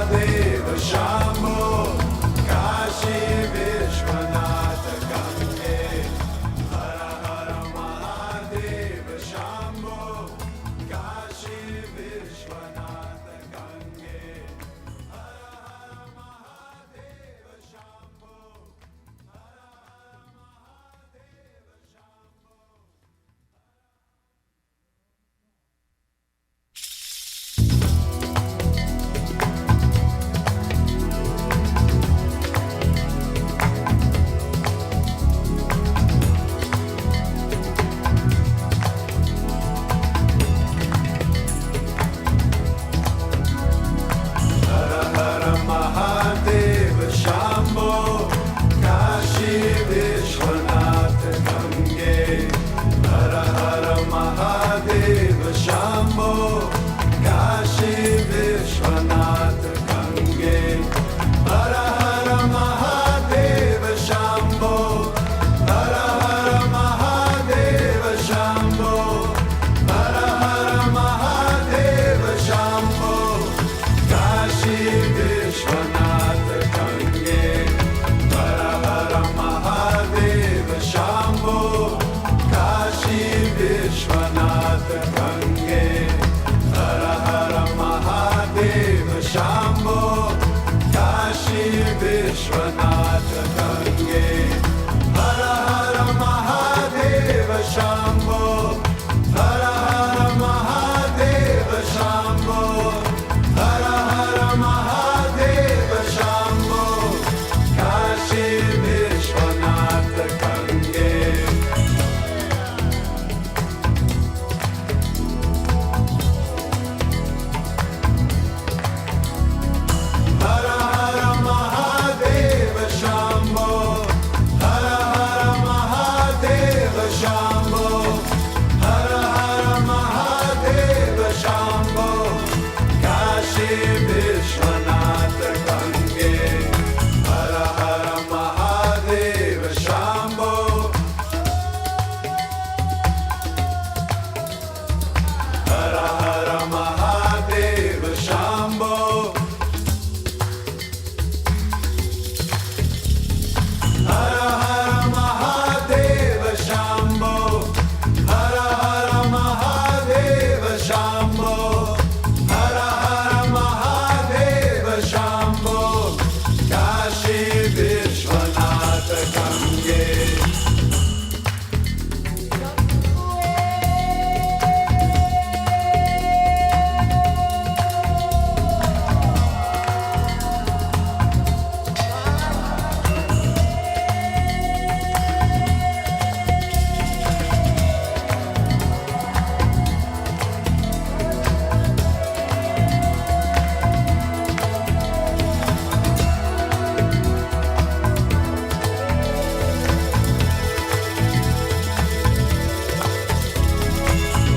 Hare Shambho, Kashi Vishwanath Gange, Hara Hara Mahadeva Shambho, Hara Hara Mahadeva Shambho, Hara Hara Mahadeva Shambho, Kashi Vishwanath Gange. Hara Hara Mahadeva Shambho, Hara Hara Mahadeva Shambho, Hara Hara Mahadeva Shambho, Kashi Vishwanath Gange, Hara Hara Mahadeva Shambho, Hara Hara Mahadeva Shambho. Hara Hara Mahadeva Shambho, Hara Hara Mahadeva Shambho, Hara Hara Mahadeva Shambho, Kashi Vishwanath Gange.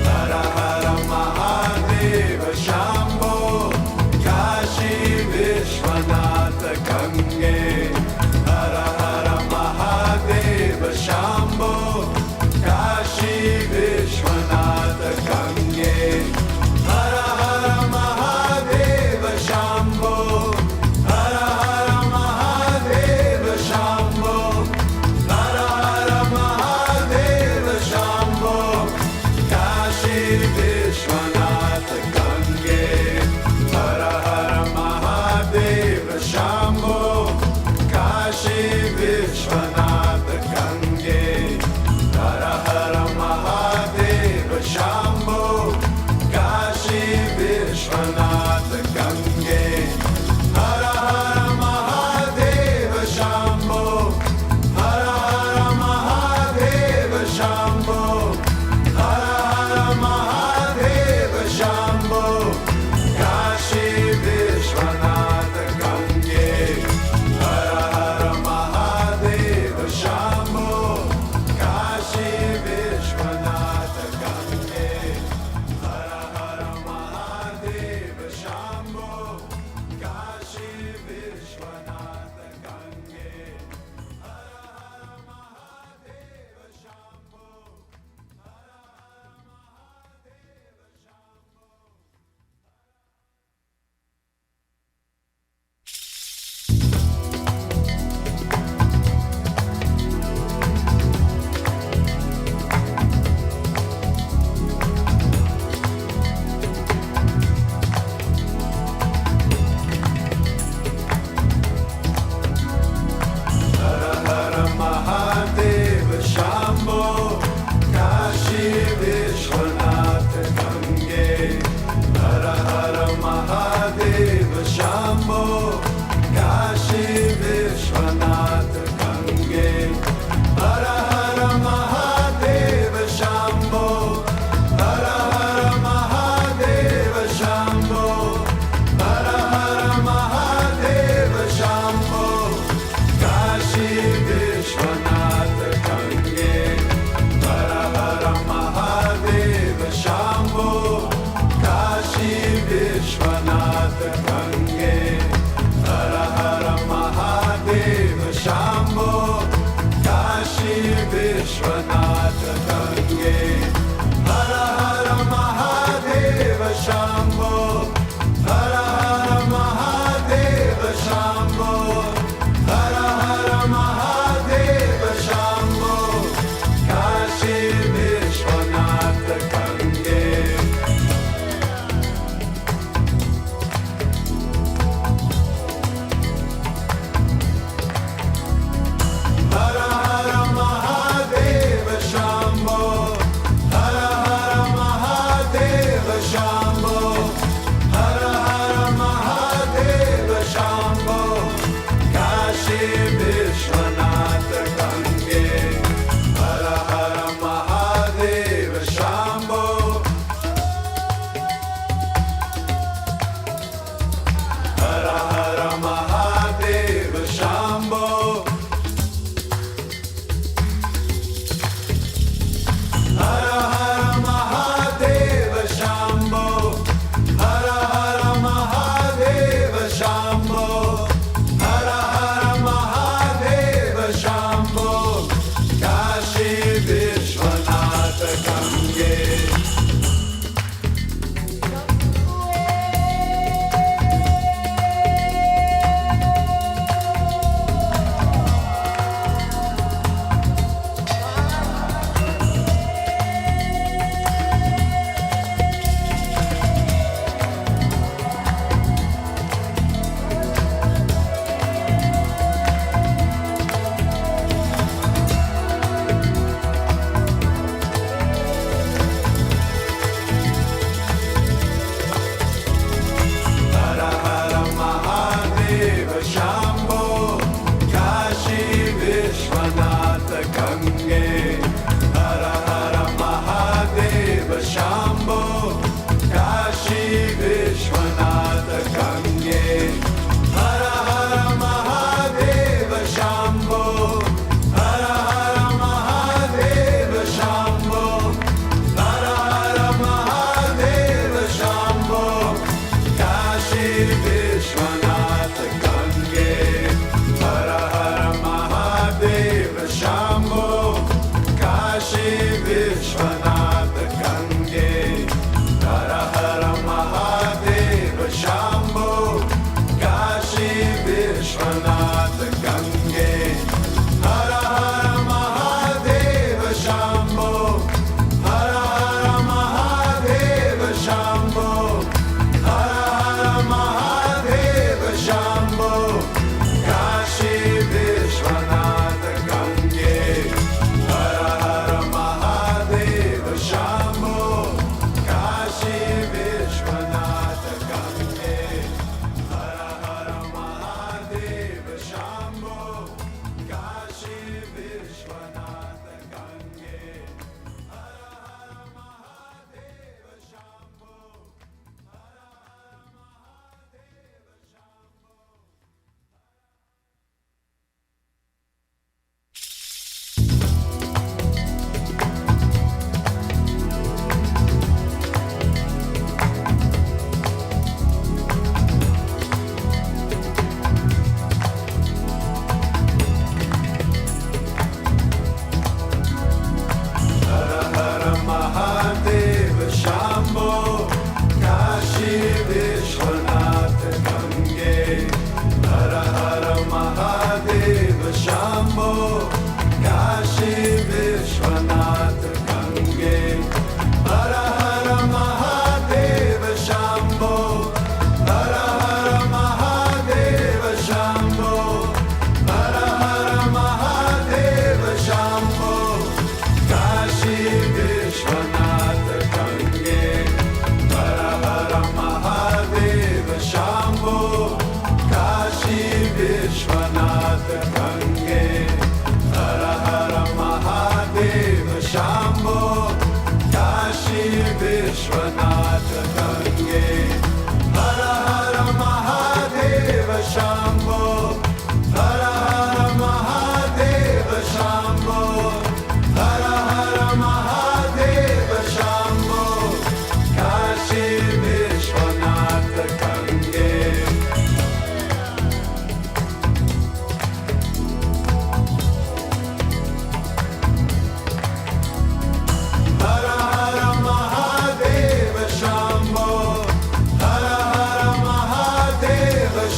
Hara Hara Mahadeva Shambho, Kashi Vishwanath Gange, Hara Hara Mahadeva Shambho, Kashi Vishwanath Gange, Hara Hara Mahadeva Shambho, Hara Hara Mahadeva Shambho, Hara Hara Mahadeva Shambho, Kashi Vishwanath Gange, Hara Hara Mahadeva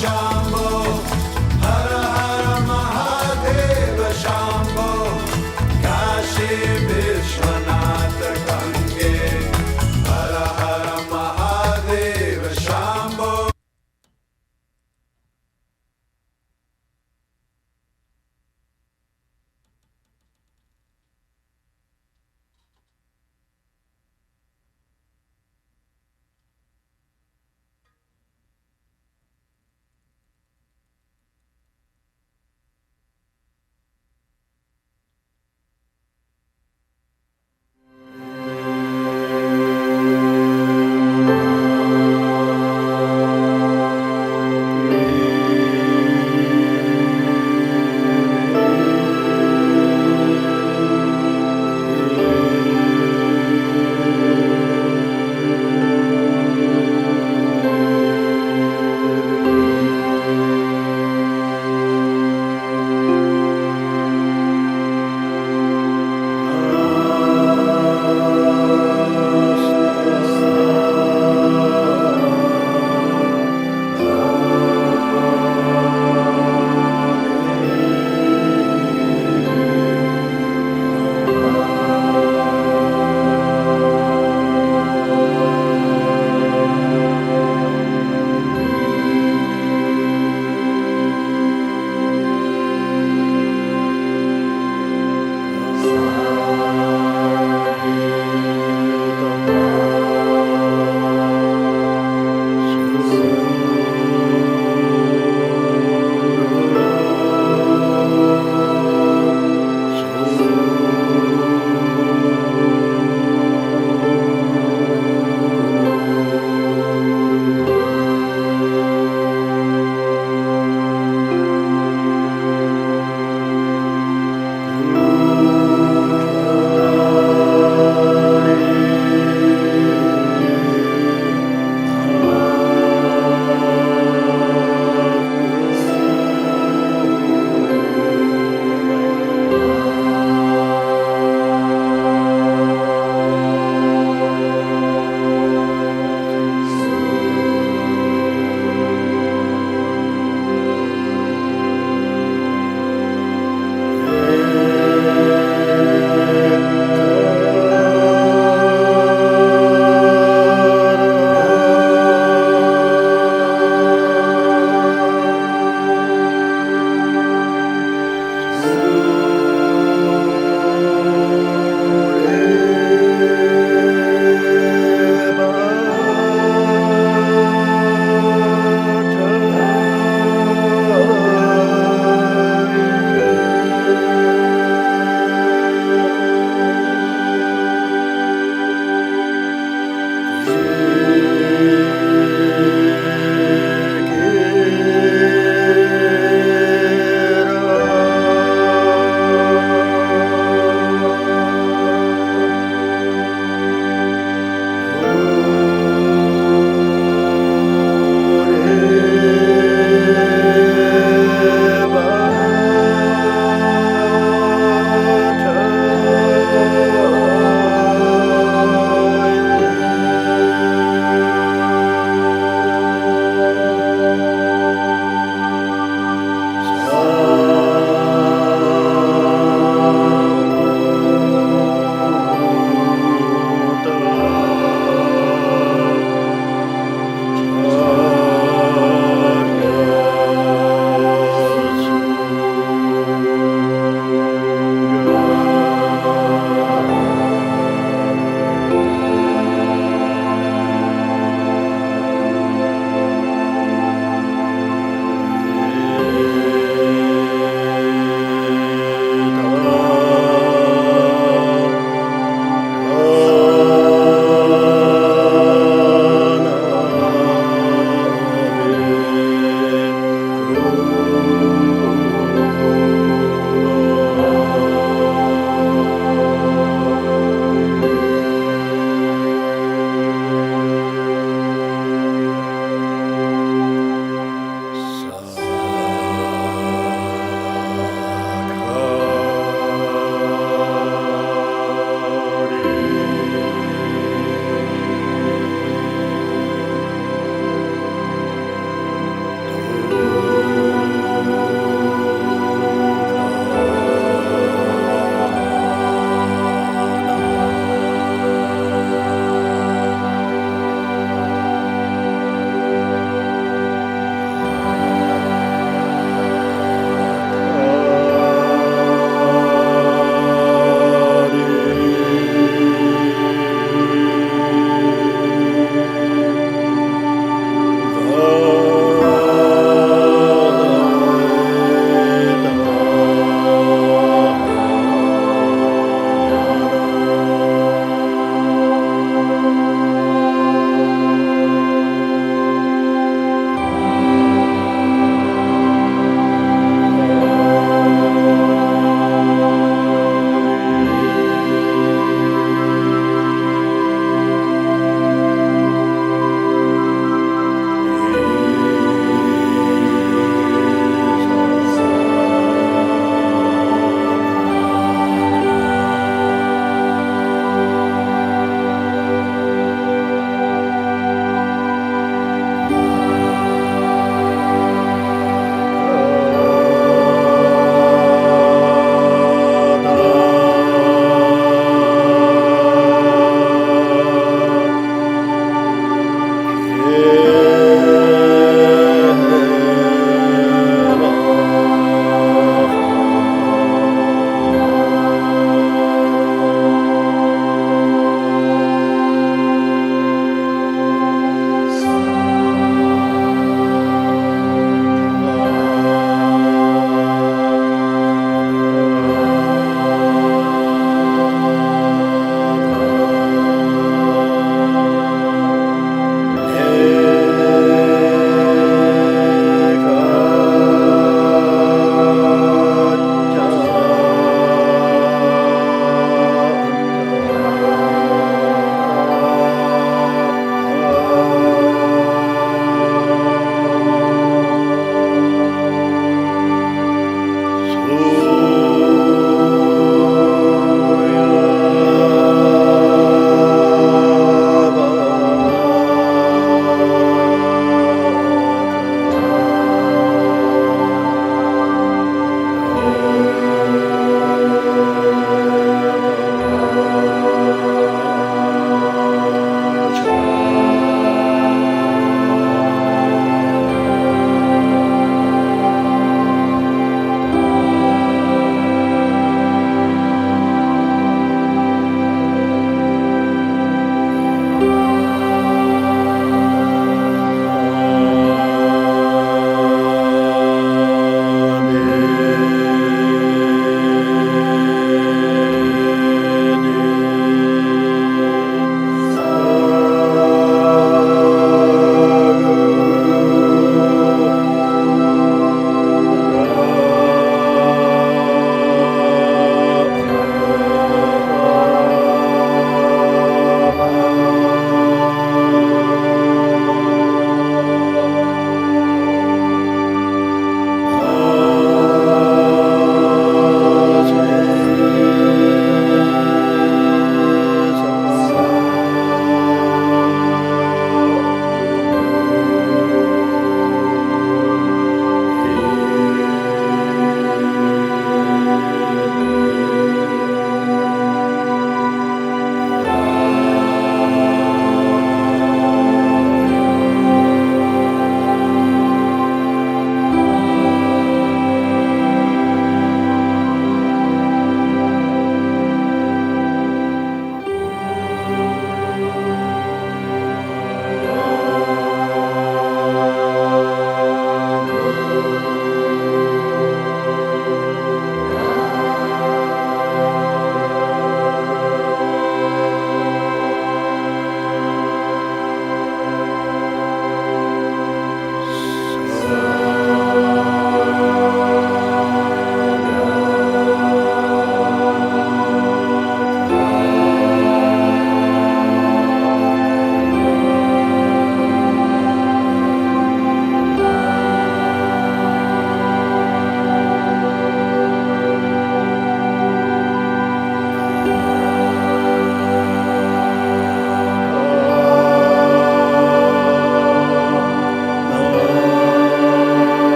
Shambho, Hara Hara Mahadeva Shambho, Kashi Vishwanath Gange, Hara Hara Mahadeva Shambho.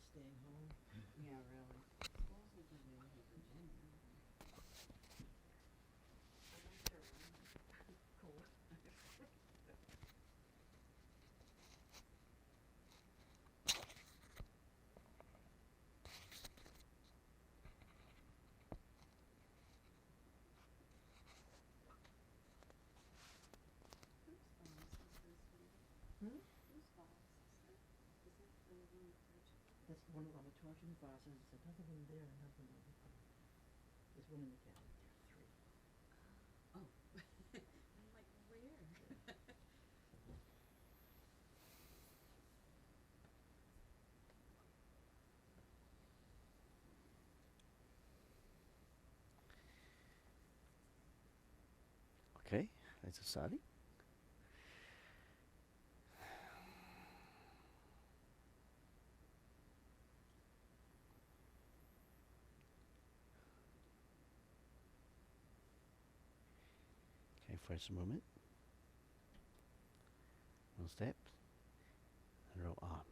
staying home. Yeah, really. Schools are good in Virginia. I'm not sure. Cool. Whose vase is this, Rita? Hmm? Whose vase is that? Is that the one with Rachel? That's one of our torsion vases. There's another one there, another one over there. There's one in the cabinet. There are three. Oh. I'm like, where? Okay, let's start it. Okay, first movement. One step. And roll arm.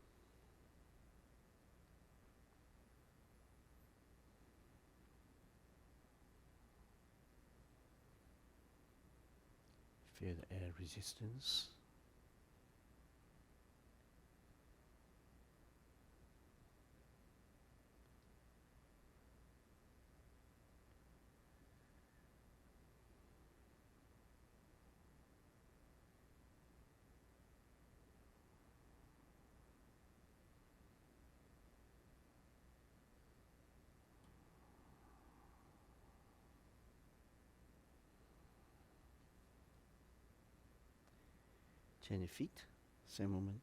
Feel the air resistance. Change your feet. Same movement.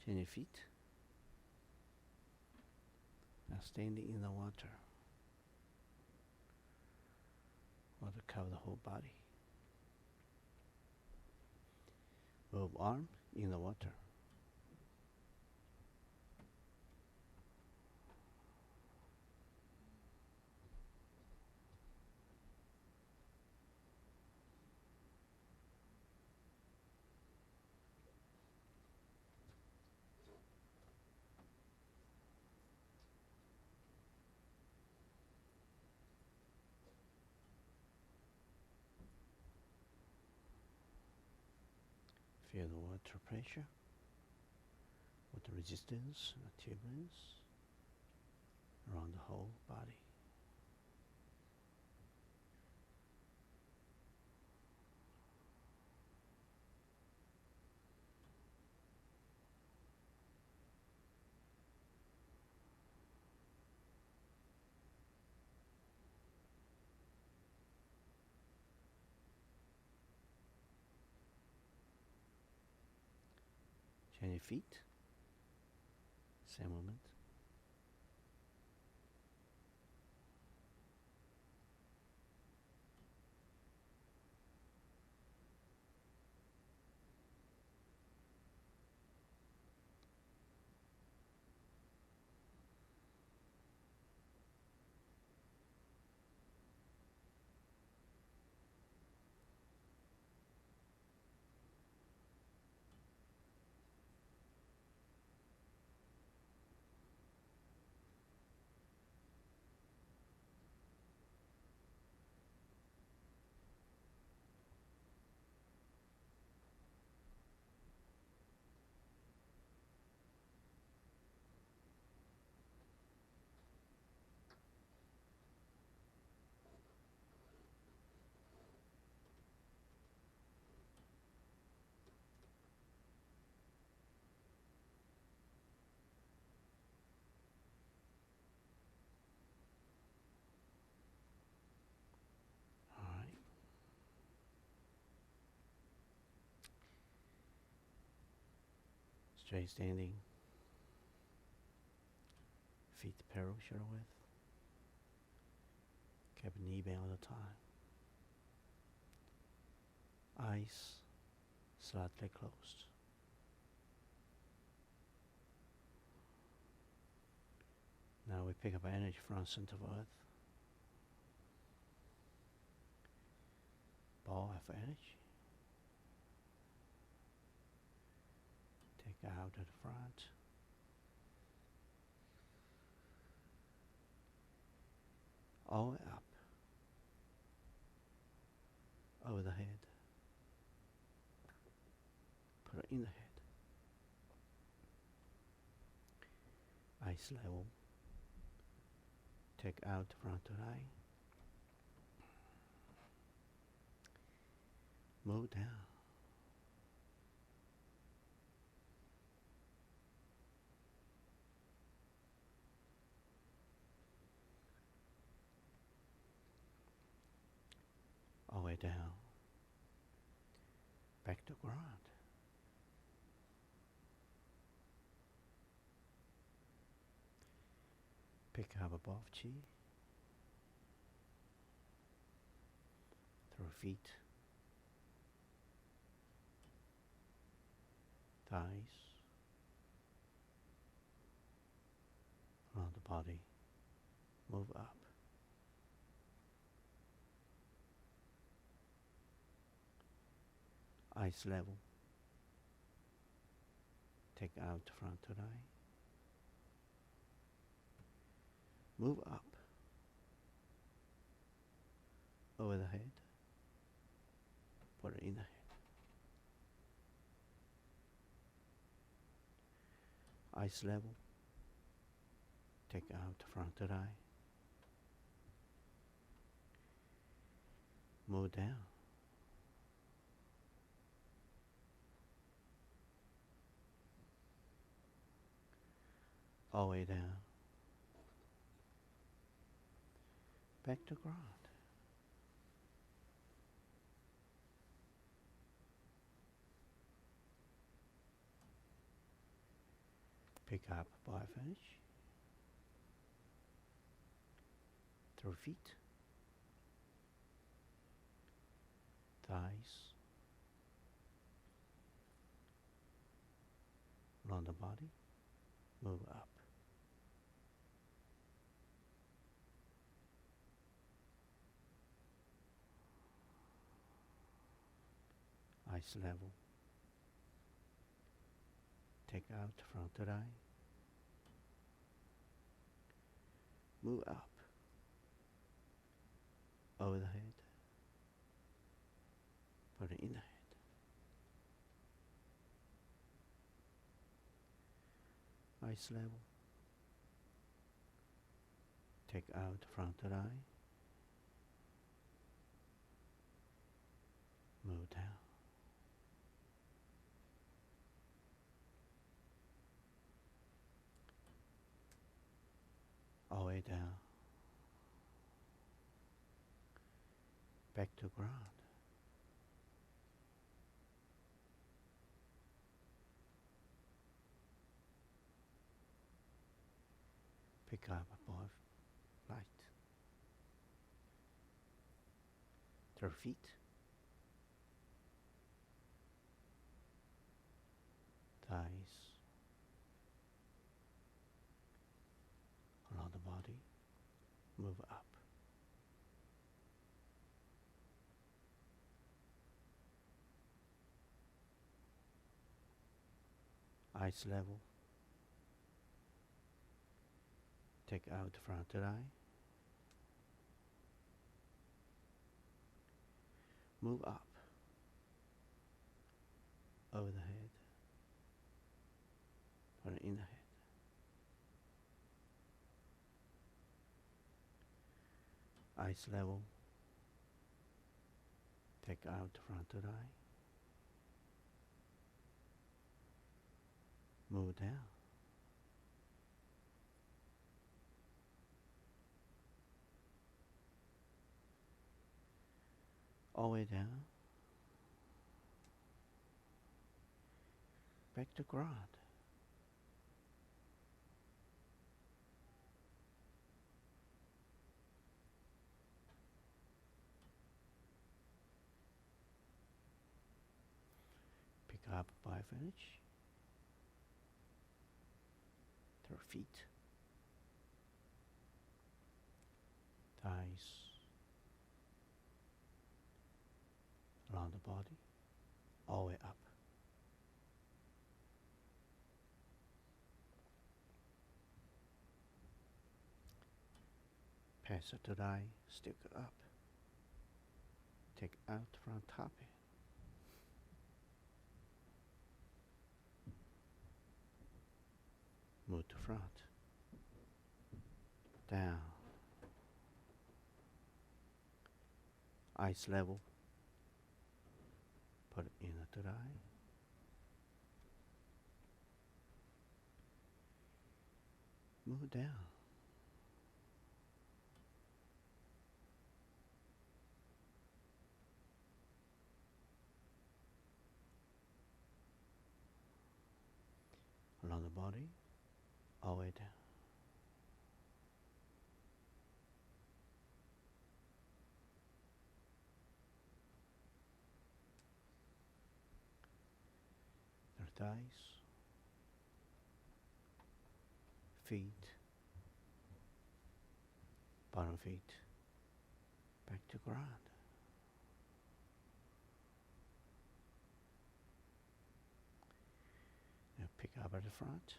Change your feet. Now standing in the water. Water cover the whole body. Move arm in the water. Feel the water pressure, water resistance, turbulence around the whole body. Change your feet. Same movement. Straight standing. Feet parallel shoulder width. Keep knee bend all the time. Eyes slightly closed. Now we pick up energy from center of earth. Ball of energy. Take out at the front. All the way up. Over the head. Put it in the head. Eyes level. Take out the front eye. Move down. All the way down. Back to ground. Pick up above chi. Through feet. Thighs. Around the body. Move up. Eyes level. Take out front eye. Move up. Over the head. Put it in the head. Eyes level. Take out front eye. Move down. All the way down. Back to ground. Pick up by finish. Through feet. Thighs. Around the body. Move up. Eyes level. Take out front eye. Move up. Over the head. Put it in the head. Eyes level. Take out front eye. Move down. All the way down. Back to ground. Pick up above light. Through feet. Thighs. Around the body. Move up. Eyes level. Take out front eye. Move up. Over the head. Put it in the head. Eyes level. Take out front eye. Move down. All the way down. Back to ground. up by finish. To our feet. Thighs. Around the body. All the way up. Pass the third eye, stick it up. Take out from top it. Move to front. Down. Eyes level. Put it in the third eye. Move down. Along the body, all the way down. Their thighs, feet, bottom feet, back to ground. Now pick up at the front.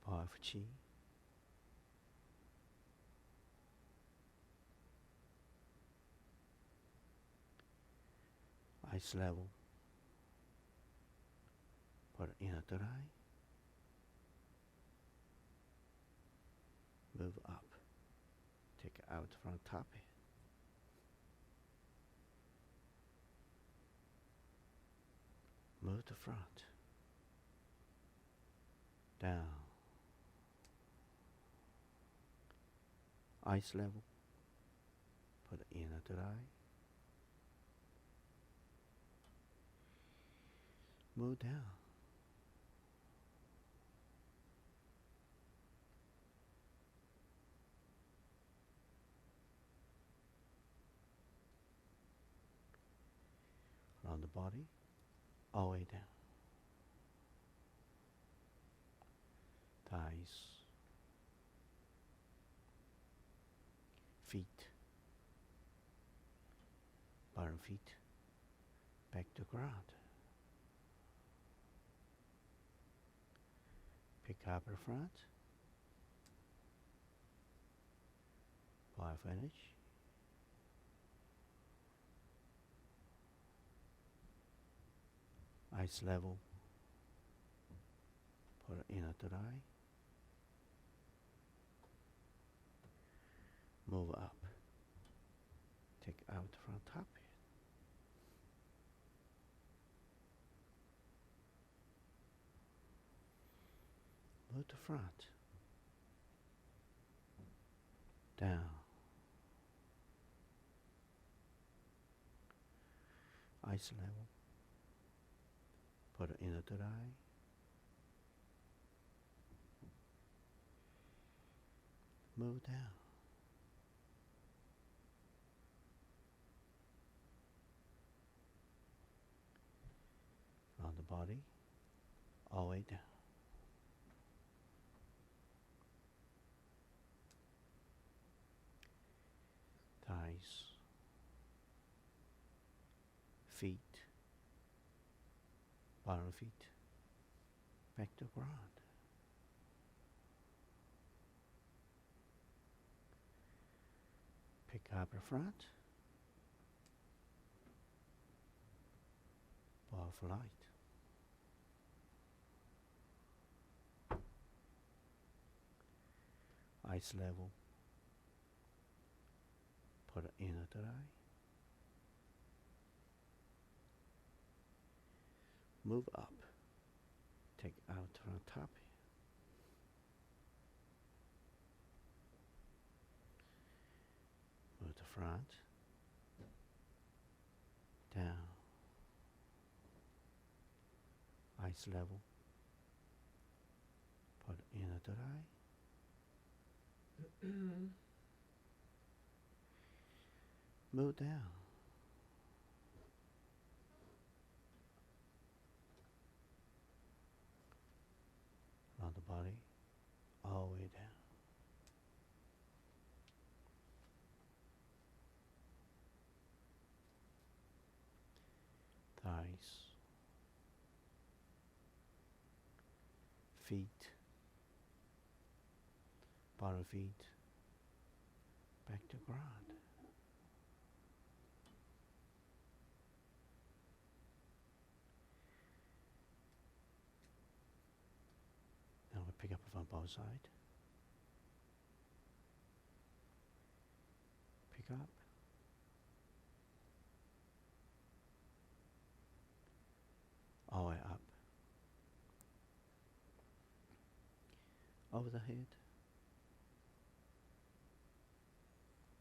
Ball of chi. Eyes level. Put in a third eye. Move up. Take it out from top. Move to front. Down. Eyes level. Put in a third eye. Move down. Around the body, all the way down. Thighs, feet, bottom feet, back to ground. Pick up the front, ball finish. Eyes level, put it in a third eye. Move up, take out from top. Move to front, down. Eyes level. Put it in the third eye. Move down. Around the body, all the way down. Thighs, feet, bottom feet, back to ground. Pick up the front, ball for light. Eyes level, put it in the third eye. Move up, take out from top. Move to front, down, eyes level, put in the third eye. Move down. body, all the way down. Thighs, feet, bottom feet, back to ground. Now we pick up from both sides. Pick up. All the way up. Over the head.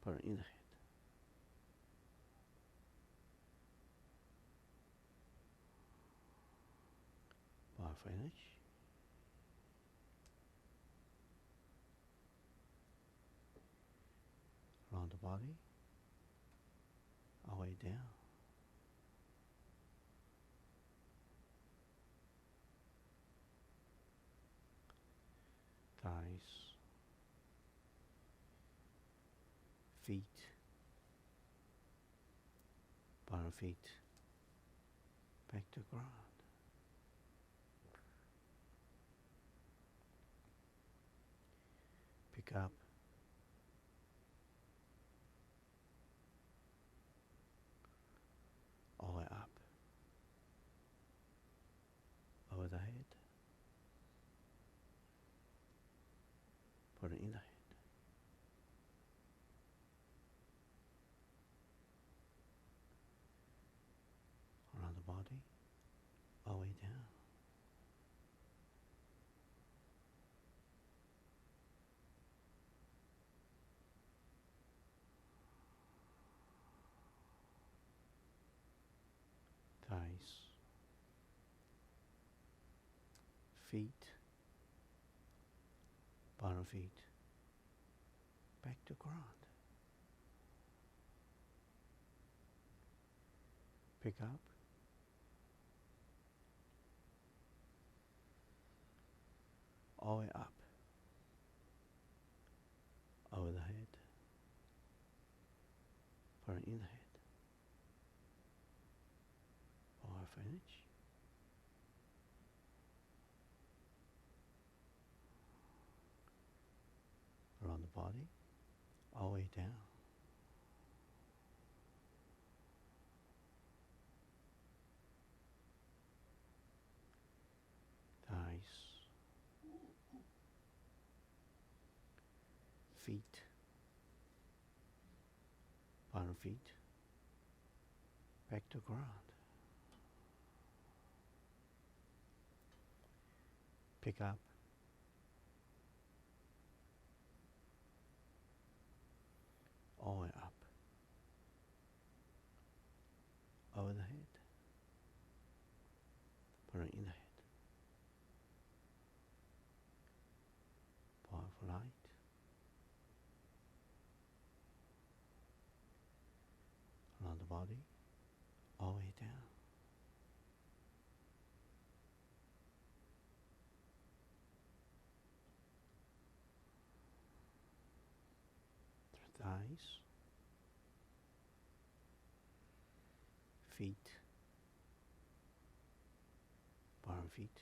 Put it in the head. Bar finish. Around the body. All the way down. Thighs, feet, bottom feet, back to ground. Pick up. All the way up. Over the head. Put it in the head. Around the body, all the way down. Thighs, feet, bottom feet, back to ground. Pick up. All the way up. Over the head. Put it in the head. Bar finish. Around the body. All the way down. Thighs, feet, bottom feet, back to ground. Pick up. All the way up. Over the head. Put it in the head. Powerful light. Around the body. All the way down. Through thighs. Feet. Bottom feet.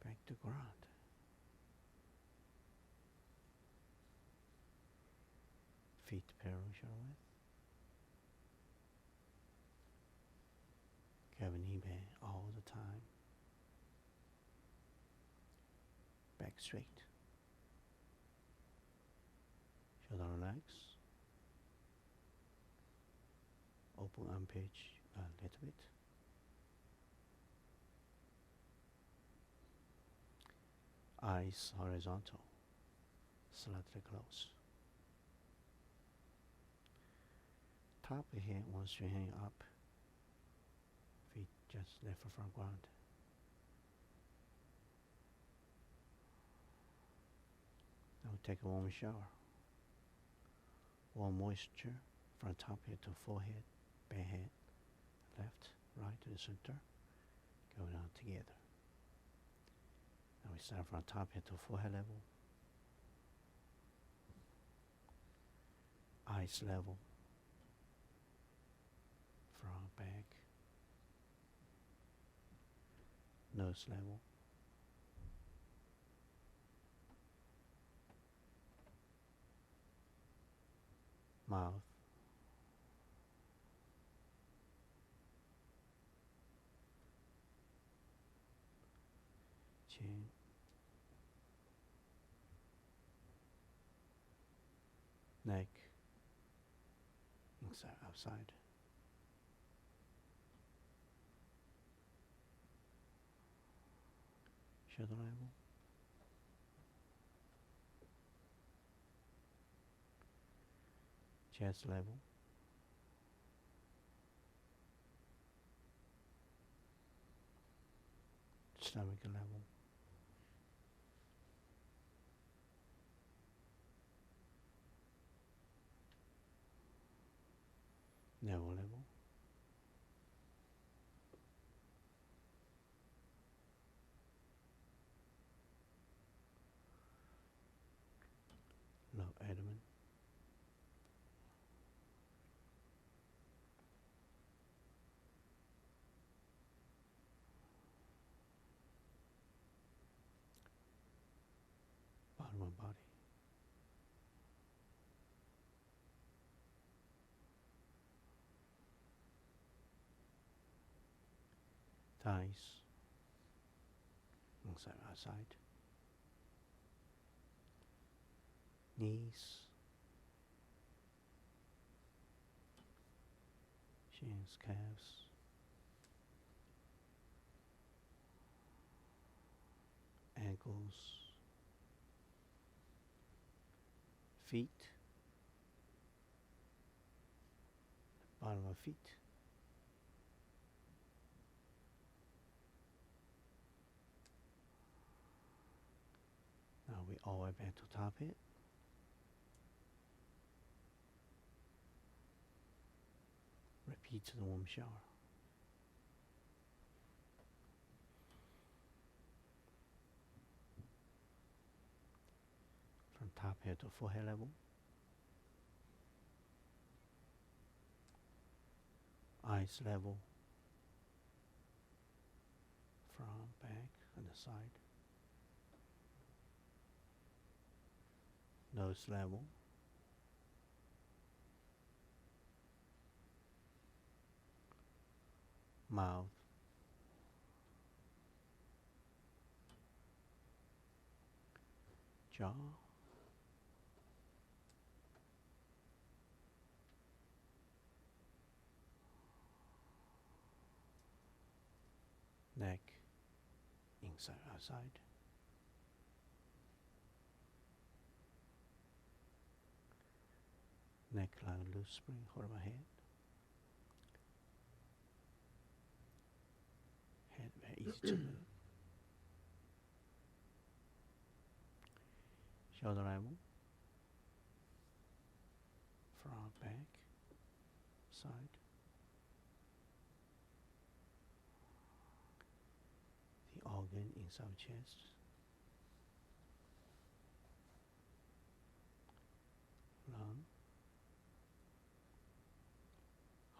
Back to ground. Feet parallel with. Kevin Ebe all the time. Back straight. Shoulder relax. Open arm page a little bit. Eyes horizontal. Slightly close. Top of the head, one straight hand up. Feet just left from ground. Now take a warm shower. Warm moisture from top head to forehead, back head, left, right to the center. Go down together. Now we start from top head to forehead level, eyes level, front, back, nose level, mouth, chin, neck, inside, outside, shoulder level, chest level, stomach level, navel level, low abdomen, bottom of body, thighs, inside, outside, knees, shins, calves, ankles, feet, bottom of feet, now we all the way back to top head. Repeat the warm shower. From top head to forehead level, eyes level, front, back, and the side, nose level, mouth, jaw, neck, inside, outside, neckline loose spring, hold my head, head very easy to move, shoulder level, front, back, side, the organ inside chest, lung,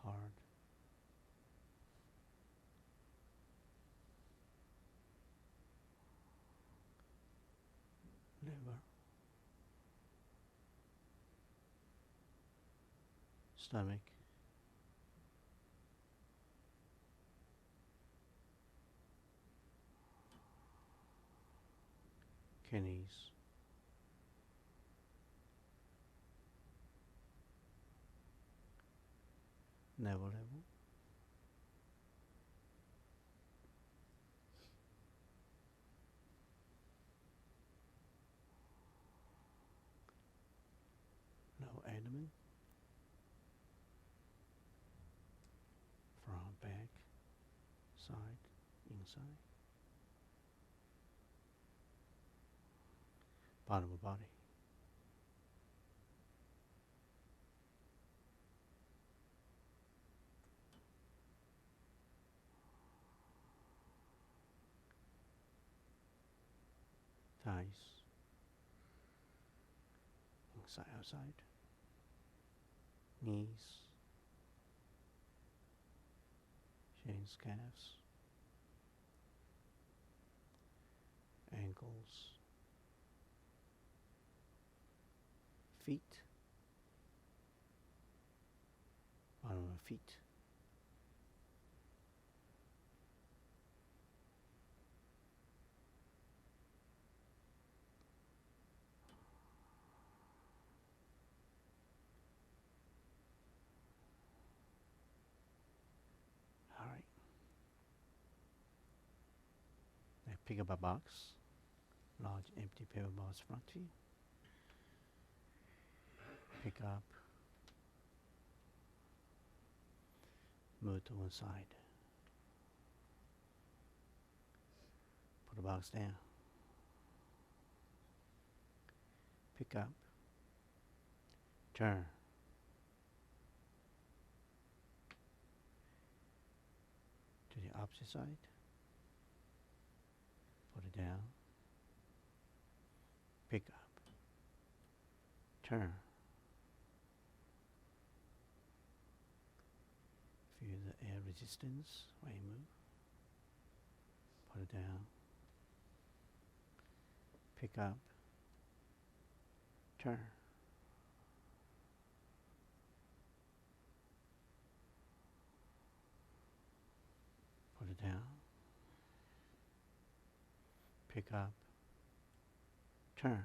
heart, liver, stomach, kidneys, navel level, low abdomen, front, back, side, inside, bottom of body, thighs, inside, outside, knees, shins, calves, ankles, feet, bottom of feet, all right. Now pick up a box, large empty paper box in front of you. Pick up, move to one side. Put the box down. Pick up, turn. To the opposite side. Put it down. Pick up, turn. Feel the air resistance when you move. Put it down. Pick up, turn. Put it down. Pick up, turn.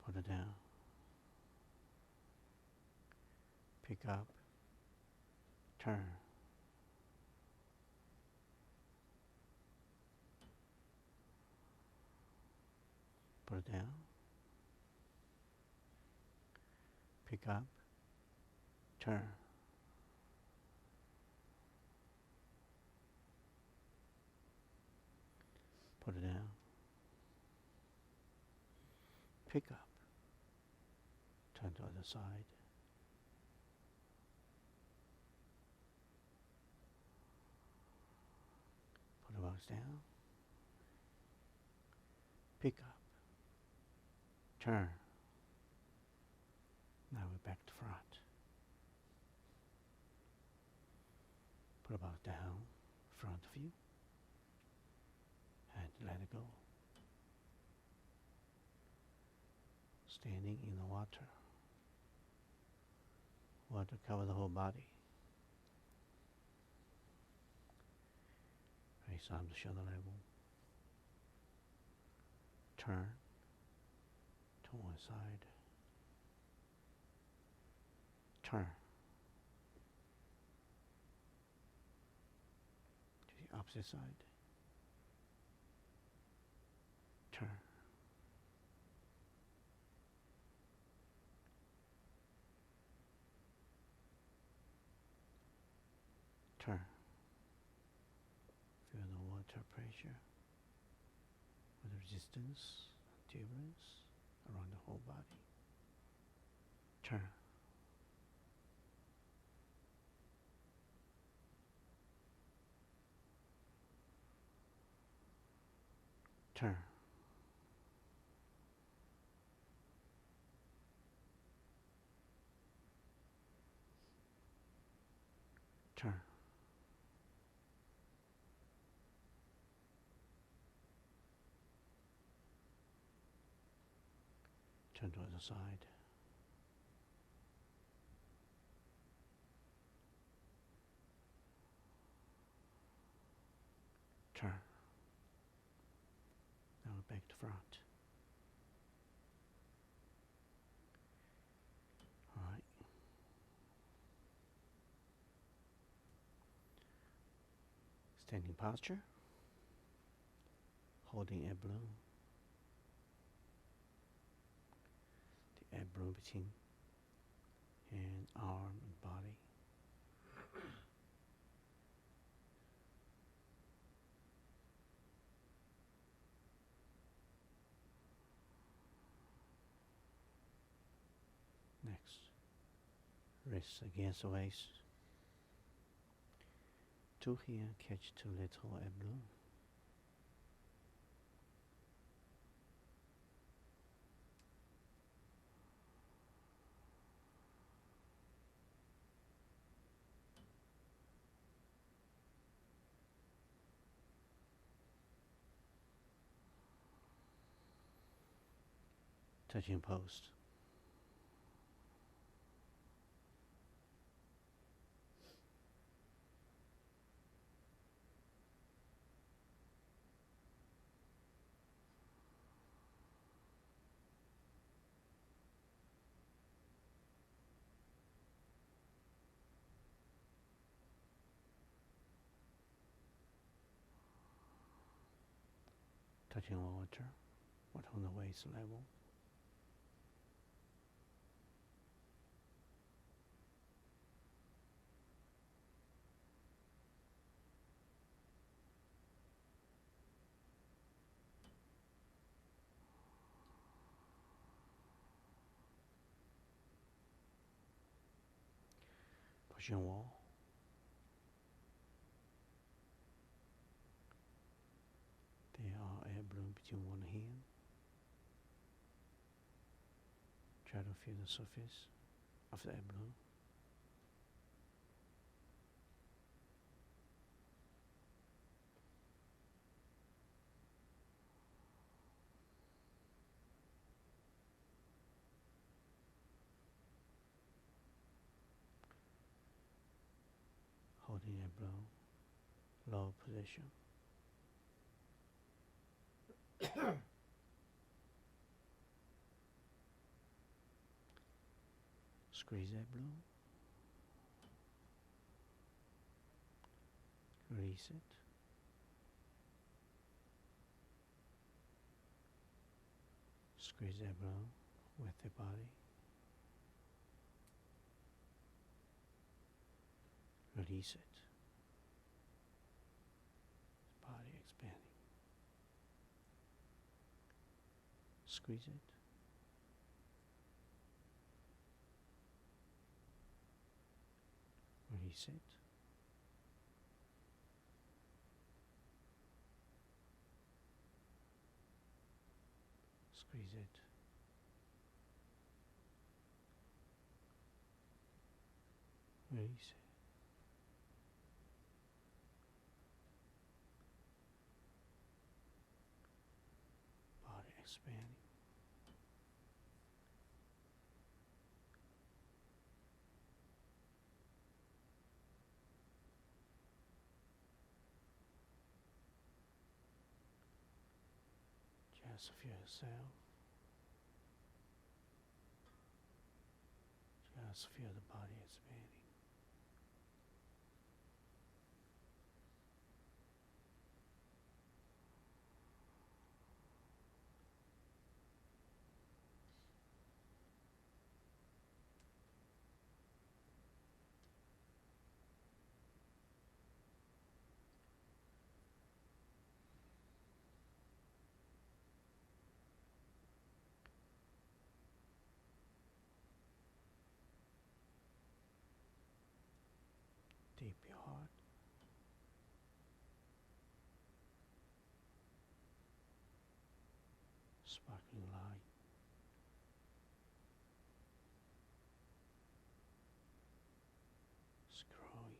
Put it down. Pick up, turn. Put it down. Pick up, turn. Put it down. Pick up. Turn to the other side. Put the box down. Pick up. Turn. Now we're back to front. Put the box down, front of you, and let it go. Standing in the water. Water cover the whole body. Raise arms to shoulder level. Turn to one side. Turn to the opposite side. Turn. Turn. Feel the water pressure with resistance, turbulence around the whole body. Turn. Turn. Turn. Turn to the other side. Turn. Now we're back to front. All right. Standing posture. Holding air balloon. The air balloon between hand, arm, and body. Next, wrists against the waist, two here catch two little air balloon. Touching post. Touching water, but on the waist level. Pushing wall. There are air balloon between one hand. Try to feel the surface of the air balloon. Holding air balloon, low position. Squeeze air balloon. Release it. Squeeze air balloon with the body. Release it. Body expanding. Squeeze it. Release it. Squeeze it. Release it. Body expanding. Just feel yourself. Just feel the body expanding. Deep your heart. Sparkling light. It's growing.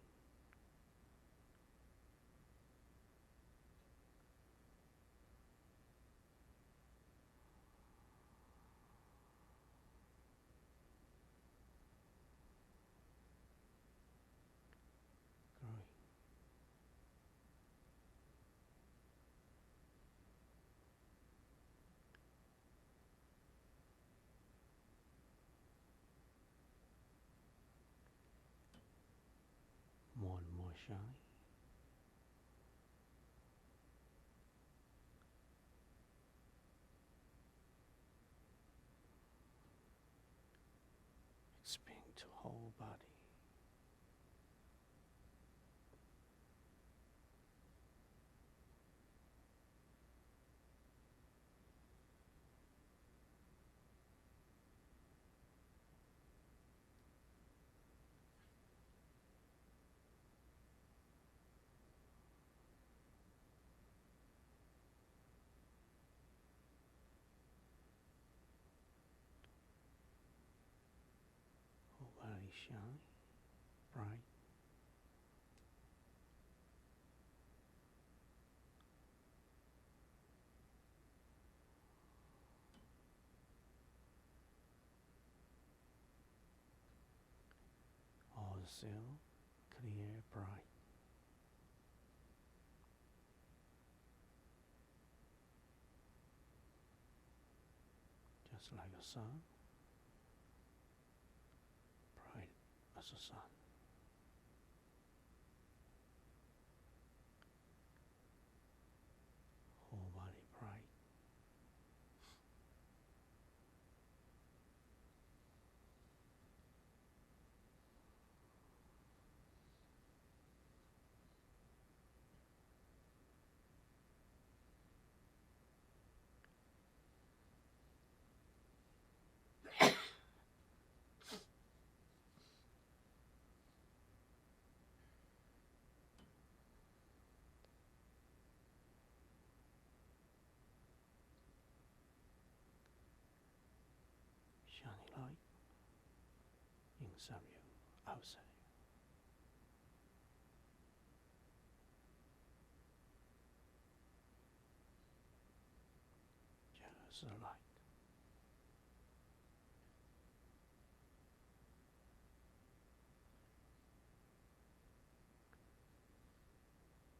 Growing. More and more shine. Expand to whole body. shine, bright. All the cell clear, bright. Just like a sun, bright as a sun. Whole body bright. Shining light inside you, outside you. Just a light.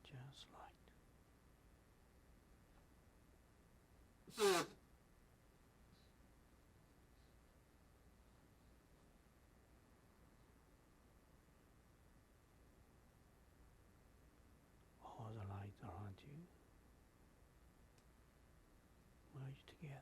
Just light. All the light around you merge together.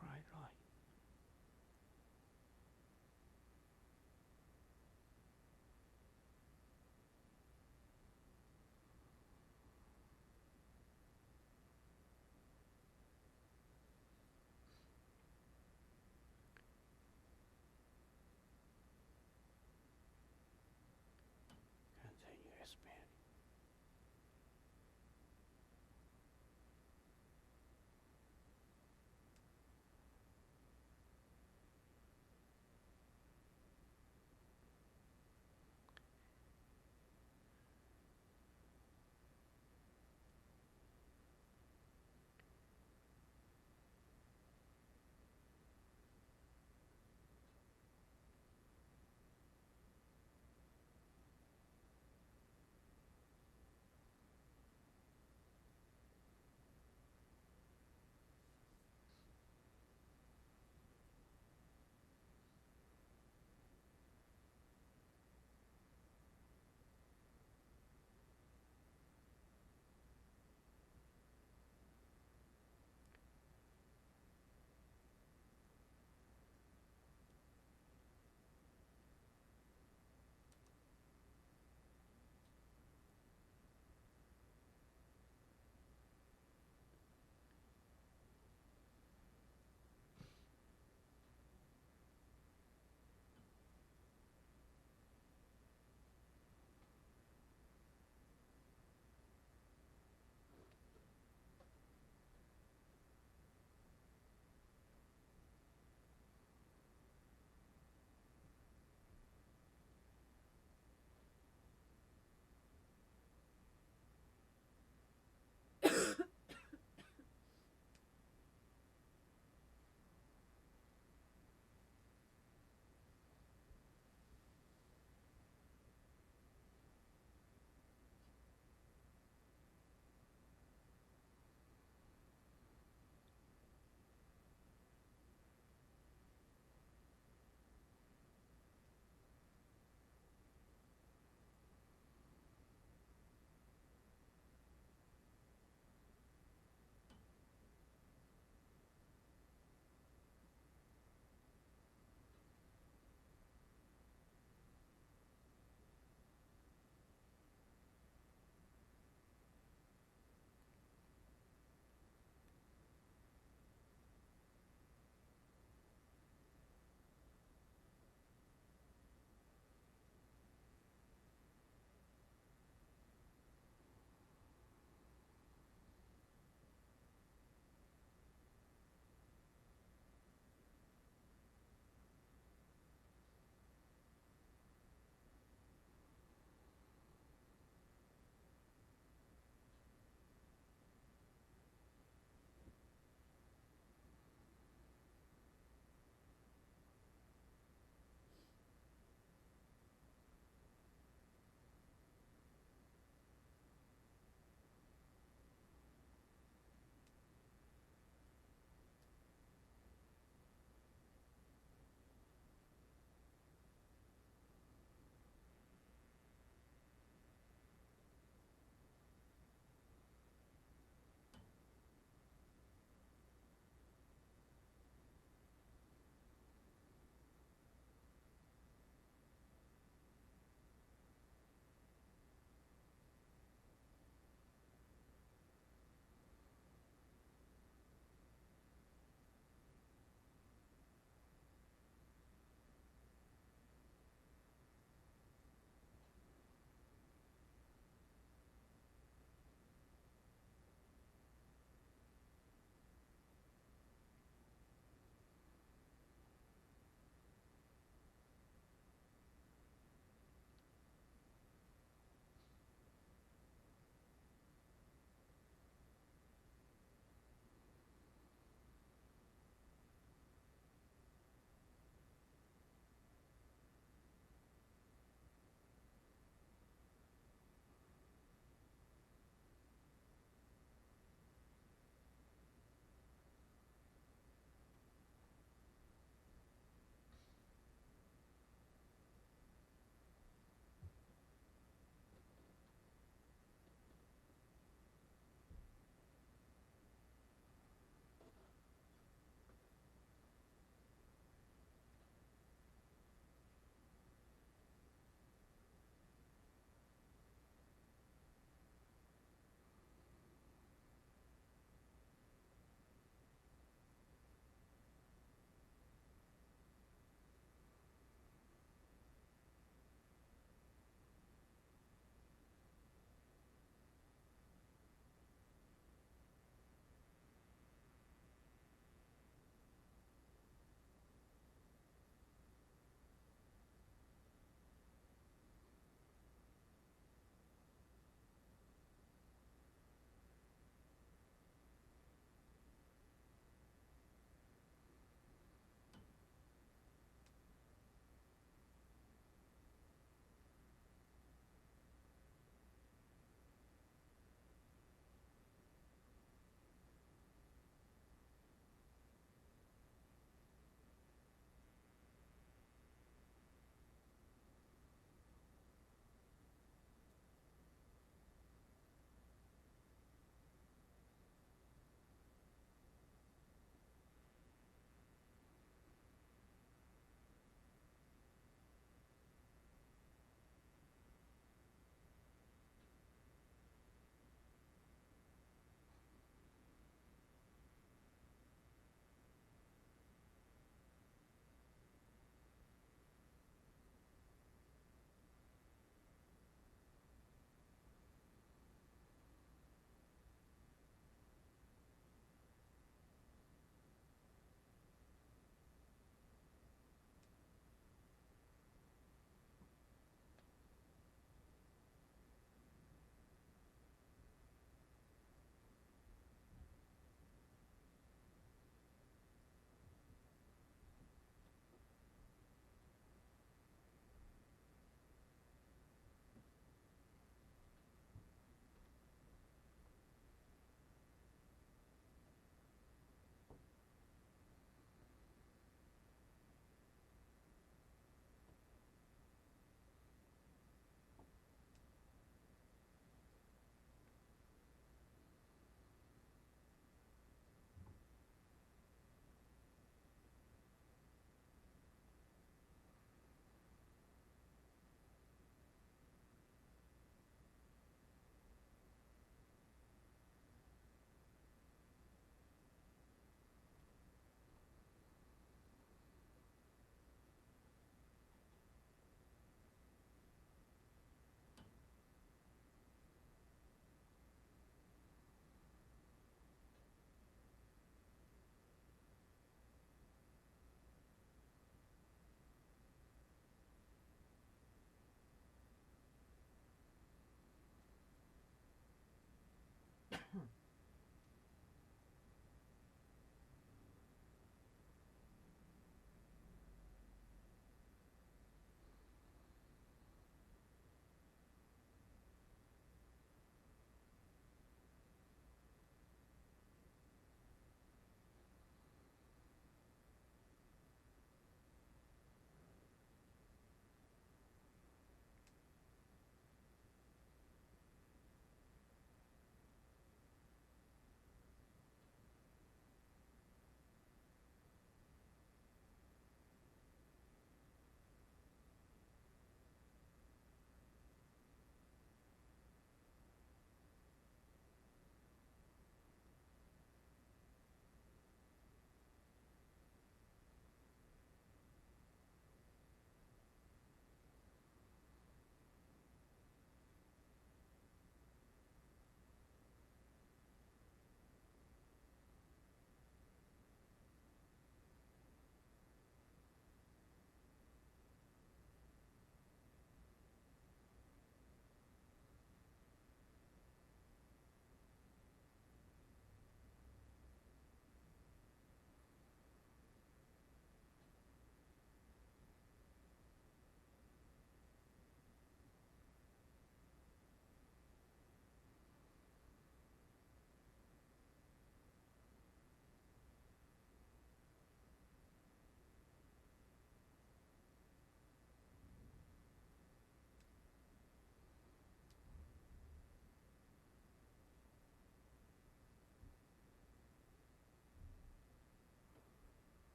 Bright light.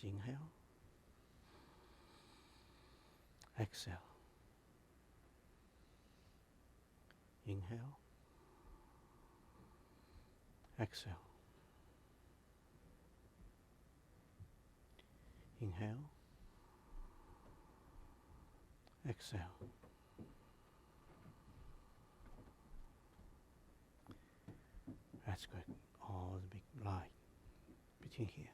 Inhale. Exhale. Inhale. Exhale. Inhale. Exhale. That's good. All the big line between here.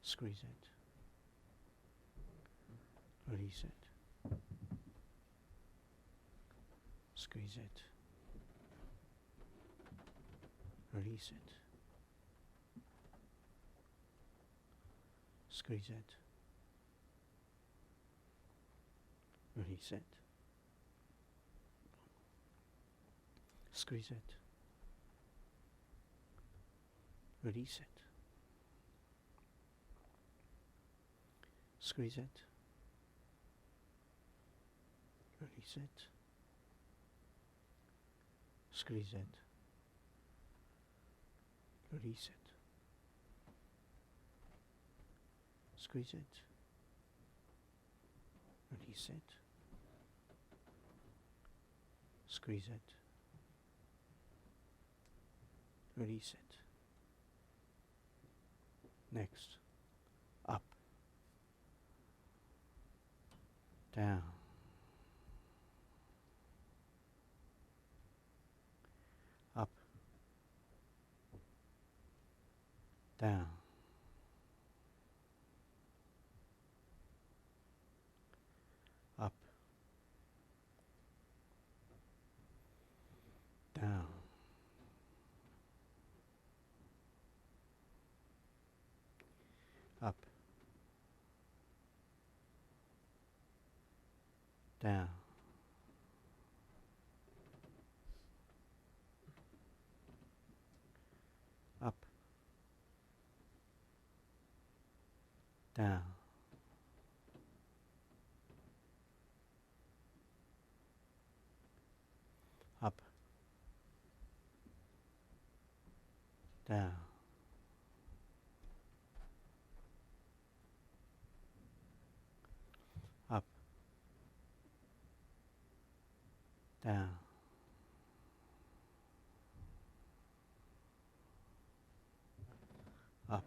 Squeeze it. Release it. Squeeze it. Release it. Squeeze it. Release it. Squeeze it. Release it. Squeeze it. Release it. Squeeze it. Release it. Squeeze it. Release it. Squeeze it. Release it. Next, up, down, up, down, up, down, up, down, up, down, up, down, up, down, up,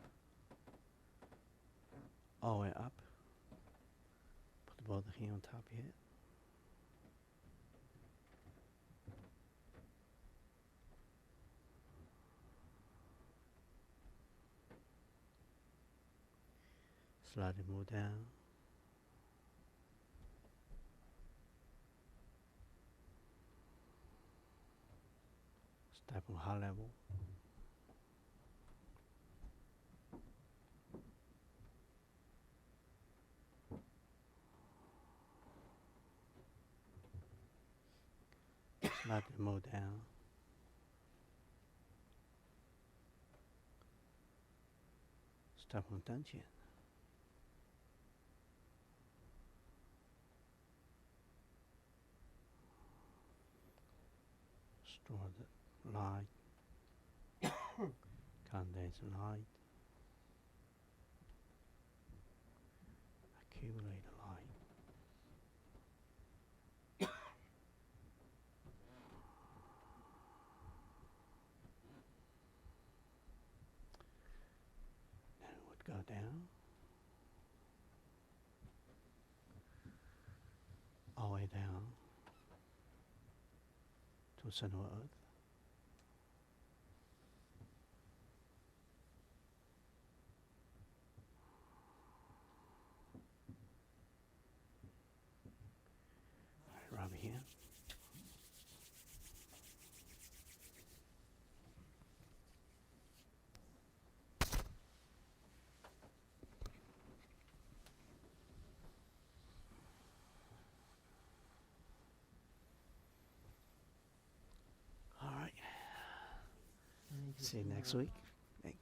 all the way up. Put both the hand on top of your head. Slightly more down. Step on high level. Slightly more down. Step on Dzogchen. Store the light. Condense light. Accumulate the light. Then it would go down. All the way down to the center of Earth. Rub here. All right. See you next week. Hey.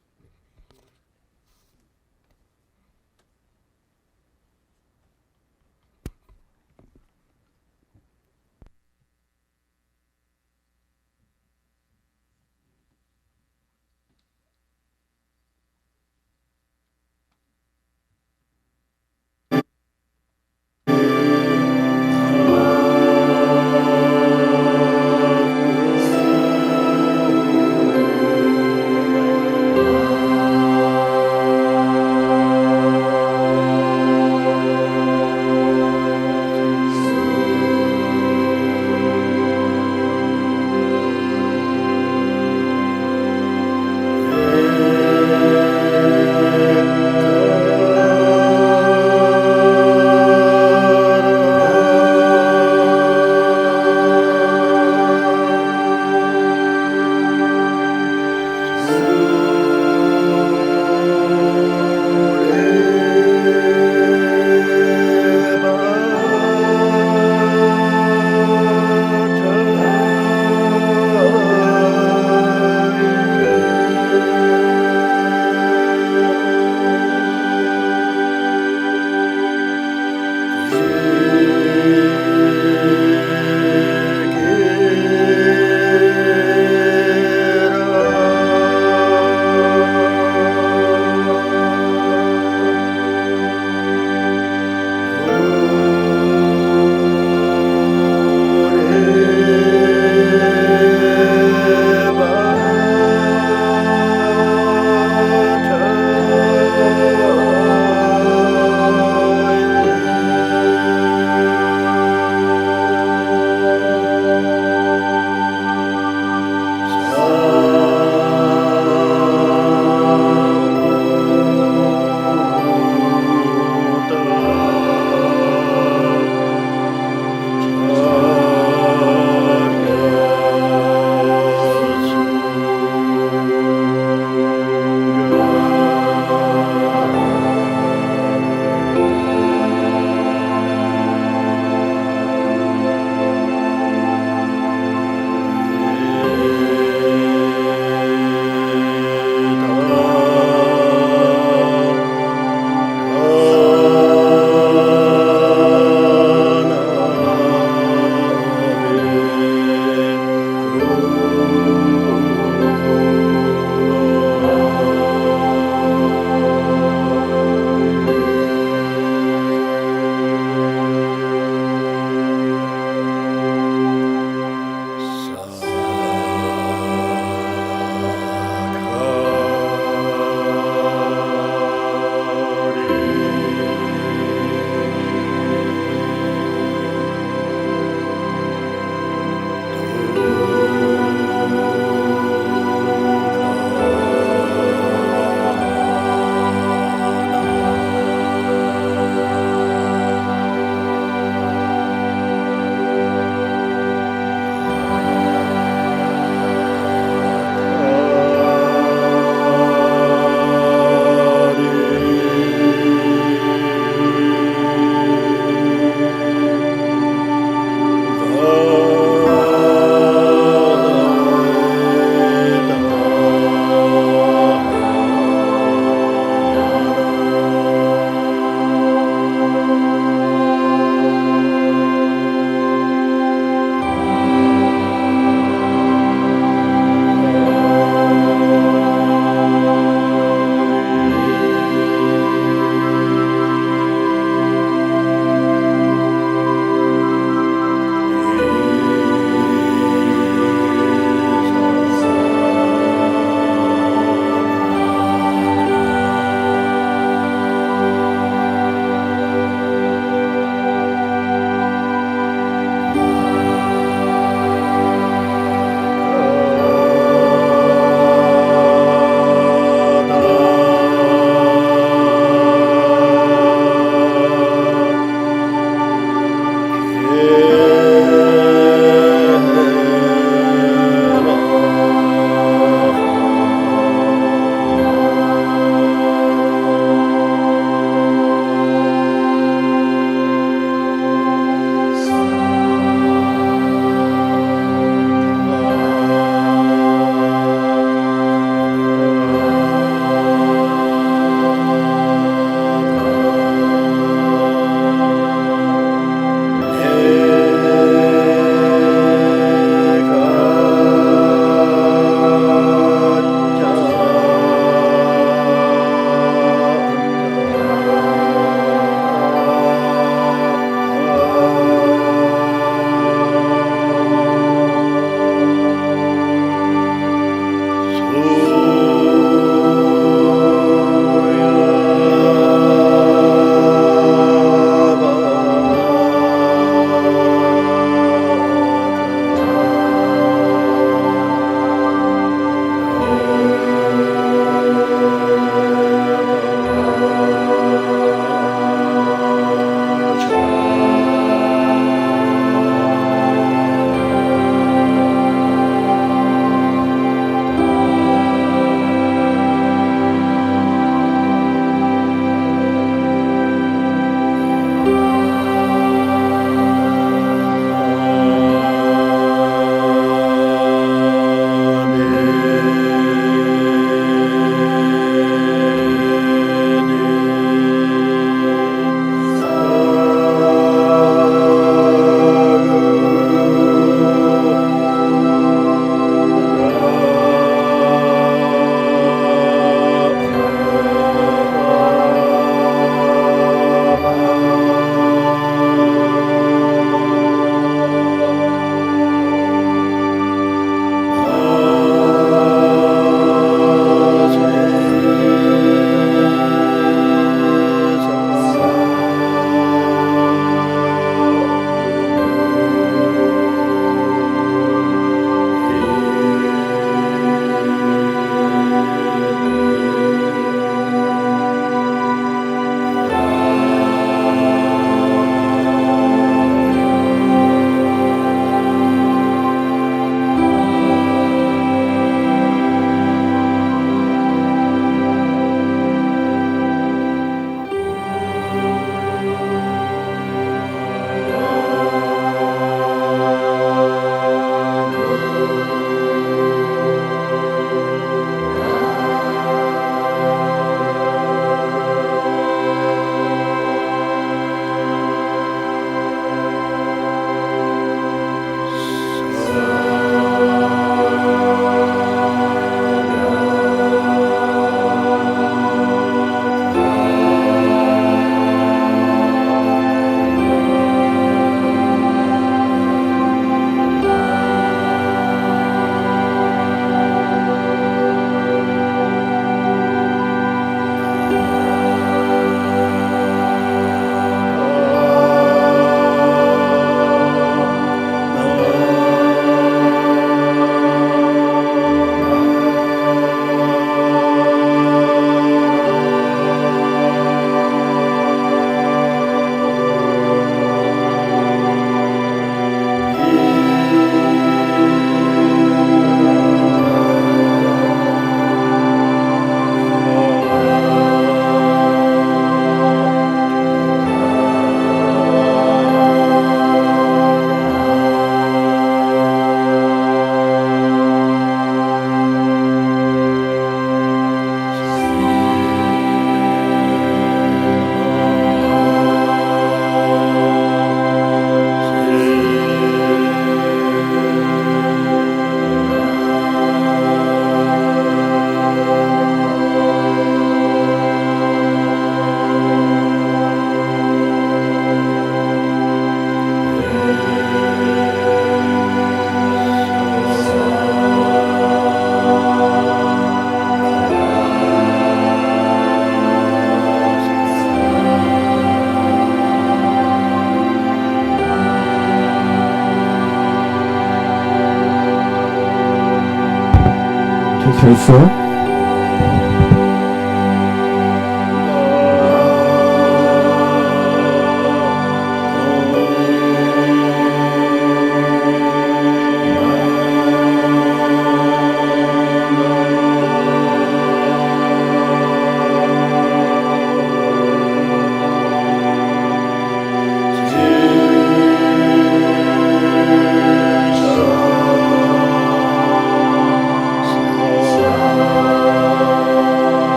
episode 4.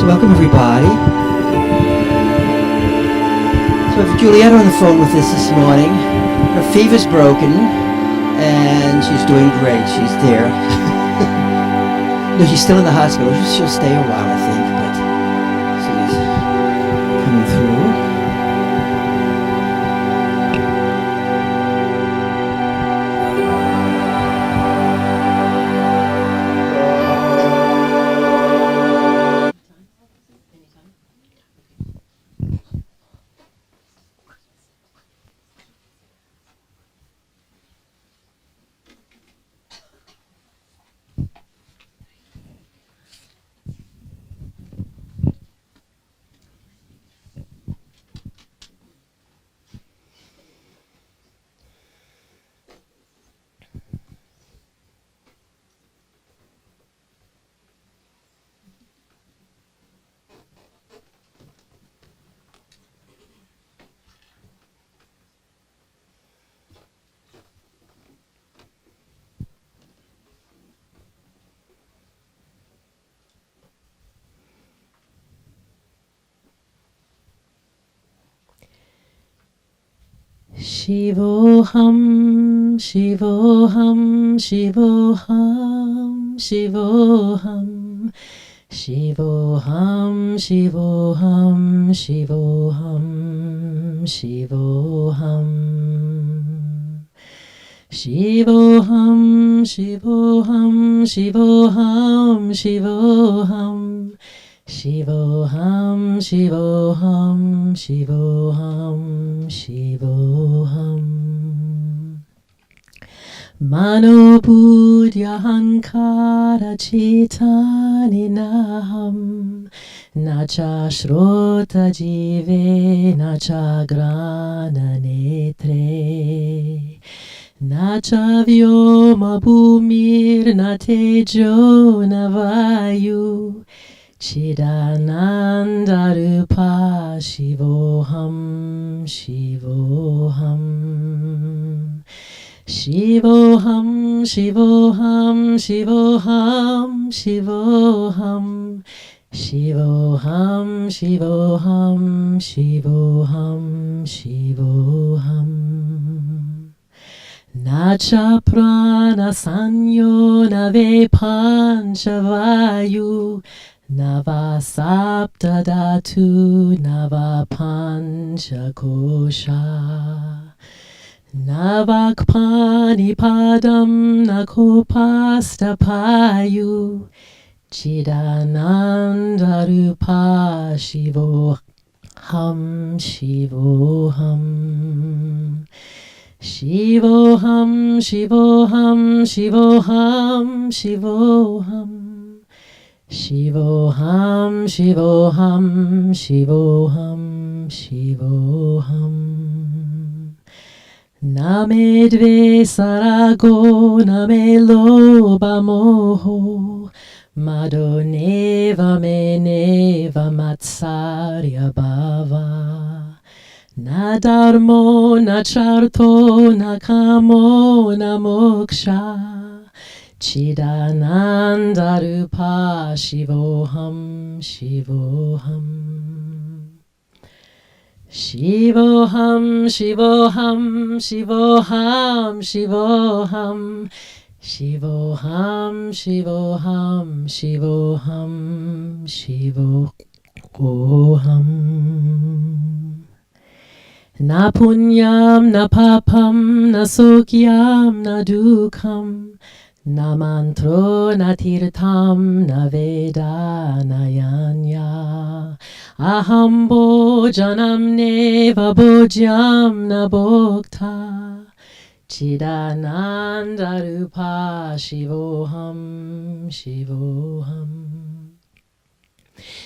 So welcome everybody. So I have Juliet on the phone with us this morning. Her fever's broken and she's doing great. She's there. No, she's still in the hospital. She'll stay a while, I think, but she's coming through. Shivoham, Shivoham, Shivoham, Shivoham, Shivoham, Shivoham, Shivoham, Shivoham, Shivoham, Shivoham, Shivoham, Shivoham. Shivoham, Shivoham, Shivoham, Shivoham. Mano Buddhya Hankara Chitaninaham Nacha Shrota Jive Nacha Grana Netre Nacha Vyoma Bhumir Natejo Navayu Chidananda Rupa Shivoham, Shivoham, Shivoham, Shivoham, Shivoham, Shivoham, Shivoham, Shivoham, Shivoham, Shivoham. Nacha prana sanyo nave panchavayu Nava sapta dhatu nava pancha kosha Navakpani padam nakopasta payu Chidananda rupa shivoham shivoham Shivoham shivoham shivoham shivoham Shivoham, Shivoham, Shivoham, Shivoham. Name dve sarago, name loba moho, mado neva me neva matsarya bhava. Na dharmo, na charto, na kamo, na moksha. Chidananda Rupa Shivoham, Shivoham. Shivoham, Shivoham, Shivoham, Shivoham. Shivoham, Shivoham, Shivoham, Shivoham. Na punyam, na papam, na sukyam, na dukham. Na mantro, na tirtham, na veda, na yanya. Aham bojanam neva bojyam na bhokta. Chidananda Rupa Shivoham, Shivoham.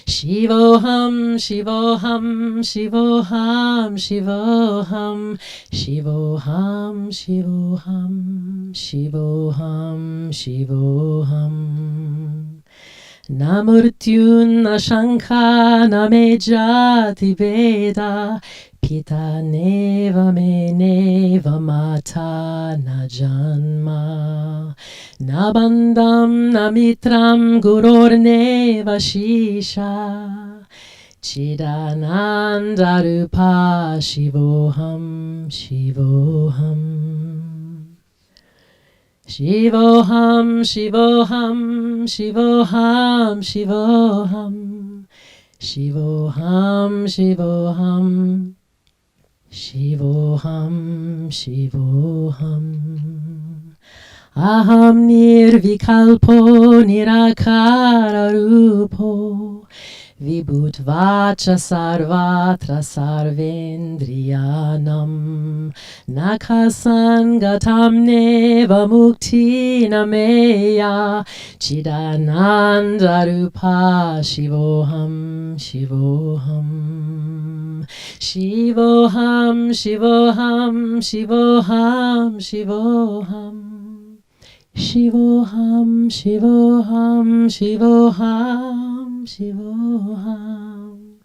Shivoham, Shivoham, Shivoham, Shivoham, Shivoham, Shivoham, Shivoham, Shivoham. Na murtyun, na shankha, na me jati veda, pita neva me neva mata na janma. Na bandam, na mitram, guror neva shisha. Chidananda Rupa Shivoham, Shivoham. Shivoham, Shivoham, Shivoham, Shivoham. Shivoham, Shivoham. Shivoham, Shivoham. Aham nirvikalpo nirakara rupo. Vibhutvacha sarvatra sarvendriyanam. Nakasangatam neva mukti nameya. Chidananda Rupa Shivoham, Shivoham. Shivoham, Shivoham, Shivoham, Shivoham. Shivoham, Shivoham, Shivoham, Shivoham.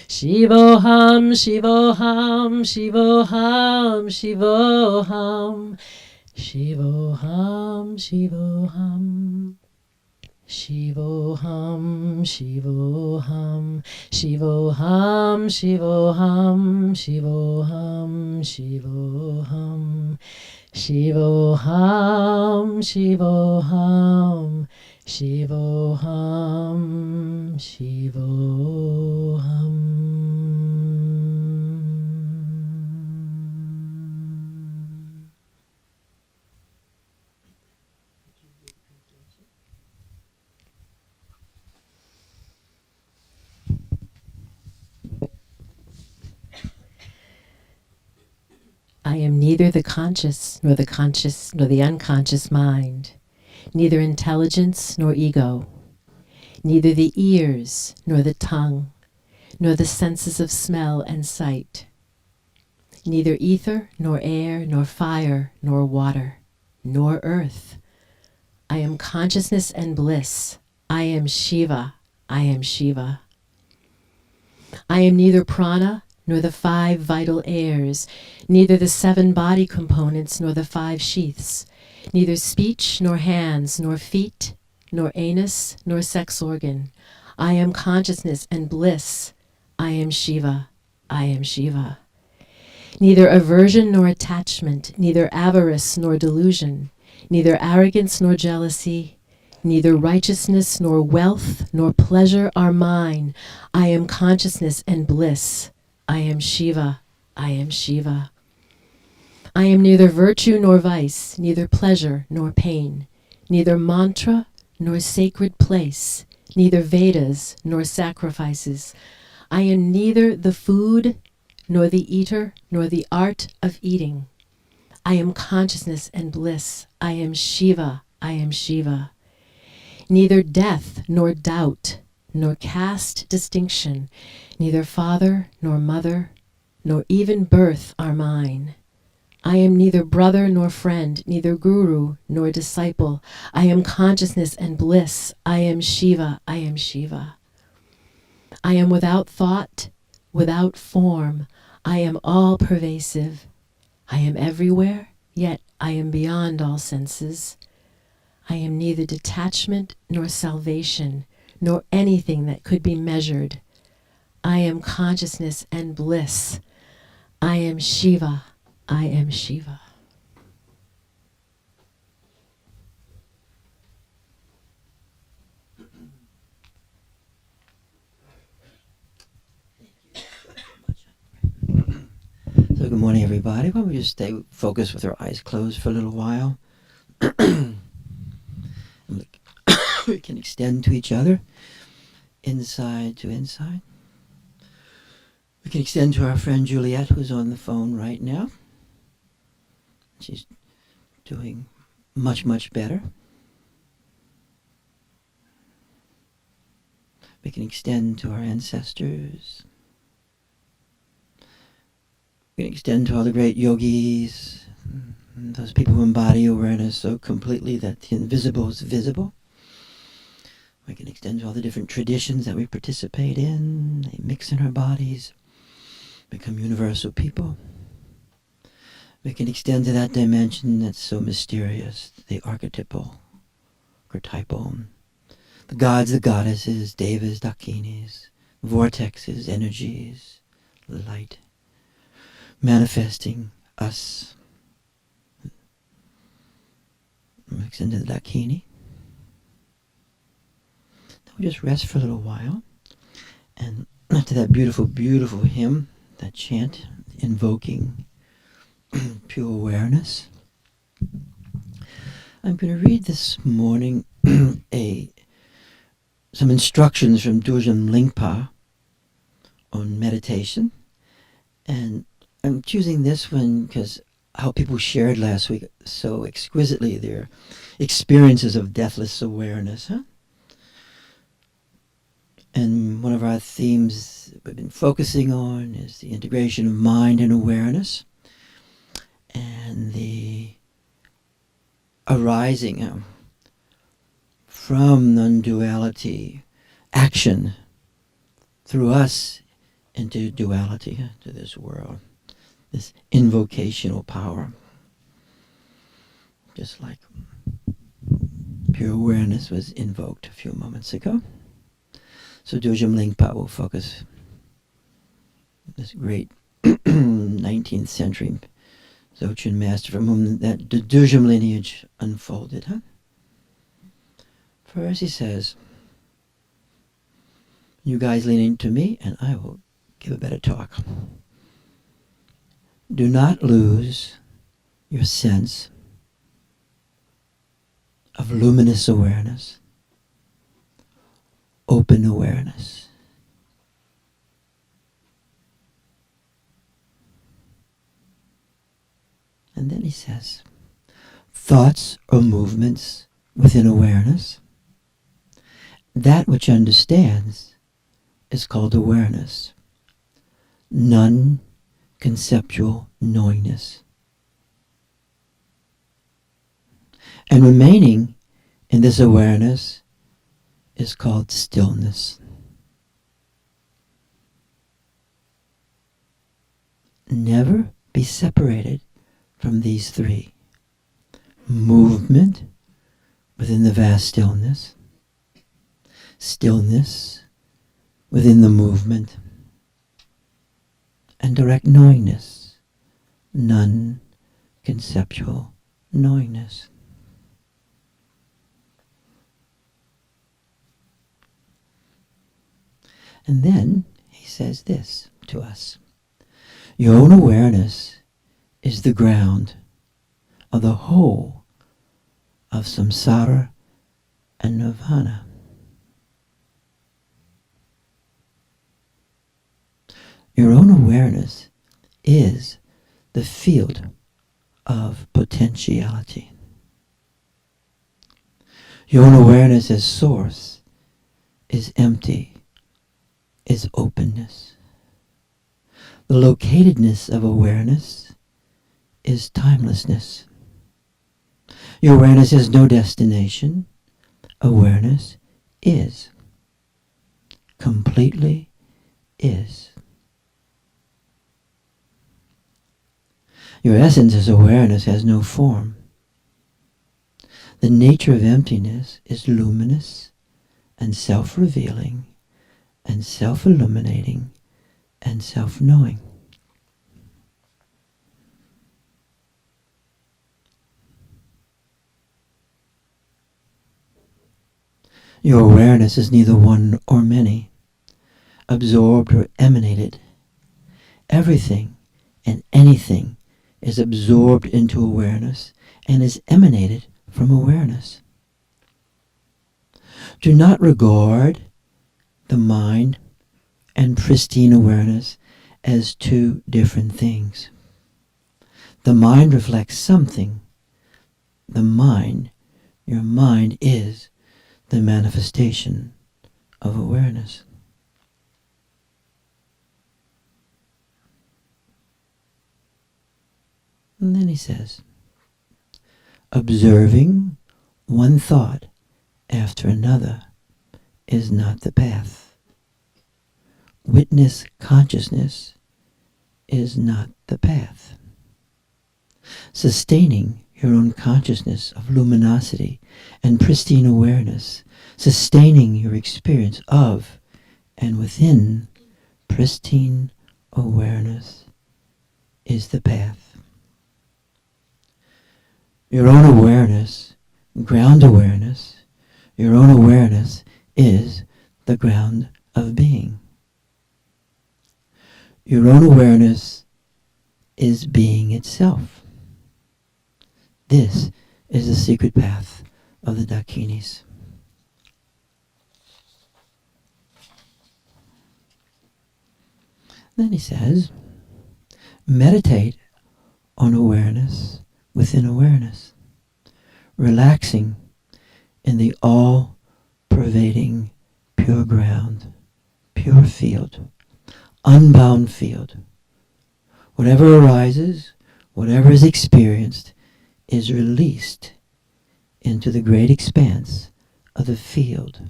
Shivoham, Shivoham, Shivoham, Shivoham. Shivoham, Shivoham. Shivoham, Shivoham, Shivoham, Shivoham, Shivoham, Shivoham. Shivoham, Shivoham, Shivoham, Shivoham. I am neither the conscious, nor the unconscious mind, neither intelligence nor ego, neither the ears nor the tongue, nor the senses of smell and sight, neither ether nor air nor fire nor water, nor earth. I am consciousness and bliss. I am Shiva. I am Shiva. I am neither prana nor the 5 vital airs, neither the 7 body components nor the 5 sheaths, neither speech nor hands nor feet nor anus nor sex organ. I am consciousness and bliss. I am Shiva. I am Shiva. Neither aversion nor attachment, neither avarice nor delusion, neither arrogance nor jealousy, neither righteousness nor wealth nor pleasure are mine. I am consciousness and bliss. I am Shiva. I am Shiva. I am neither virtue nor vice, neither pleasure nor pain, neither mantra nor sacred place, neither Vedas nor sacrifices. I am neither the food nor the eater nor the art of eating. I am consciousness and bliss. I am Shiva. I am Shiva. neither death nor doubt, nor caste distinction, neither father nor mother, nor even birth are mine. I am neither brother nor friend, neither guru nor disciple. I am consciousness and bliss. I am Shiva. I am Shiva. I am without thought, without form. I am all pervasive. I am everywhere, yet I am beyond all senses. I am neither detachment nor salvation, nor anything that could be measured. I am consciousness and bliss. I am Shiva. I am Shiva. So good morning, everybody. Why don't we just stay focused with our eyes closed for a little while? We can extend to each other, inside to inside. We can extend to our friend Juliet, who's on the phone right now. She's doing much, much better. We can extend to our ancestors. We can extend to all the great yogis, those people who embody awareness so completely that the invisible is visible. We can extend to all the different traditions that we participate in. They mix in our bodies, become universal people. We can extend to that dimension that's so mysterious, the archetypal, the gods, the goddesses, devas, dakinis, vortexes, energies, light, manifesting us. Mix into the dakini. Then we just rest for a little while. And after that beautiful, beautiful hymn, that chant invoking pure awareness, I'm going to read this morning some instructions from Dzogchen Lingpa on meditation. And I'm choosing this one because how people shared last week so exquisitely their experiences of deathless awareness, huh? And one of our themes we've been focusing on is the integration of mind and awareness and the arising from non-duality action through us into duality, to this world, this invocational power. Just like pure awareness was invoked a few moments ago. So Dzogchen Lingpa will focus this great 19th century Dzogchen master from whom that the Dzogchen lineage unfolded. Huh? First he says, you guys lean into me and I will give a better talk. Do not lose your sense of luminous awareness, open awareness. And then he says, thoughts or movements within awareness, that which understands is called awareness, non-conceptual knowingness. And remaining in this awareness is called stillness. Never be separated from these three. Movement within the vast stillness, stillness within the movement, and direct knowingness, non-conceptual knowingness. And then he says this to us. Your own awareness is the ground of the whole of samsara and nirvana. Your own awareness is the field of potentiality. Your own awareness as source is empty, is openness. The locatedness of awareness is timelessness. Your awareness has no destination. Awareness is. Completely is. Your essence as awareness has no form. The nature of emptiness is luminous and self-revealing and self-illuminating and self-knowing. Your awareness is neither one or many, absorbed or emanated. Everything and anything is absorbed into awareness and is emanated from awareness. Do not regard the mind and pristine awareness as two different things. The mind reflects something. The mind, your mind is the manifestation of awareness. And then he says, observing one thought after another is not the path. Witness consciousness is not the path. Sustaining your own consciousness of luminosity and pristine awareness, sustaining your experience of and within pristine awareness is the path. Your own awareness, ground awareness, your own awareness is the ground of being. Your own awareness is being itself. This is the secret path of the Dakinis. Then he says, meditate on awareness within awareness, relaxing in the all-pervading pure ground, pure field, unbound field. Whatever arises, whatever is experienced, is released into the great expanse of the field,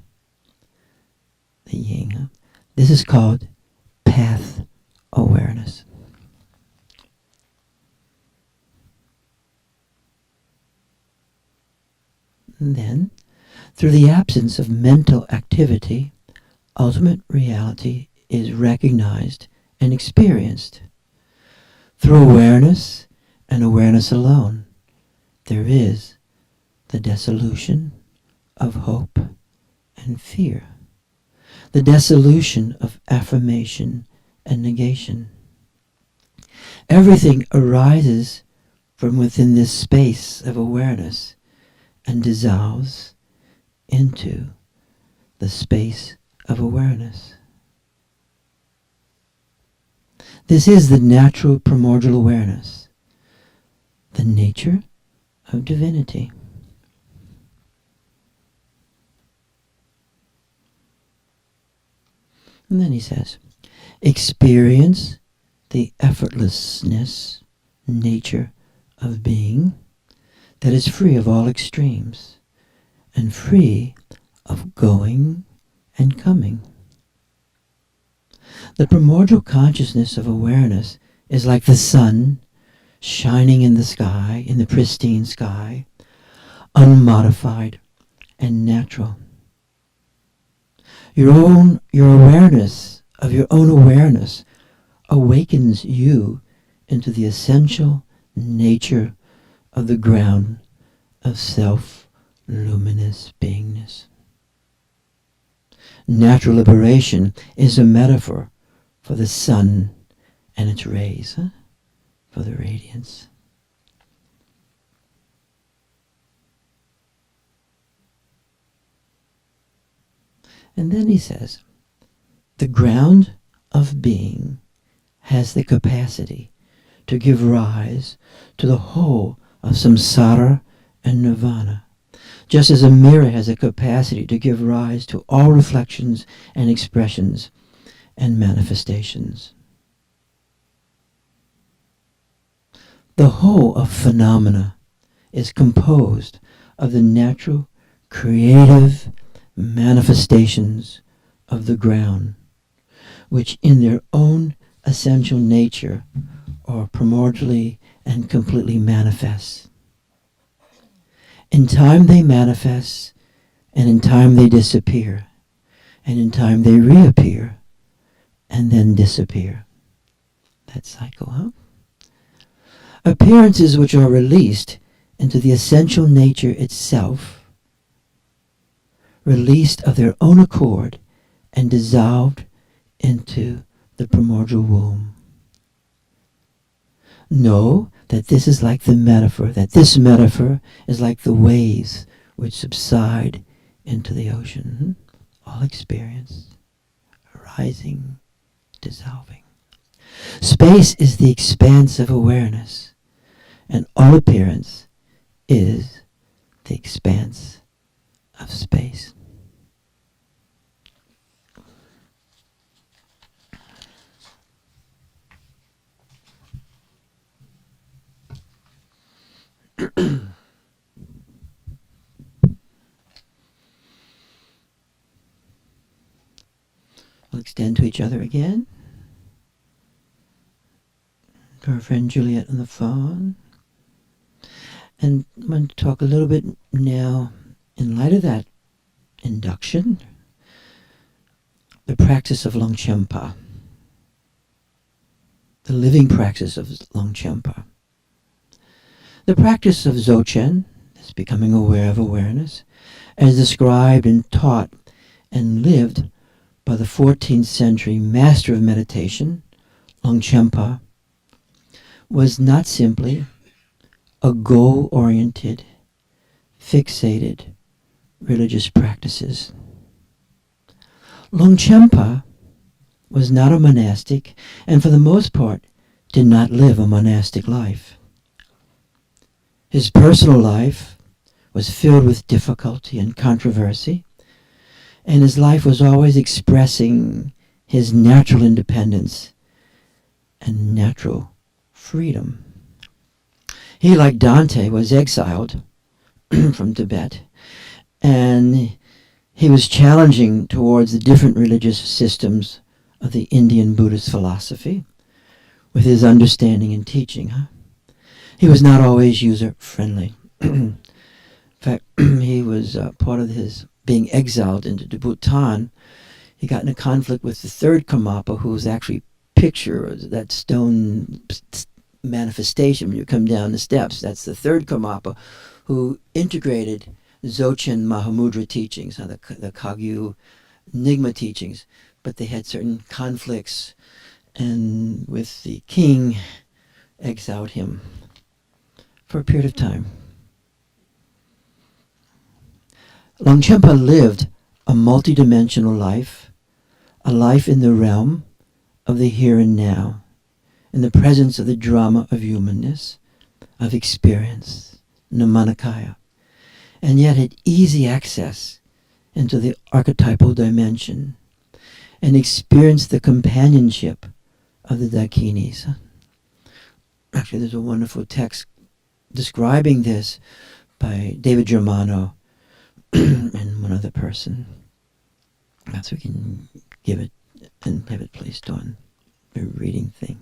the yin. This is called path awareness. And then, through the absence of mental activity, ultimate reality is recognized and experienced. Through awareness and awareness alone, there is the dissolution of hope and fear, the dissolution of affirmation and negation. Everything arises from within this space of awareness and dissolves into the space of awareness. This is the natural primordial awareness, the nature of divinity. And then he says, experience the effortlessness, nature of being that is free of all extremes and free of going and coming. The primordial consciousness of awareness is like the sun shining in the sky, in the pristine sky, unmodified and natural. Your awareness of your own awareness awakens you into the essential nature of the ground of self-luminous beingness. Natural liberation is a metaphor for the sun and its rays, for the radiance. And then he says, the ground of being has the capacity to give rise to the whole of samsara and nirvana. just as a mirror has a capacity to give rise to all reflections and expressions and manifestations. The whole of phenomena is composed of the natural, creative manifestations of the ground, which in their own essential nature are primordially and completely manifest. In time they manifest, and in time they disappear, and in time they reappear, and then disappear. That cycle, huh? Appearances which are released into the essential nature itself, released of their own accord, and dissolved into the primordial womb. Know that this is like the metaphor, that this metaphor is like the waves which subside into the ocean. All experience, arising, dissolving. Space is the expanse of awareness, and all appearance is the expanse of space. We'll extend to each other again. To our friend Juliet on the phone. And I'm going to talk a little bit now, in light of that induction, the practice of Longchenpa, the living practice of Longchenpa. The practice of Dzogchen, is becoming aware of awareness, as described and taught and lived by the 14th century master of meditation, Longchenpa, was not simply a goal-oriented, fixated religious practices. Longchenpa was not a monastic, and for the most part did not live a monastic life. His personal life was filled with difficulty and controversy, and his life was always expressing his natural independence and natural freedom. He, like Dante, was exiled from Tibet, and he was challenging towards the different religious systems of the Indian Buddhist philosophy with his understanding and teaching. He was not always user-friendly. In fact, he was part of his being exiled into Bhutan. He got in a conflict with the third Karmapa, who was actually picture that stone manifestation when you come down the steps. That's the third Karmapa, who integrated Dzogchen Mahamudra teachings, the Kagyu Nyingma teachings, but they had certain conflicts, and with the king exiled him for a period of time. Longchenpa lived a multidimensional life, a life in the realm of the here and now, in the presence of the drama of humanness, of experience, Namanikaya, and yet had easy access into the archetypal dimension and experienced the companionship of the Dakinis. Actually, there's a wonderful text describing this by David Germano and one other person. Perhaps we can give it and have it placed on a reading thing.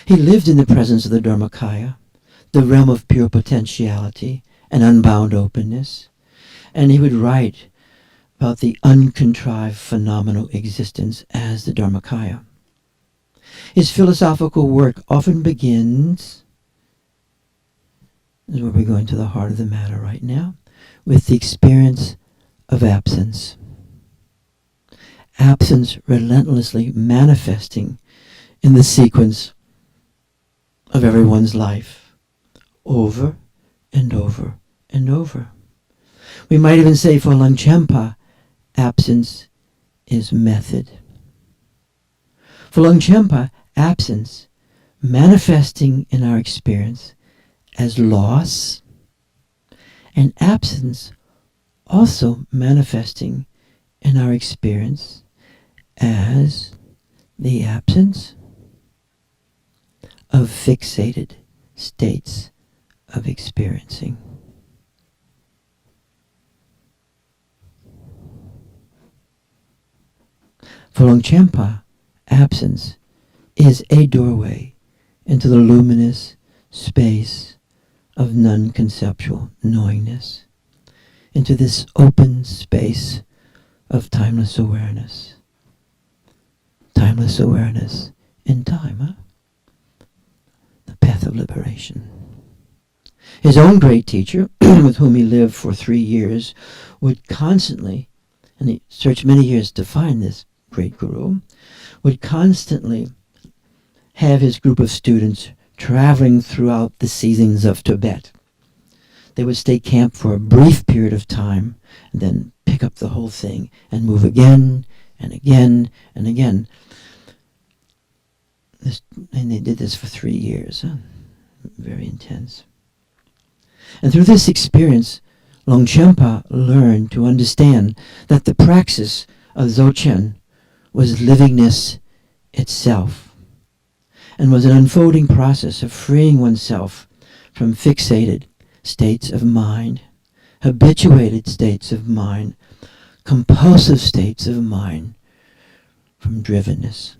He lived in the presence of the Dharmakaya, the realm of pure potentiality and unbound openness, and he would write about the uncontrived phenomenal existence as the Dharmakaya. His philosophical work often begins, this is where we're going to the heart of the matter right now, with the experience of absence. Absence relentlessly manifesting in the sequence of everyone's life, over and over and over. We might even say for Longchenpa, absence is method. For Longchenpa, absence manifesting in our experience as loss and absence also manifesting in our experience as the absence of fixated states of experiencing. For Longchenpa, absence is a doorway into the luminous space of non-conceptual knowingness, into this open space of timeless awareness. Timeless awareness in time, the path of liberation. His own great teacher, with whom he lived for 3 years, would constantly, and he searched many years to find this great guru, would constantly have his group of students traveling throughout the seasons of Tibet. They would stay camp for a brief period of time and then pick up the whole thing and move again and again and again. And they did this for 3 years. Very intense. And through this experience, Longchenpa learned to understand that the praxis of Dzogchen was livingness itself, and was an unfolding process of freeing oneself from fixated states of mind, habituated states of mind, compulsive states of mind, from drivenness.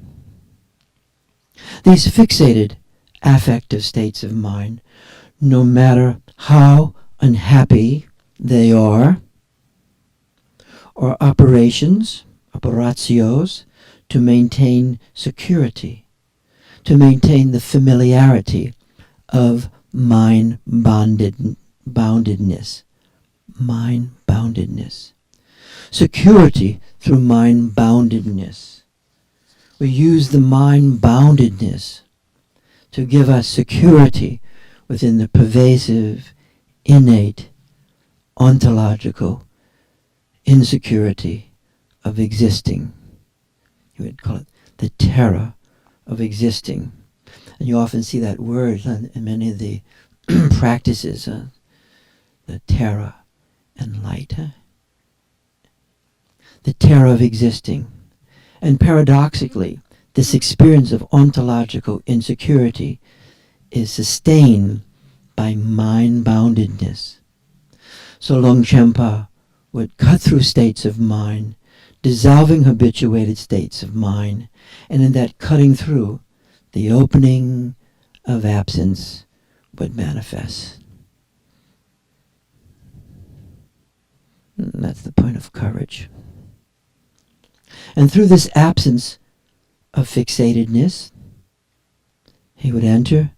These fixated affective states of mind, no matter how unhappy they are operatios to maintain security, to maintain the familiarity of mind boundedness. Mind boundedness. Security through mind boundedness. We use the mind boundedness to give us security within the pervasive, innate, ontological insecurity of existing. You would call it the terror of existing. And you often see that word in many of the practices, the terror and light. The terror of existing. And paradoxically, this experience of ontological insecurity is sustained by mind-boundedness. So Longchenpa would cut through states of mind, dissolving habituated states of mind, and in that cutting through, the opening of absence would manifest. And that's the point of courage. And through this absence of fixatedness, he would enter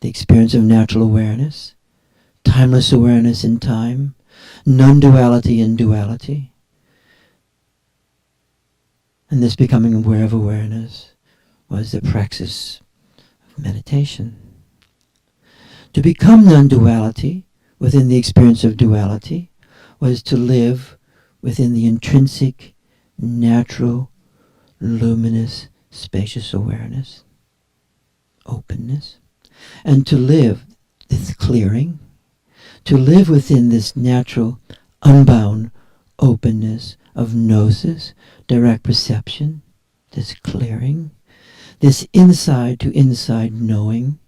the experience of natural awareness, timeless awareness in time, non-duality in duality. And this becoming aware of awareness was the praxis of meditation. To become non-duality within the experience of duality was to live within the intrinsic, natural, luminous, spacious awareness, openness, and to live this clearing, to live within this natural, unbound openness of gnosis, direct perception, this clearing, this inside to inside knowing,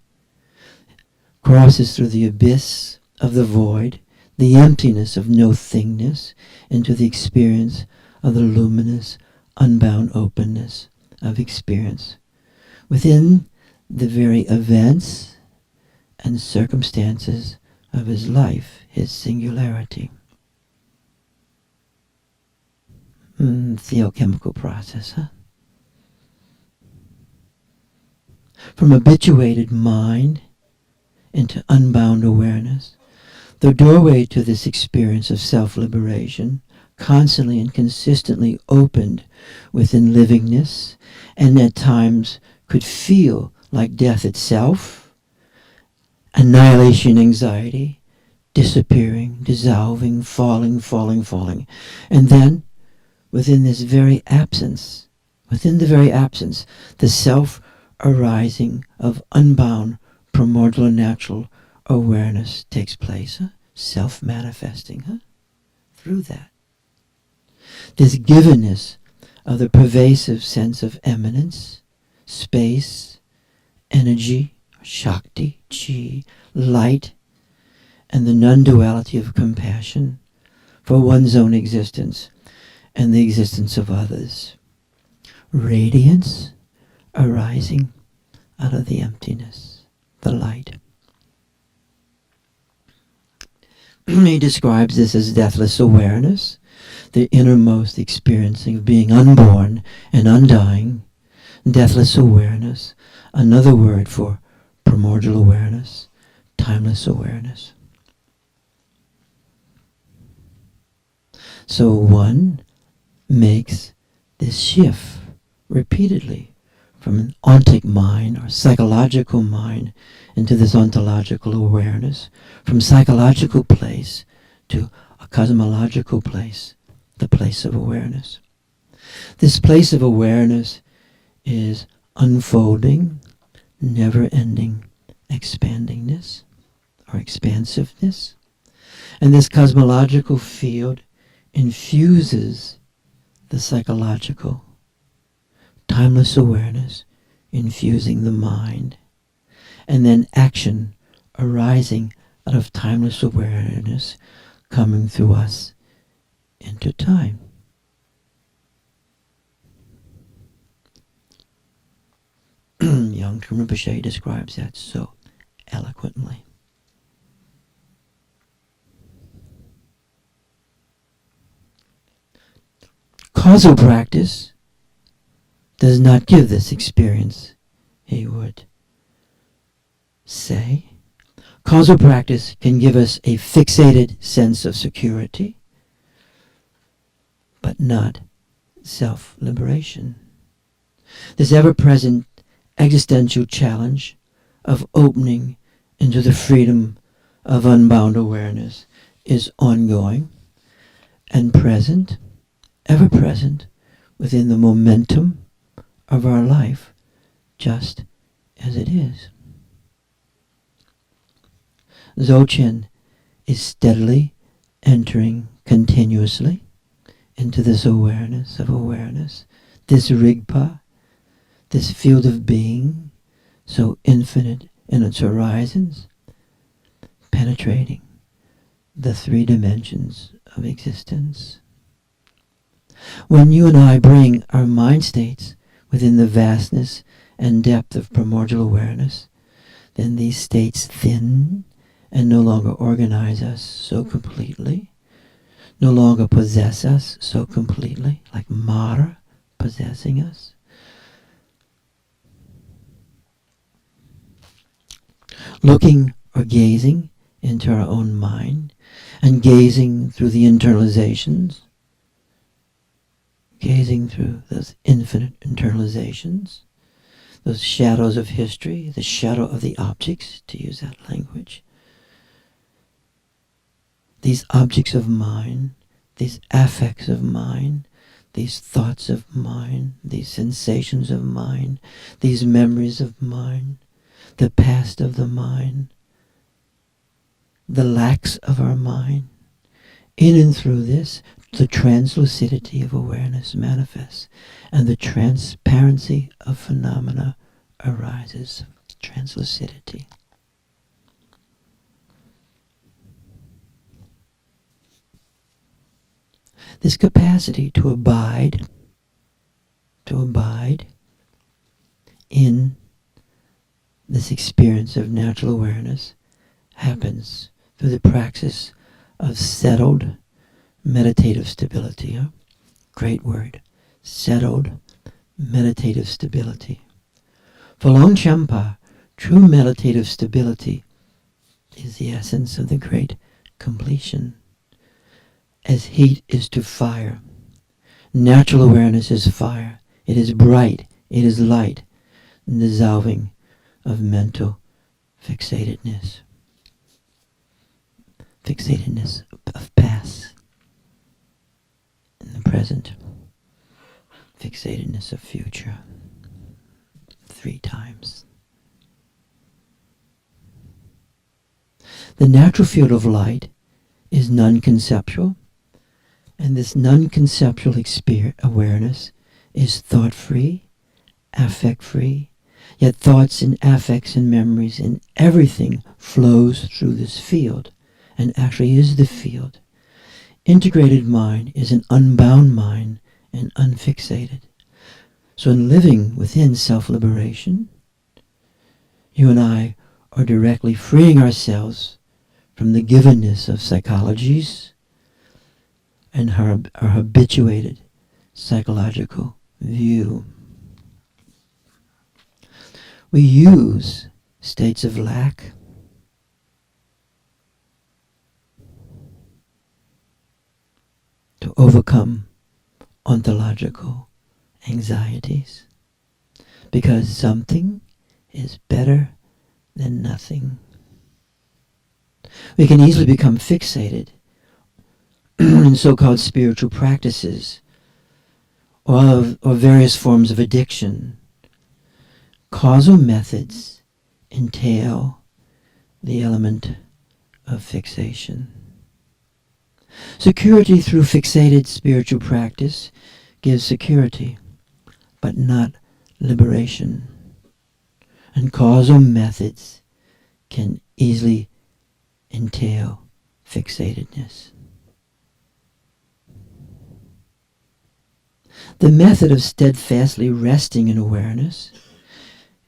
crosses through the abyss of the void, the emptiness of no-thingness, into the experience of the luminous, unbound openness of experience within the very events and circumstances of his life, his singularity. Theochemical process, From habituated mind into unbound awareness, the doorway to this experience of self-liberation constantly and consistently opened within livingness, and at times could feel like death itself, annihilation anxiety, disappearing, dissolving, falling. And then, within this very absence, the self-arising of unbound primordial and natural awareness takes place. self-manifesting, through that. This givenness of the pervasive sense of eminence, space, energy, shakti, chi, light, and the non-duality of compassion for one's own existence and the existence of others. Radiance arising out of the emptiness, the light. He describes this as deathless awareness, the innermost experiencing of being unborn and undying. Deathless awareness, another word for primordial awareness, timeless awareness. So one makes this shift repeatedly from an ontic mind or psychological mind into this ontological awareness, from psychological place to a cosmological place, the place of awareness. This place of awareness is unfolding, never-ending expandingness or expansiveness. And this cosmological field infuses the psychological, timeless awareness, infusing the mind, and then action arising out of timeless awareness coming through us into time. Longchenpa Rinpoche describes that so eloquently. Causal practice does not give this experience, he would say. Causal practice can give us a fixated sense of security, but not self-liberation. This ever-present existential challenge of opening into the freedom of unbound awareness is ongoing and present, ever present within the momentum of our life, just as it is. Dzogchen is steadily entering continuously into this awareness of awareness, this rigpa, this field of being, so infinite in its horizons, penetrating the 3 dimensions of existence. When you and I bring our mind states within the vastness and depth of primordial awareness, then these states thin and no longer organize us so completely, no longer possess us so completely, like Mara possessing us. Looking or gazing into our own mind and gazing through the internalizations, gazing through those infinite internalizations, those shadows of history, the shadow of the objects, to use that language. These objects of mind, these affects of mind, these thoughts of mind, these sensations of mind, these memories of mind, the past of the mind, the lacks of our mind. In and through this, the translucidity of awareness manifests, and the transparency of phenomena arises. Translucidity. This capacity to abide in this experience of natural awareness happens through the praxis of settled meditative stability. Great word. Settled meditative stability. For Longchenpa, true meditative stability is the essence of the great completion. As heat is to fire, natural awareness is fire. It is bright, it is light, dissolving of mental fixatedness. Fixatedness of past in the present. Fixatedness of future. 3 times. The natural field of light is non-conceptual, and this non-conceptual awareness is thought-free, affect-free, yet thoughts and affects and memories and everything flows through this field, and actually is the field. Integrated mind is an unbound mind and unfixated. So in living within self-liberation, you and I are directly freeing ourselves from the givenness of psychologies and our habituated psychological view. We use states of lack to overcome ontological anxieties, because something is better than nothing. We can easily become fixated in so-called spiritual practices or various forms of addiction. Causal methods entail the element of fixation. Security through fixated spiritual practice gives security, but not liberation. And causal methods can easily entail fixatedness. The method of steadfastly resting in awareness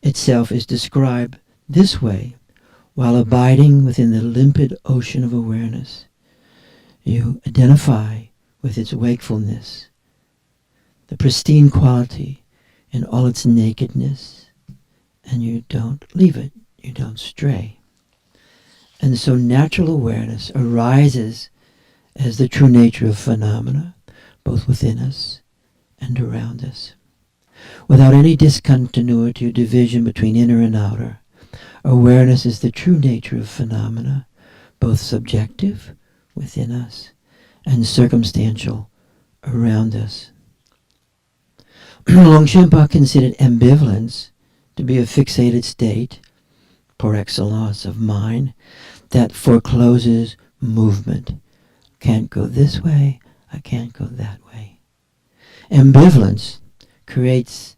itself is described this way: while abiding within the limpid ocean of awareness, you identify with its wakefulness, the pristine quality in all its nakedness, and you don't leave it, you don't stray. And so natural awareness arises as the true nature of phenomena, both within us and around us. Without any discontinuity or division between inner and outer, awareness is the true nature of phenomena, both subjective within us and circumstantial around us. Longchenpa considered ambivalence to be a fixated state, par excellence, of mind that forecloses movement. Can't go this way, I can't go that way. Ambivalence creates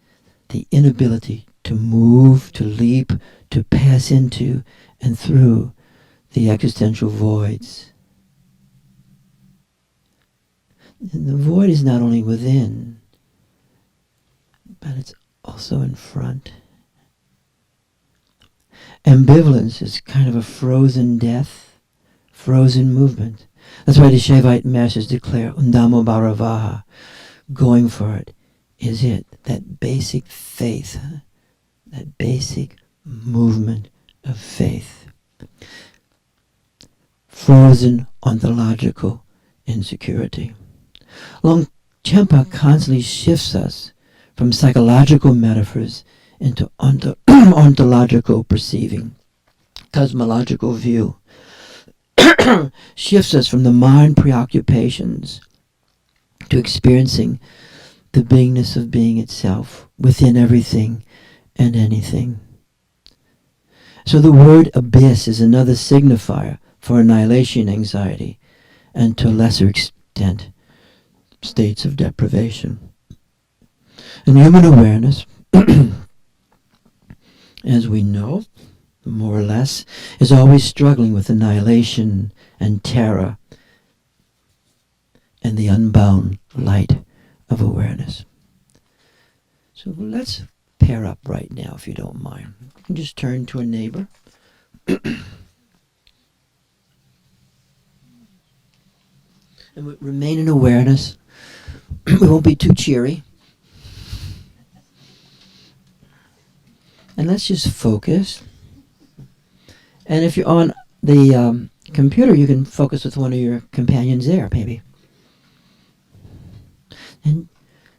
the inability to move, to leap, to pass into and through the existential voids. And the void is not only within, but it's also in front. Ambivalence is kind of a frozen death, frozen movement. That's why the Shaivite masters declare Undamo Bharavaha, going for it is it, that basic faith, that basic movement of faith. Frozen ontological insecurity. Longchenpa constantly shifts us from psychological metaphors into ontological perceiving, cosmological view. Shifts us from the mind preoccupations to experiencing the beingness of being itself within everything and anything. So the word abyss is another signifier for annihilation anxiety, and to a lesser extent, states of deprivation. And human awareness, as we know, more or less, is always struggling with annihilation and terror and the unbound light of awareness. So let's pair up right now, if you don't mind. You can just turn to a neighbor. And we remain in awareness. We won't be too cheery. And let's just focus. And if you're on the computer, you can focus with one of your companions there, maybe.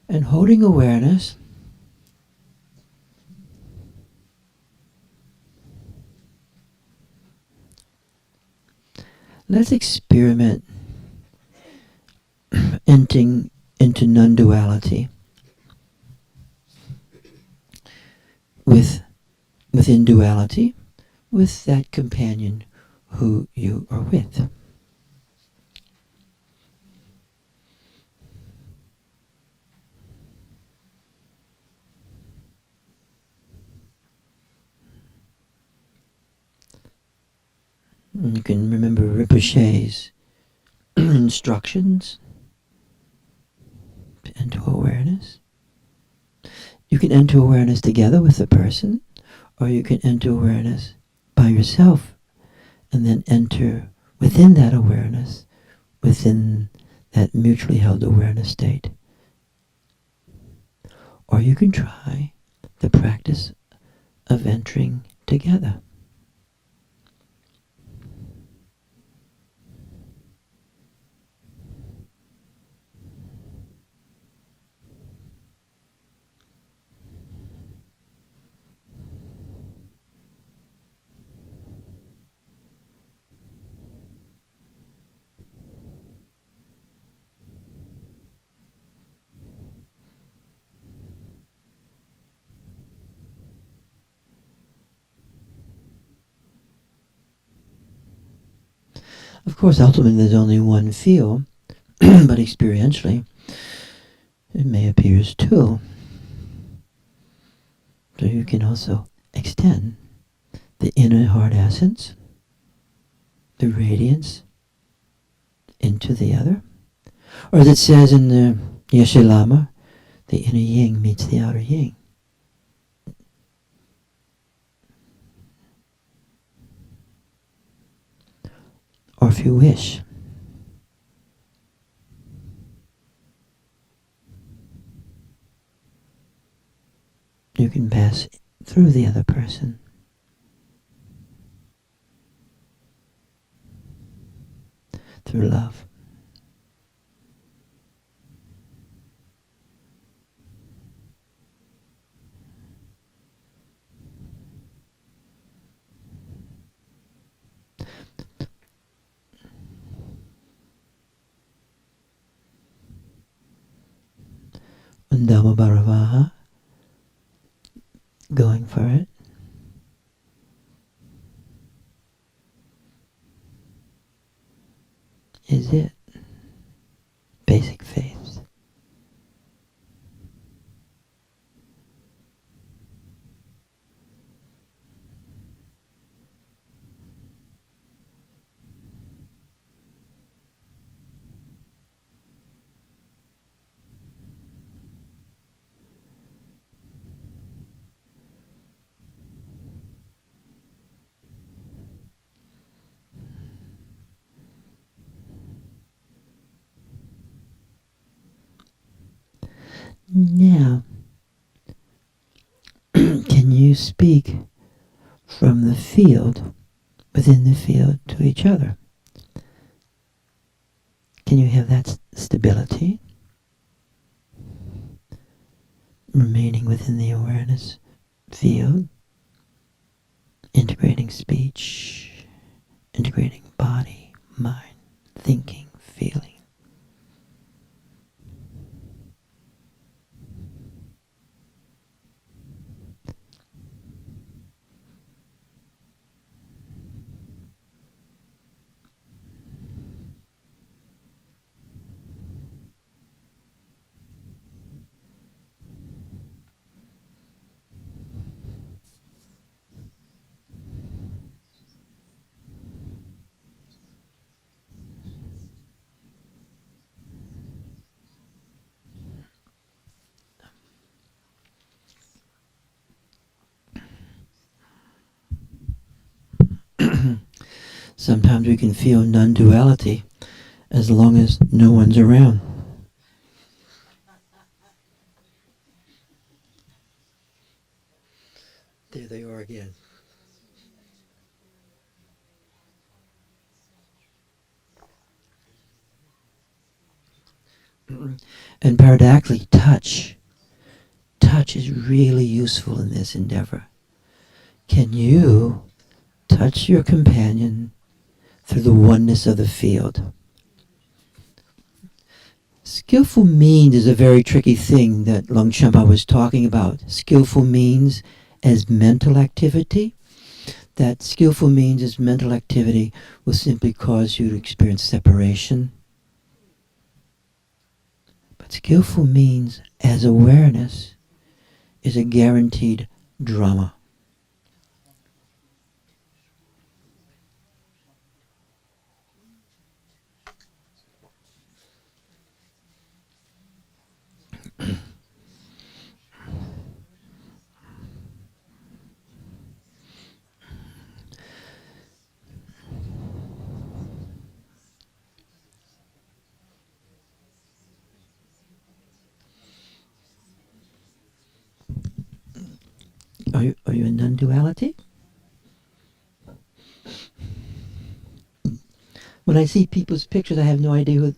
And holding awareness, let's experiment entering into non-duality within duality with that companion who you are with. And you can remember Rinpoche's instructions to enter awareness. You can enter awareness together with the person, or you can enter awareness by yourself and then enter within that awareness, within that mutually held awareness state. Or you can try the practice of entering together. Of course, ultimately there's only one feel, but experientially it may appear as two. So you can also extend the inner heart essence, the radiance, into the other. Or as it says in the Yeshe Lama, the inner yin meets the outer yin. Or if you wish, you can pass through the other person. Through love. Dhamma Bharavaha, going for it. Is it basic faith? Now, can you speak from the field, within the field, to each other? Can you have that stability, remaining within the awareness field, integrating speech, integrating body, mind, thinking, feeling? Sometimes we can feel non-duality as long as no one's around. There they are again. And paradoxically, touch is really useful in this endeavor. Can you touch your companion through the oneness of the field? Skillful means is a very tricky thing that Longchenpa was talking about. Skillful means as mental activity. That skillful means as mental activity will simply cause you to experience separation. But skillful means as awareness is a guaranteed drama. are you in non-duality? When I see people's pictures, I have no idea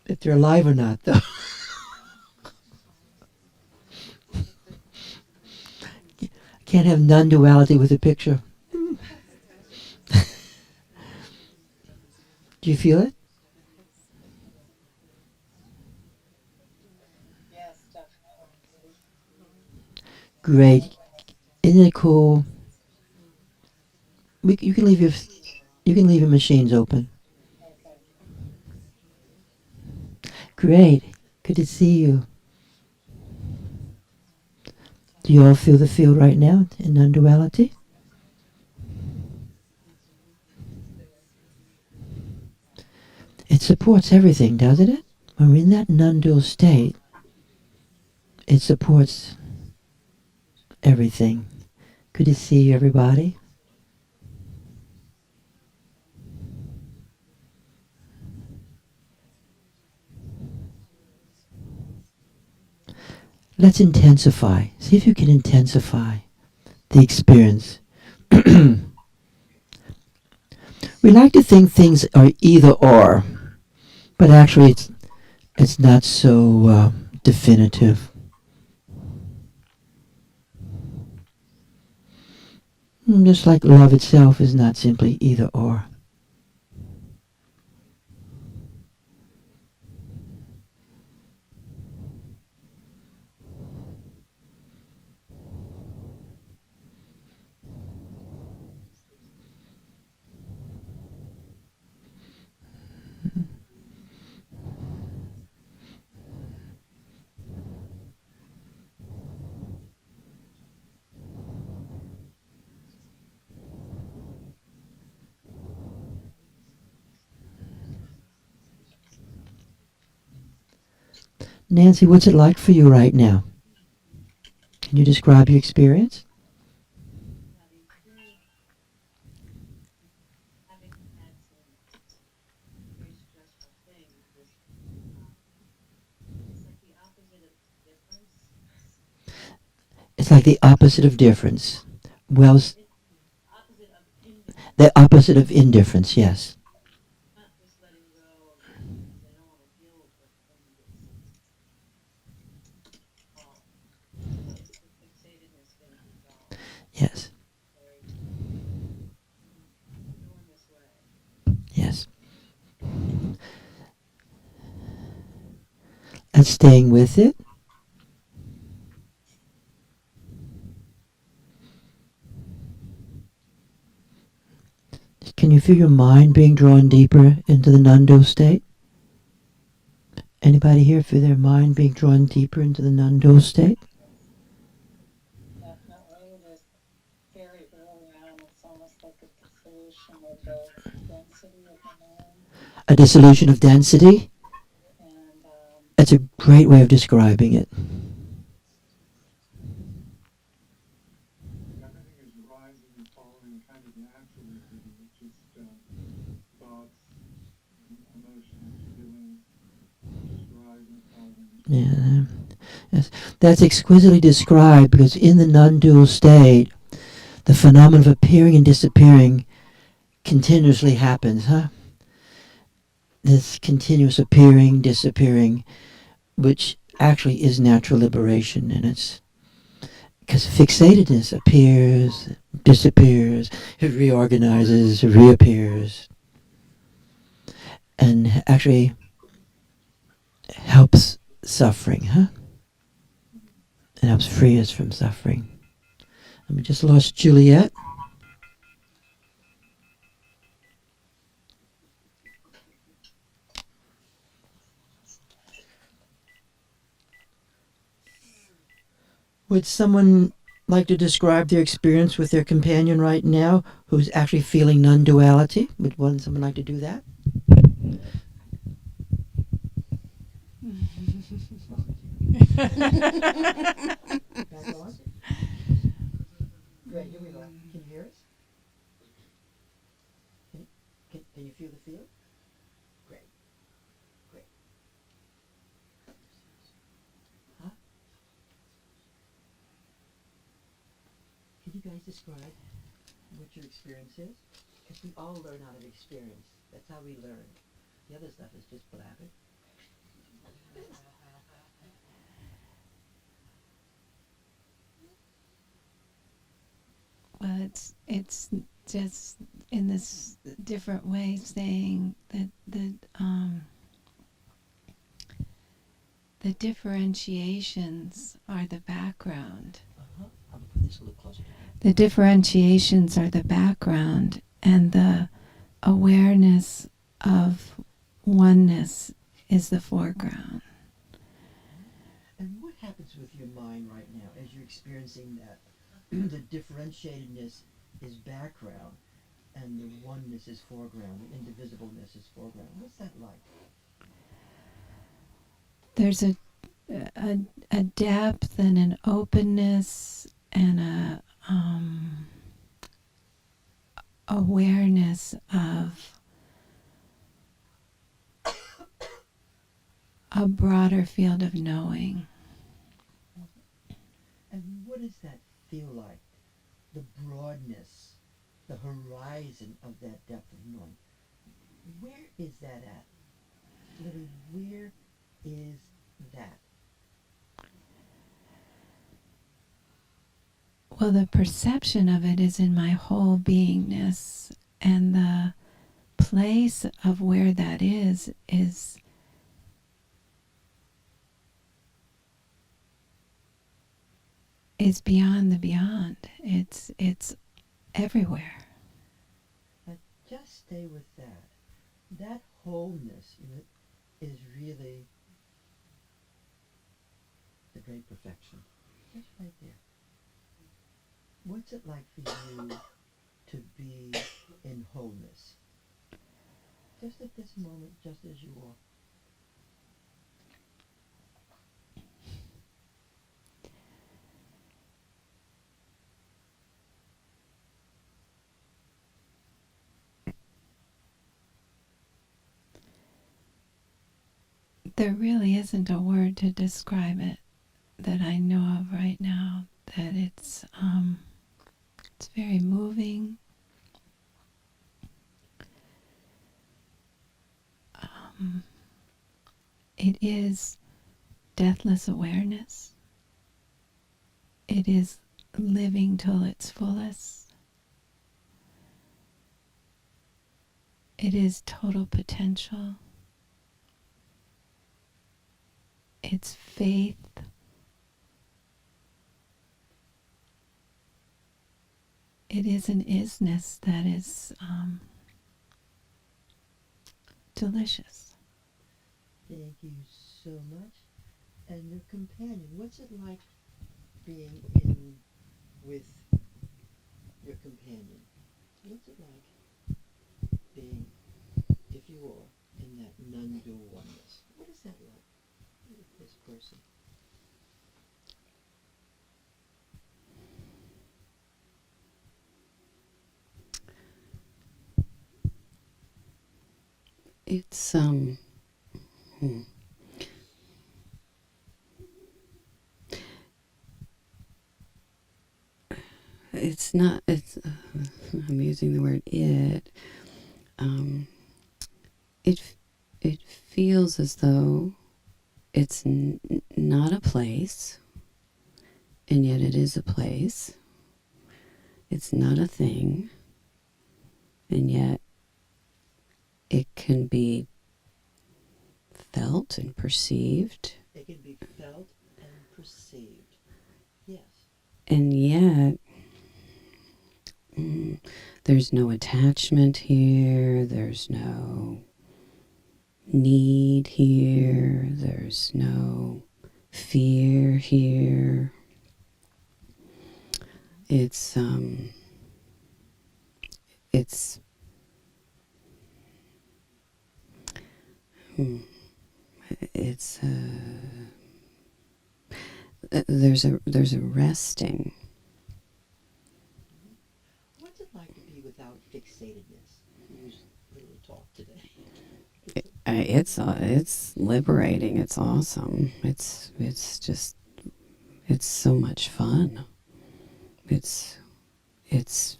if they're alive or not, though. Can't have non-duality with a picture. Do you feel it? Great. Isn't it cool? You can leave your machines open. Great. Good to see you. Do you all feel the field right now in non-duality? It supports everything, doesn't it? When we're in that non-dual state, it supports everything. Good to see you, everybody. Let's intensify. See if you can intensify the experience. We like to think things are either or, but actually it's not so definitive. Just like love itself is not simply either or. Nancy, what's it like for you right now? Can you describe your experience? Having had some very stressful things, it's like the opposite of difference. It's like the opposite of difference. Well, Opposite of indifference. the opposite of indifference, yes. Not just letting go of the things I don't want to deal with, but then the fixatedness getting resolved. Yes, Very going this way. yes. And staying with it. Can you feel your mind being drawn deeper into the non-dual state? Anybody here feel their mind being drawn deeper into the non-dual state? Definitely, just very early on, it's almost like a dissolution of the density of the mind. A dissolution of density? And That's a great way of describing it. Everything is rising and falling kind of naturally for you. It's just thoughts, emotions, feelings, just rising and falling. Yeah. Yes. That's exquisitely described because in the non-dual state, the phenomenon of appearing and disappearing continuously happens, huh? This continuous appearing, disappearing, which actually is natural liberation, and it's because fixatedness appears, disappears, it reorganizes, reappears, and actually helps suffering, huh? It helps free us from suffering. And we just lost Juliet. Would someone like to describe their experience with their companion right now who's actually feeling non-duality? Would someone like to do that? Great, here we go. Can you hear us? Can you feel the field? Great. Great. Huh? guys describe what your experience is? Because we all learn out of experience. That's how we learn. The other stuff is just blabber. Well, it's just in this different way saying that the differentiations are the background. Uh-huh. I'm gonna put this a little closer. The differentiations are the background, and the awareness of oneness is the foreground. And what happens with your mind right now as you're experiencing that? The differentiatedness is background, and the oneness is foreground. The indivisibleness is foreground. What's that like? There's a depth and an openness and a awareness of a broader field of knowing. And what does that feel like? The broadness, the horizon of that depth of knowing. Where is that at? Literally, where is that? Well, the perception of it is in my whole beingness, and the place of where that is beyond the beyond. It's everywhere. But just stay with that. That wholeness is really the great perfection. Just right there. What's it like for you to be in wholeness? Just at this moment, just as you are. There really isn't a word to describe it that I know of right now. That it's very moving. It is deathless awareness. It is living till its fullest. It is total potential. It's faith. It is an isness that is delicious. Thank you so much. And your companion, what's it like being in with your companion? What's it like being, if you are, in that non-dual oneness? What is that like with this person? It's it's not, I'm using the word it. It feels as though it's not a place, and yet it is a place. It's not a thing, and yet it can be felt and perceived. It can be felt and perceived. Yes. And yet, there's no attachment here, there's no need here, there's no fear here. It's there's a resting. What's it like to be without fixatedness? Use a little talk today. It's liberating. It's awesome. It's just, it's so much fun. It's it's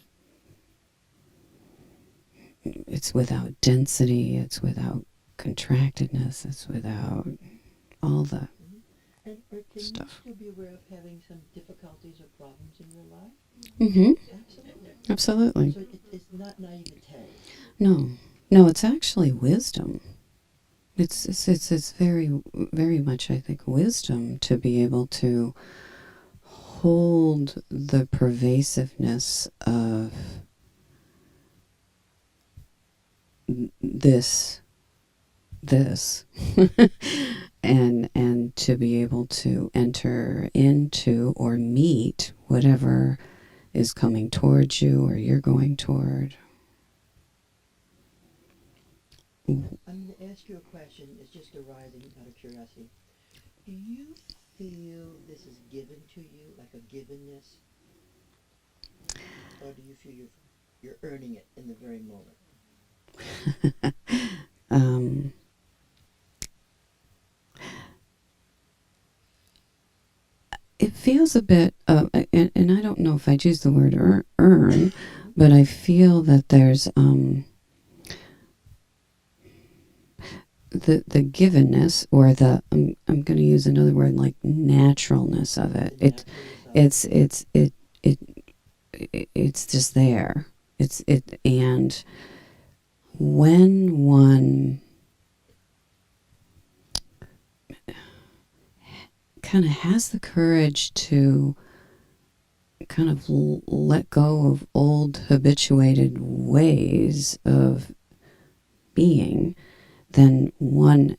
without density, it's without contractedness, it's without all the And or can stuff. you still be aware of having some difficulties or problems in your life? Mm-hmm. Absolutely. Absolutely. So it's not naivete. No. No, it's actually wisdom. It's very, very much, I think, wisdom to be able to hold the pervasiveness of this and to be able to enter into or meet whatever is coming towards you or you're going toward. I'm going to ask you a question. It's just arising out of curiosity. Do you feel this is given to you, like a givenness? Or do you feel you're earning it in the very moment? It feels a bit, and I don't know if I'd use the word earn, but I feel that there's the givenness or the I'm going to use another word like naturalness of it. It's just there. And when one kind of has the courage to kind of let go of old habituated ways of being, then one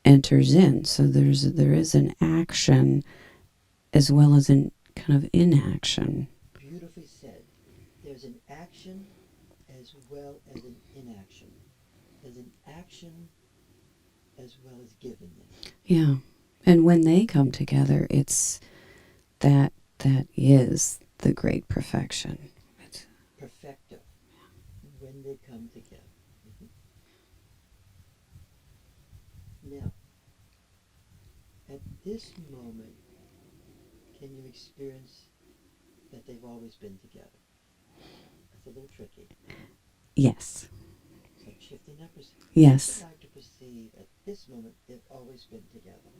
enters in. So there is an action as well as an kind of inaction. Beautifully said. There's an action as well as an inaction. There's an action as well as givenness. Yeah. And when they come together, it's that is the great perfection. Perfecto. When they come together. Now, at this moment, can you experience that they've always been together? That's a little tricky. Yes. So shifting that perspective. Yes. I'd like to perceive at this moment they've always been together.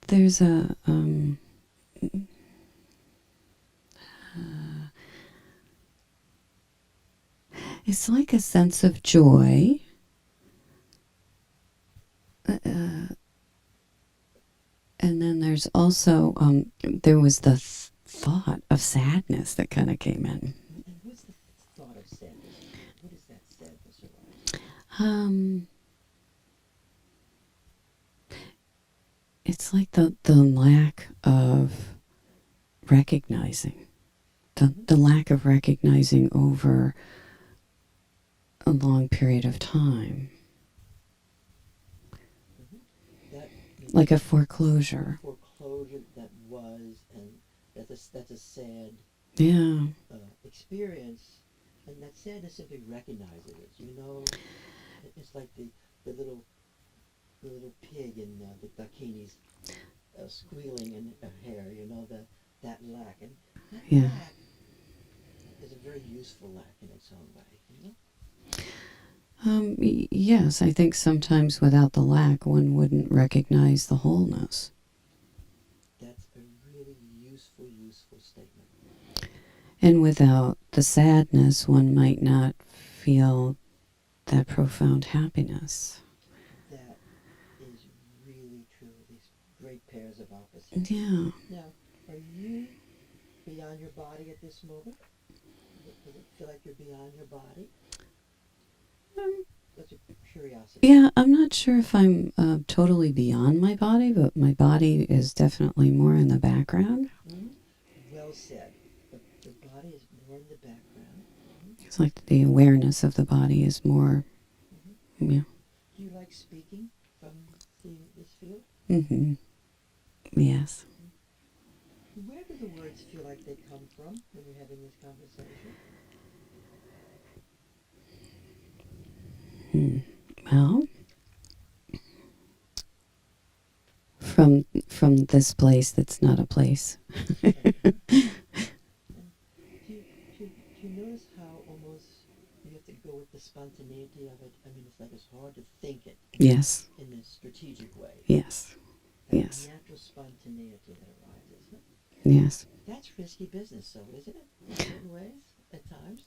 There's it's like a sense of joy. And then there's also, there was the thought of sadness that kind of came in. And what's the thought of sadness? What is that sadness around? It's like the lack of recognizing. The lack of recognizing over a long period of time. That Like a foreclosure. Foreclosure that was, and that's a sad experience, and that sadness simply recognizes it. You know, it's like the little pig in the dakinis squealing in her hair. You know, that lack, and that lack is a very useful lack in its own way. You know. Yes, I think sometimes without the lack, one wouldn't recognize the wholeness. That's a really useful statement. And without the sadness, one might not feel that profound happiness. That is really true. These great pairs of opposites. Yeah. Now, are you beyond your body at this moment? Does it feel like you're beyond your body? That's a curiosity. Yeah, I'm not sure if I'm totally beyond my body, but my body is definitely more in the background. Mm-hmm. Well said. The body is more in the background. Mm-hmm. It's like the awareness of the body is more, yeah. Do you like speaking from this field? Mm-hmm. Yes. Mm-hmm. Where do the words feel like they come from when you're having this conversation? Well, from from this place that's not a place. Do you notice how almost you have to go with the spontaneity of it? I mean, it's like it's hard to think it Yes, in a strategic way. yes, That yes, natural spontaneity that arises. yes. That's risky business, though, isn't it? In certain ways, at times.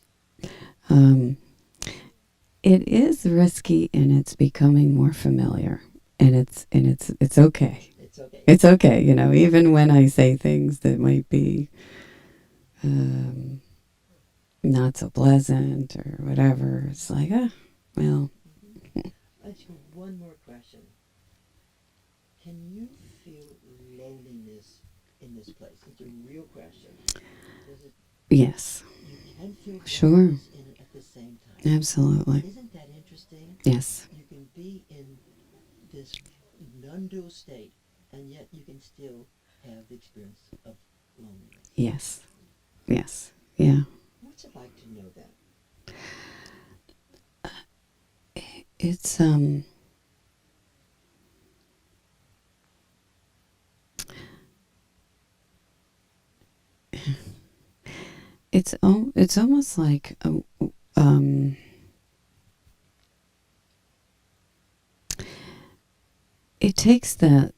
It is risky, and it's becoming more familiar, and it's okay. It's okay. It's okay, you know, even when I say things that might be not so pleasant or whatever, it's like, well, I'll ask you one more question. Can you feel loneliness in this place? It's a real question. Does it, yes, you can feel sure, loneliness in it at the same time. absolutely, Isn't that interesting? yes, You can be in this non-dual state, and yet you can still have the experience of loneliness. yes, yes, yeah. What's it like to know that? It's it's almost like it takes the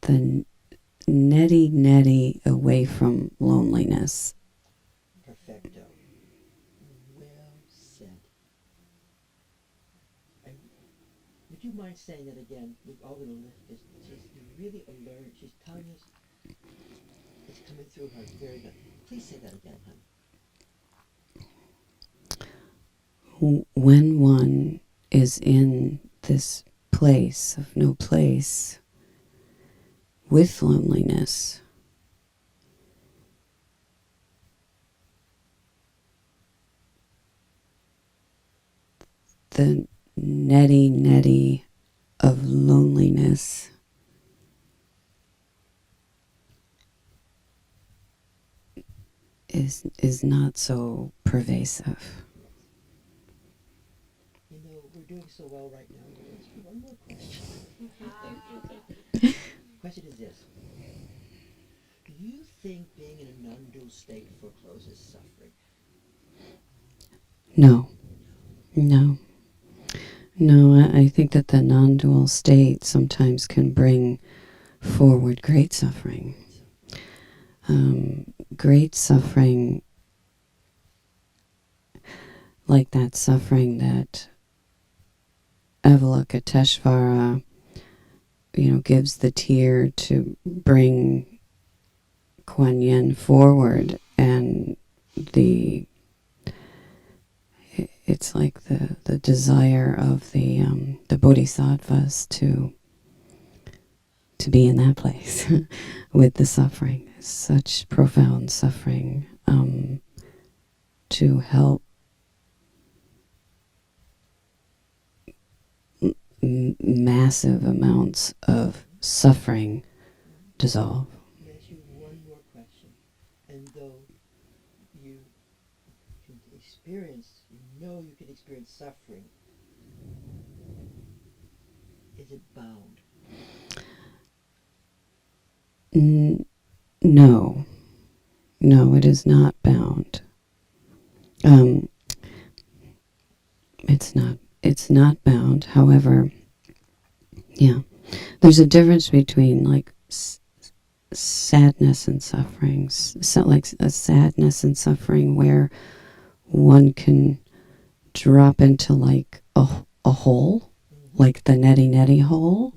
netty away from loneliness. Perfecto. Well said. And would you mind saying that again? We're all going to lift this. She's really alert. She's telling us it's coming through her very good. Please say that again, hon. When one is in this place of no place with loneliness, the netty of loneliness is not so pervasive. You know, we're doing so well right now. I'm going to ask you one more question. Question is this. Do you think being in a non-dual state forecloses suffering? No, no, no. I think that the non-dual state sometimes can bring forward great suffering. Great suffering, like that suffering that Avalokiteshvara, gives the tear to bring Kuan Yin forward, and it's like the desire of the bodhisattvas to be in that place with the suffering, such profound suffering, to help massive amounts of suffering dissolve. Let me ask you one more question. And though you can experience, you can experience suffering, is it bound? No. No, it is not bound. It's not bound. However, yeah, there's a difference between like sadness and suffering. So like a sadness and suffering where one can drop into like a hole, like the netty hole,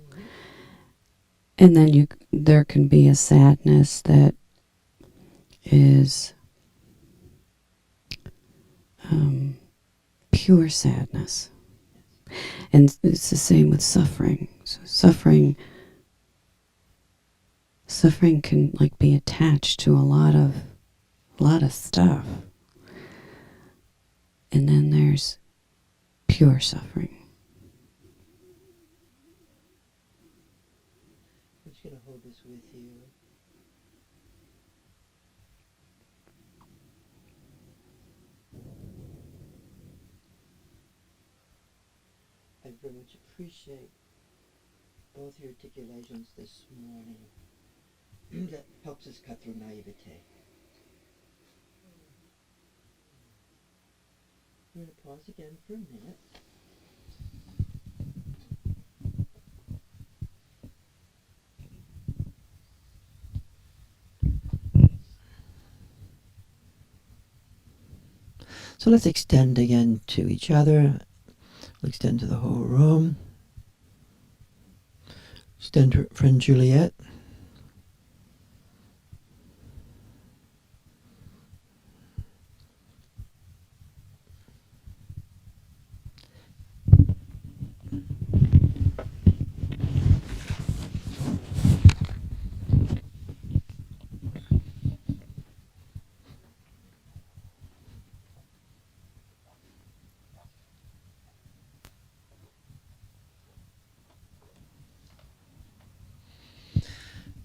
and then there can be a sadness that is pure sadness. And it's the same with suffering. So suffering can like be attached to a lot of stuff. And then there's pure suffering. I'm just going to hold this with you. I very much appreciate both your articulations this morning. that helps us cut through naivete. I'm going to pause again for a minute. So let's extend again to each other. We'll extend to the whole room. Extend to friend Juliet.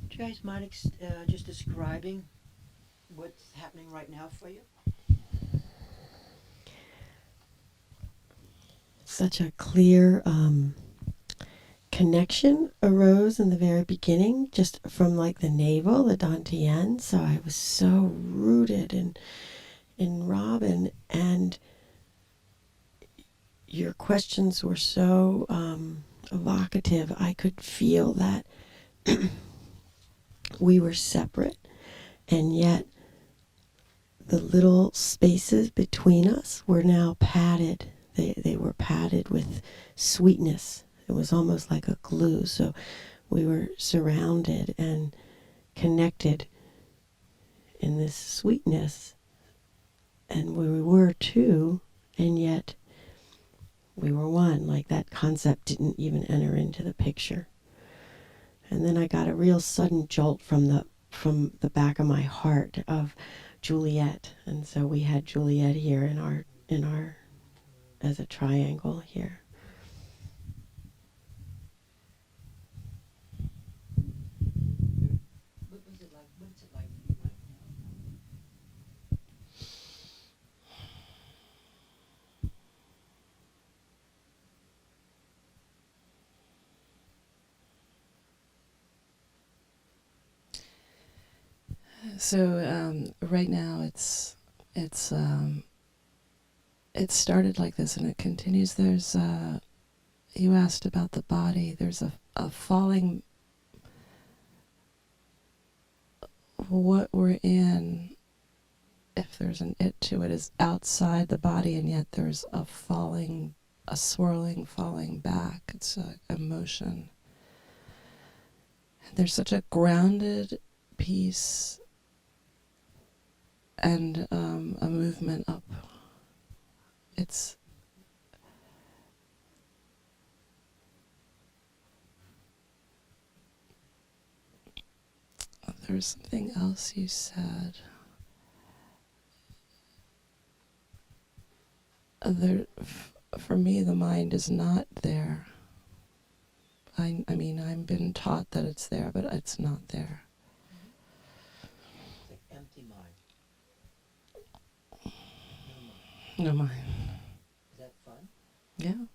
Do you guys mind just describing what's happening right now for you? Such a clear connection arose in the very beginning, just from like the navel, the dantian. So I was so rooted in Robin, and your questions were so evocative. I could feel that we were separate, and yet the little spaces between us were now padded. They were padded with sweetness. It was almost like a glue. So we were surrounded and connected in this sweetness. And we were two, and yet we were one. Like that concept didn't even enter into the picture. And then I got a real sudden jolt from the back of my heart of Juliet. And so we had Juliet here in our as a triangle here. What was it like? What's it like for you right now? So right now it started like this and it continues. There's you asked about the body. There's a falling. What we're in, if there's an it to it, is outside the body, and yet there's a falling, a swirling, falling back. It's a emotion. There's such a grounded peace and a movement up. It's there's something else you said. For me, the mind is not there. I mean, I've been taught that it's there, but it's not there. It's like empty mind. No mind. Is that fun? Yeah.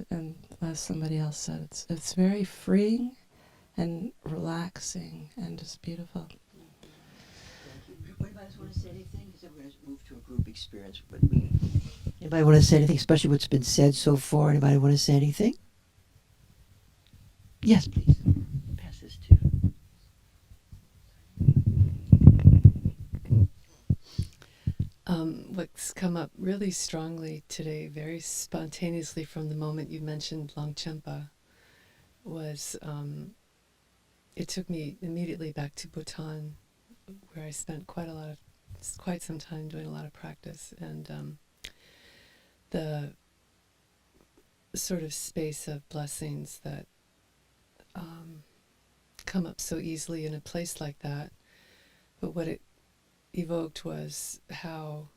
And as somebody else said, it's very freeing and relaxing and just beautiful. Anybody else want to say anything? Because then we're going to move to a group experience. Anybody want to say anything, especially what's been said so far? Anybody want to say anything? Yes, please. Pass this to. What's come up really strongly today, very spontaneously from the moment you mentioned Longchenpa, was it took me immediately back to Bhutan, where I spent quite some time doing a lot of practice, and the sort of space of blessings that come up so easily in a place like that. But what it evoked was how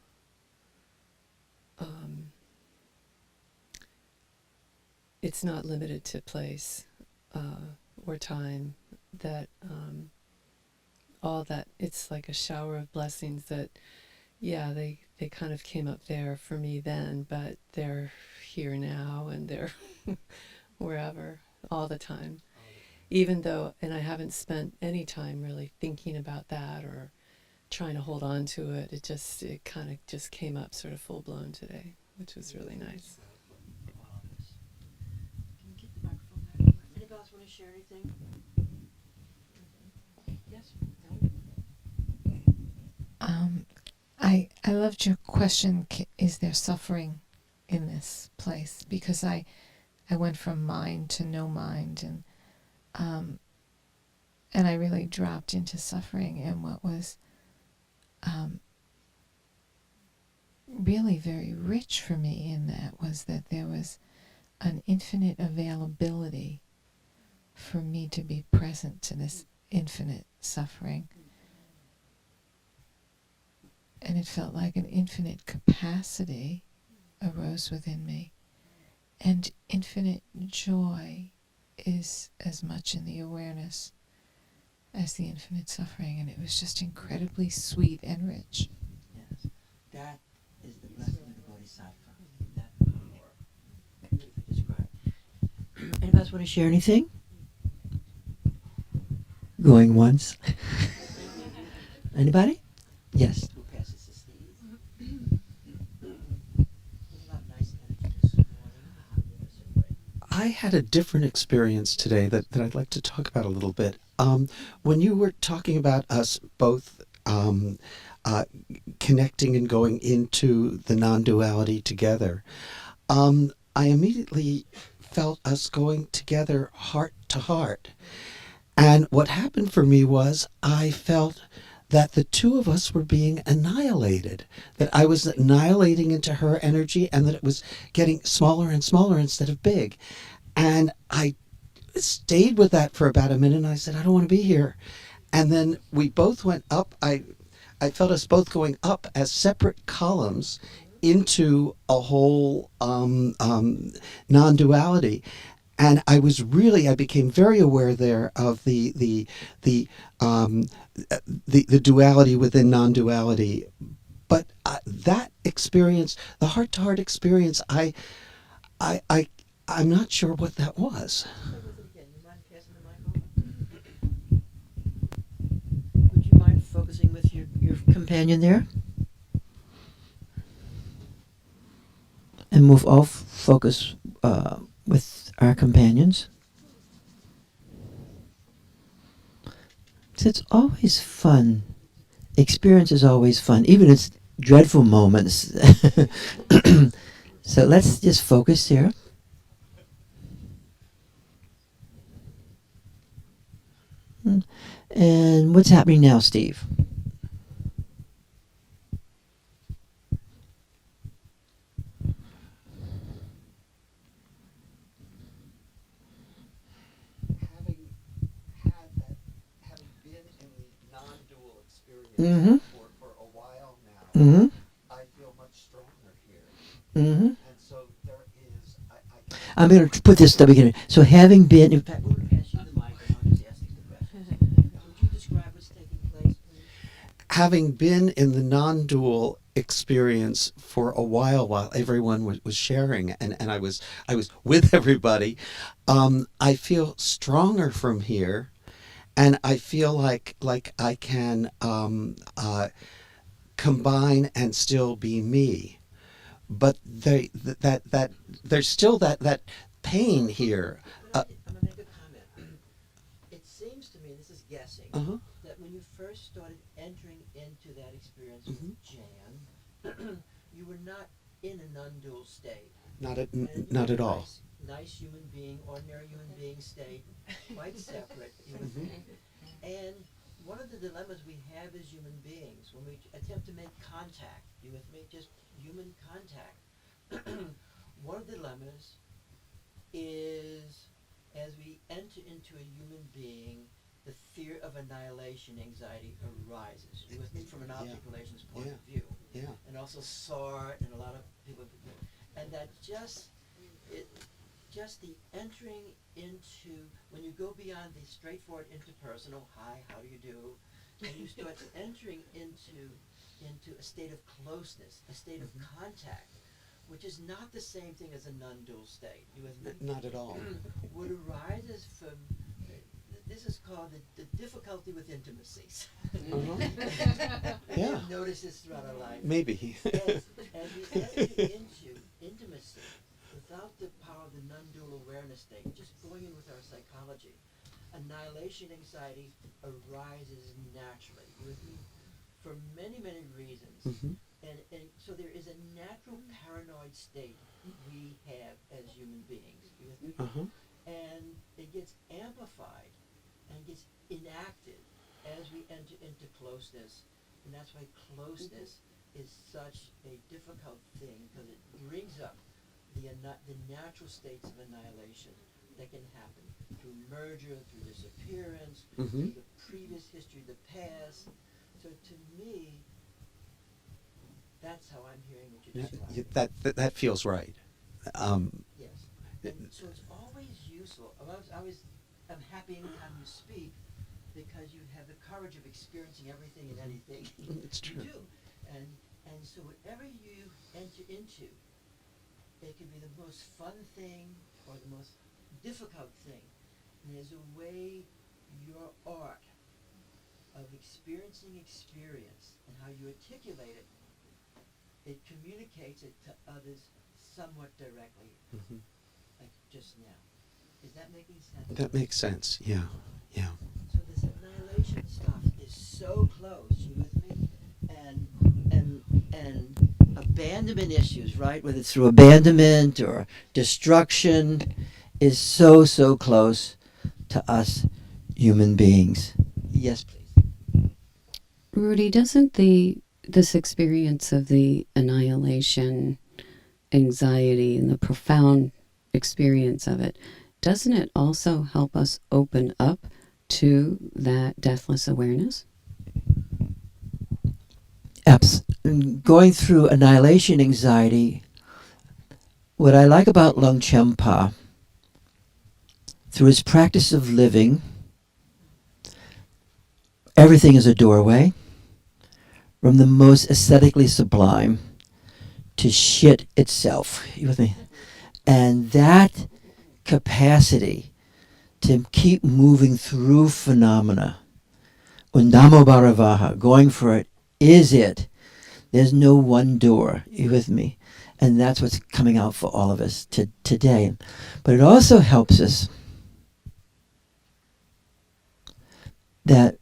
it's not limited to place or time, that all that, it's like a shower of blessings that, yeah, they kind of came up there for me then, but they're here now and they're wherever all the time. even though, and I haven't spent any time really thinking about that or trying to hold on to it. It kind of just came up sort of full blown today, which was really nice. Can you keep the microphone back? Anybody else want to share anything? Yes. I loved your question. Is there suffering in this place? Because I went from mind to no mind, and I really dropped into suffering. And what was really very rich for me in that was that there was an infinite availability for me to be present to this infinite suffering. And it felt like an infinite capacity arose within me. And infinite joy is as much in the awareness as the infinite suffering. And it was just incredibly sweet and rich. Yes. That is the blessing of the Bodhisattva. That power. Beautifully described. Anybody else want to share anything? Going once. Anybody? Yes. Who passes to Steve? There's a lot of nice energy this morning. I had a different experience today that I'd like to talk about a little bit. When you were talking about us both connecting and going into the non-duality together, I immediately felt us going together heart to heart. And what happened for me was I felt that the two of us were being annihilated, that I was annihilating into her energy and that it was getting smaller and smaller instead of big. And I stayed with that for about a minute and I said, I don't want to be here. And then we both went up. I felt us both going up as separate columns into a whole non-duality. And I became very aware there of the duality within non-duality. But that experience, the heart-to-heart experience, I'm not sure what that was. Would you mind focusing with your companion there? And move off focus with our companions. So it's always fun. Experience is always fun, even its dreadful moments. So let's just focus here. And what's happening now, Steve? Having been in the non-dual experience for a while now, Mm-hmm. I feel much stronger here. Mm-hmm. And so there is, I'm going to put this at the beginning. So having been, in fact, we'll pass you the mic and I'll just ask you the questions. Would you describe what's taking place, please? having been in the non-dual experience for a while everyone was sharing and I was with everybody, I feel stronger from here, and I feel like I can combine and still be me. But that there's still that pain here. I'm going to make a comment. It seems to me, this is guessing, that when you first started entering into that experience with Jan, you were not in a non-dual state. Not at all. Nice human being, ordinary human being state, quite separate. You with me? And one of the dilemmas we have as human beings when we attempt to make contact, you with me, just human contact, one of the dilemmas is as we enter into a human being, the fear of annihilation anxiety arises. You with me, from an object relations point of view. Yeah. And also Sartre and a lot of people, and that just the entering into, when you go beyond the straightforward interpersonal, hi, how do you do, and you start entering into a state of closeness, a state of contact, which is not the same thing as a non-dual state. You with me? Not at all. What arises from This is called the difficulty with intimacies. Yeah. You've noticed this throughout our life. Maybe. As we enter into intimacy, without the power of the non-dual awareness state, just going in with our psychology, annihilation anxiety arises naturally with me for many, many reasons. Mhm. And so there is a natural paranoid state we have as human beings. You with me? Uh-huh. And it gets amplified and gets enacted as we enter into closeness. And that's why closeness is such a difficult thing, because it brings up the natural states of annihilation that can happen through merger, through disappearance, through the previous history, the past. So to me, that's how I'm hearing what you're describing. That feels right. Yes. And so it's always useful. I'm happy anytime you speak, because you have the courage of experiencing everything and anything. It's true. You do. And so whatever you enter into, it can be the most fun thing or the most difficult thing. And there's a way your art of experiencing experience and how you articulate it, it communicates it to others somewhat directly, like just now. Is that making sense? That makes sense. Yeah. Yeah. So this annihilation stuff is so close, you with me? And abandonment issues, right? Whether it's through abandonment or destruction, is so, so close to us human beings. Yes, please. Rudy, doesn't this experience of the annihilation anxiety and the profound experience of it, doesn't it also help us open up to that deathless awareness? Going through annihilation anxiety, what I like about Longchenpa, through his practice of living, everything is a doorway, from the most aesthetically sublime to shit itself. You with me? And that capacity to keep moving through phenomena, undamo bharavaha, going for it, is it. There's no one door. You with me? And that's what's coming out for all of us today. But it also helps us that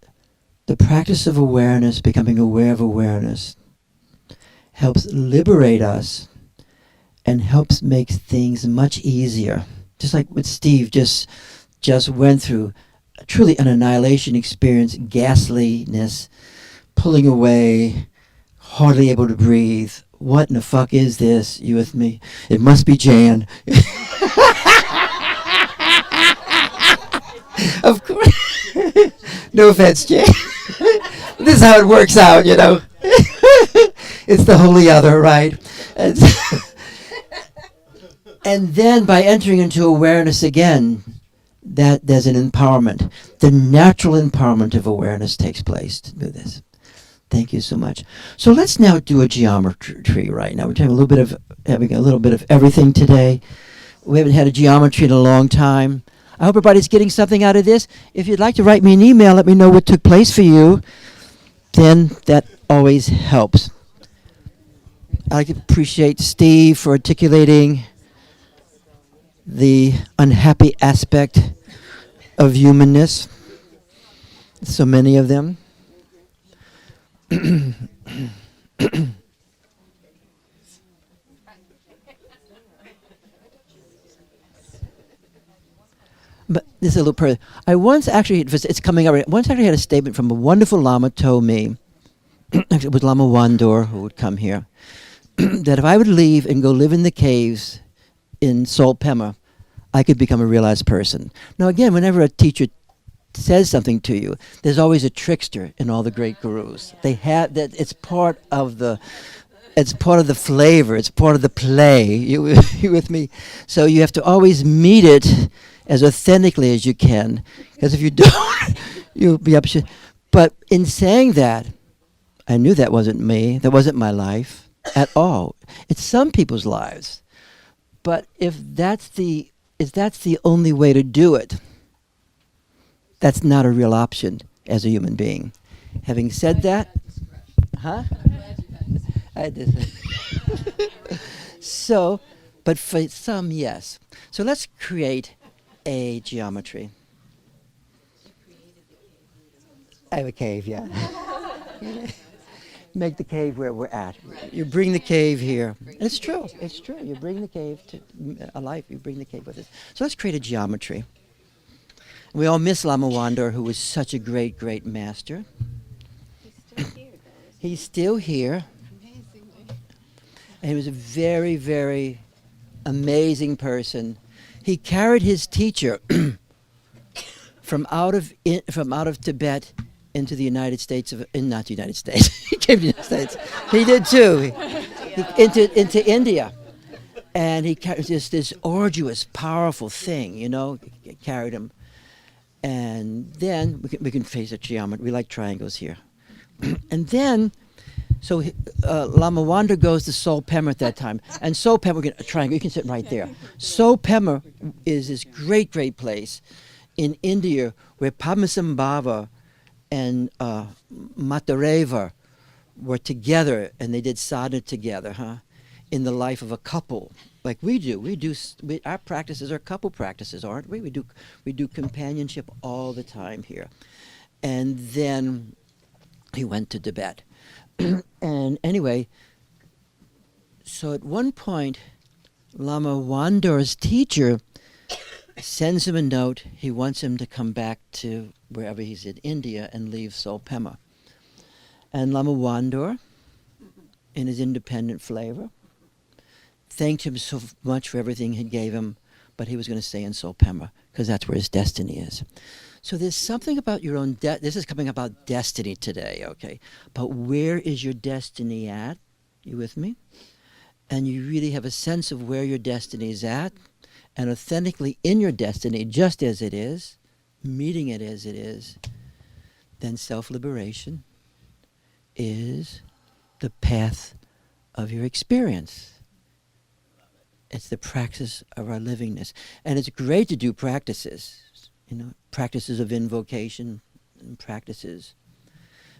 the practice of awareness, becoming aware of awareness, helps liberate us and helps make things much easier. Just like what Steve just went through, truly an annihilation experience, ghastliness, pulling away, hardly able to breathe. What in the fuck is this? You with me? It must be Jan. Of course. No offense, Jan. This is how it works out, you know. It's the holy other, right? And then by entering into awareness again, that there's an empowerment. The natural empowerment of awareness takes place to do this. Thank you so much. So let's now do a geometry right now. We're having a little bit of everything today. We haven't had a geometry in a long time. I hope everybody's getting something out of this. If you'd like to write me an email, let me know what took place for you. Then that always helps. I'd like to appreciate Steve for articulating the unhappy aspect of humanness. So many of them. But this is a little prayer. I once actually, it's coming up. Once actually had a statement from a wonderful Lama told me, it was Lama Wandor who would come here, that if I would leave and go live in the caves in Sol Pema, I could become a realized person. Now again, whenever a teacher says something to you, there's always a trickster in all the great gurus. They have that. It's part of the flavor. It's part of the play. You with me? So you have to always meet it as authentically as you can, because if you don't, you'll be up shit. But in saying that, I knew that wasn't me. That wasn't my life at all. It's some people's lives. But if that's the only way to do it, That's not a real option as a human being. Having said that, huh? I did. So, but for some, yes. So let's create a geometry. I have a cave, yeah. Make the cave where we're at. You bring the cave here. It's true. It's true. You bring the cave to life. You bring the cave with us. So let's create a geometry. We all miss Lama Wandor, who was such a great, great master. He's still here. And he was a very, very amazing person. He carried his teacher from out of Tibet into the United States not the United States. He came to the United States. He did too. Into India, and he carried this arduous, powerful thing. Carried him, and then we can face a geometry. We like triangles here, and then. So Lama Wandor goes to Sol Pemmer at that time. And Sol Pemmer, a triangle, you can sit right there. Sol Pemmer is this great, great place in India where Padmasambhava and Matareva were together, and they did sadhana together, in the life of a couple, like we do. Our practices are couple practices, aren't we? We do companionship all the time here. And then he went to Tibet. And anyway, so at one point, Lama Wandor's teacher sends him a note. He wants him to come back to wherever he's in India and leave Sol Pemmer. And Lama Wandor, in his independent flavor, thanked him so much for everything he gave him, but he was going to stay in Sol Pemmer because that's where his destiny is. So there's something about your own this is coming about destiny today, okay? But where is your destiny at? You with me? And you really have a sense of where your destiny is at, and authentically in your destiny, just as it is, meeting it as it is, then self-liberation is the path of your experience. It's the practice of our livingness. And it's great to do practices. Practices of invocation and practices.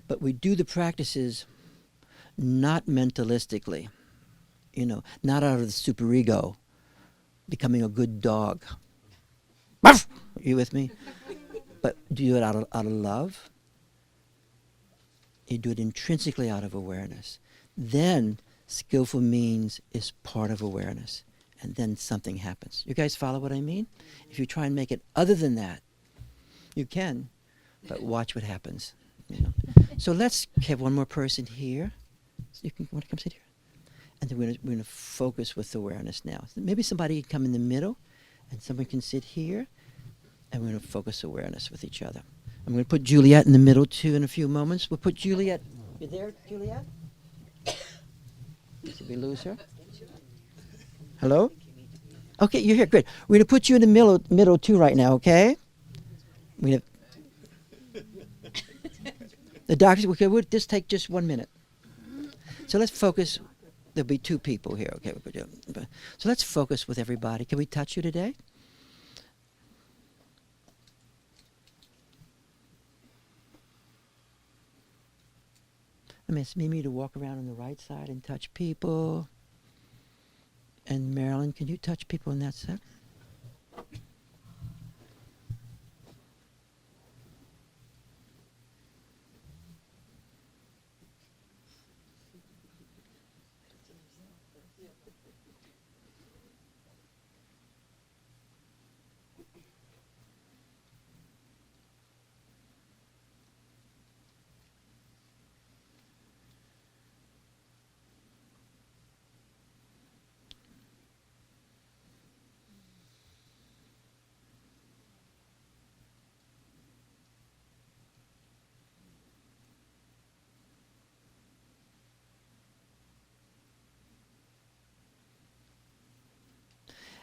But we do the practices not mentalistically, not out of the superego, becoming a good dog. Are you with me? But do it out of love. You do it intrinsically out of awareness. Then skillful means is part of awareness. And then something happens. You guys follow what I mean? If you try and make it other than that, you can, but watch what happens. So let's have one more person here. So you want to come sit here? And then we're going to focus with awareness now. So maybe somebody can come in the middle, and someone can sit here, and we're going to focus awareness with each other. I'm going to put Juliet in the middle, too, in a few moments. We'll put Juliet. You there, Juliet? Did we lose her? Hello? Okay, you're here. Good. We're going to put you in the middle too right now, okay? The doctors, we'll just take just 1 minute. So let's focus. There'll be two people here, okay? So let's focus with everybody. Can we touch you today? It's Mimi to walk around on the right side and touch people. And Marilyn, can you touch people in that set?